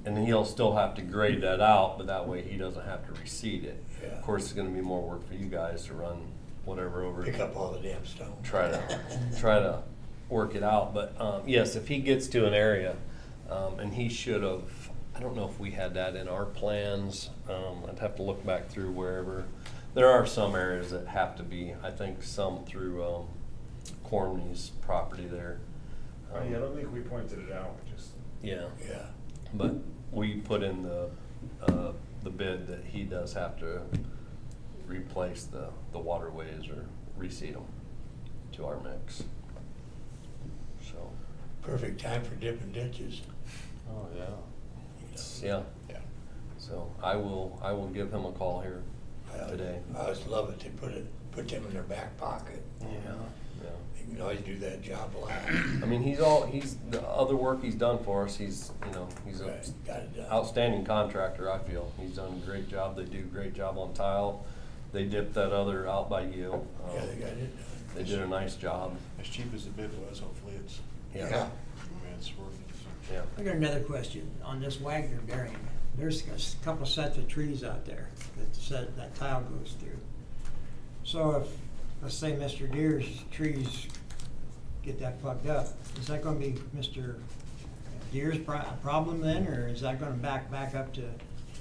And then he'll still have to grade that out, but that way he doesn't have to reseed it. Yeah. Of course, it's gonna be more work for you guys to run whatever over. Pick up all the damn stone. Try to work it out, but, yes, if he gets to an area, and he should have, I don't know if we had that in our plans. I'd have to look back through wherever. There are some areas that have to be, I think some through Cormney's property there. I don't think we pointed it out, we just. Yeah. Yeah. But we put in the bid that he does have to replace the waterways or reseed them to our mix. So. Perfect time for dipping ditches. Oh, yeah. Yeah. Yeah. So I will give him a call here today. I always love it, they put them in their back pocket. Yeah. You can always do that job a lot. I mean, he's the other work he's done for us, he's Right, got it done. an outstanding contractor, I feel. He's done a great job. They do a great job on tile. They dipped that other out by you. Yeah, they got it done. They did a nice job. As cheap as the bid was, hopefully it's, Yeah. it's worth it. Yeah. I got another question on this Wagner bearing. There's a couple sets of trees out there that tile goes through. So if, let's say Mr. Deere's trees get that plugged up, is that gonna be Mr. Deere's problem then, or is that gonna back up to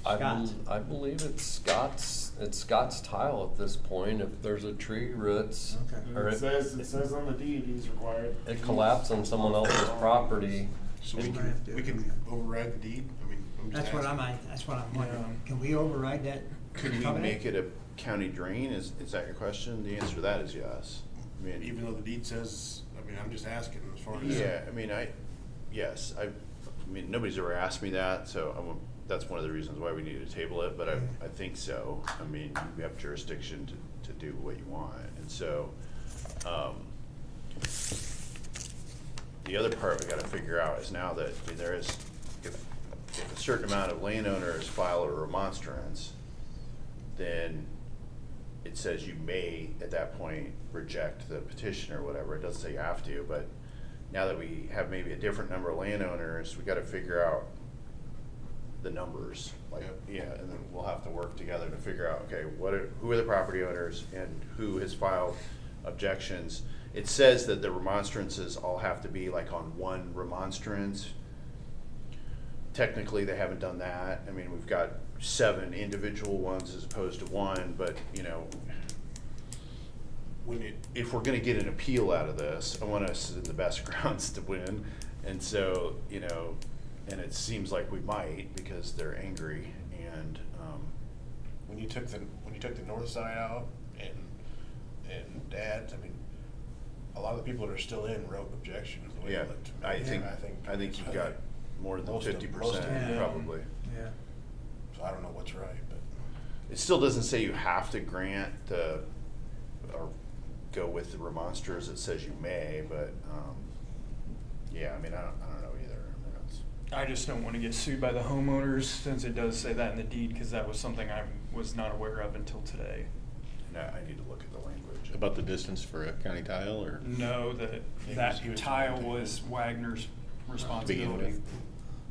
Scott's? I believe it's Scott's tile at this point. If there's a tree roots, or It says on the deed he's required. it collapsed on someone else's property. So we can override the deed? I mean, I'm just asking. That's what I'm wondering. Can we override that Could we covenant? make it a county drain? Is that your question? The answer to that is yes. I mean, Even though the deed says, I'm just asking as far as. yeah, I mean, nobody's ever asked me that, so that's one of the reasons why we need to table it, but I think so. I mean, you have jurisdiction to do what you want, and so, the other part we gotta figure out is now that, there is, if a certain amount of landowners file a remonstrance, then it says you may, at that point, reject the petition or whatever. It doesn't say you have to, but now that we have maybe a different number of landowners, we gotta figure out the numbers, like, yeah, and then we'll have to work together to figure out, okay, who are the property owners and who has filed objections. It says that the remonstrances all have to be like on one remonstrance. Technically, they haven't done that. I mean, we've got 7 individual ones as opposed to 1, but, you know, if we're gonna get an appeal out of this, I want us in the best grounds to win. And so, you know, and it seems like we might because they're angry and, When you took the north side out and Dad, I mean, a lot of the people that are still in wrote objections. the way yeah, it looked to me. I think you've got more than Most of 50% them. probably. Yeah. So I don't know what's right, but. It still doesn't say you have to grant or go with the remonsters. It says you may, but, yeah, I mean, I don't know either. I mean, I just don't want to get sued by the homeowners since it does say that in the deed, because that was something I was not aware of until today. no, I need to look at the language. About the distance for a county tile, or? No, that tile was Wagner's responsibility.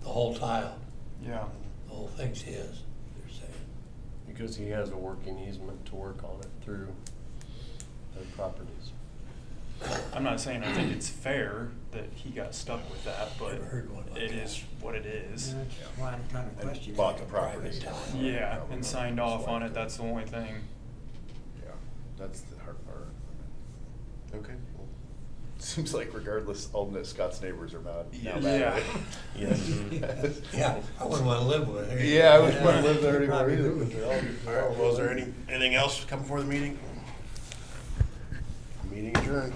The whole tile, Yeah. the whole thing's his, they're saying. Because he has a working easement to work on it through other properties. I'm not saying I think it's fair that he got stuck with that, but Never heard one like it that. is what it is. That's why I'm kind of And questioning. bought the property. Private tile. Yeah, and signed off on it, that's the only thing. Yeah, that's the hard part. Okay. Seems like regardless, all of Scott's neighbors are mad. Now Yeah. Yes. Yeah, I wouldn't wanna live with it. Yeah, I wouldn't wanna live there anymore Probably either. moved. All right, well, is there anything else come before the meeting? Meeting adjourned.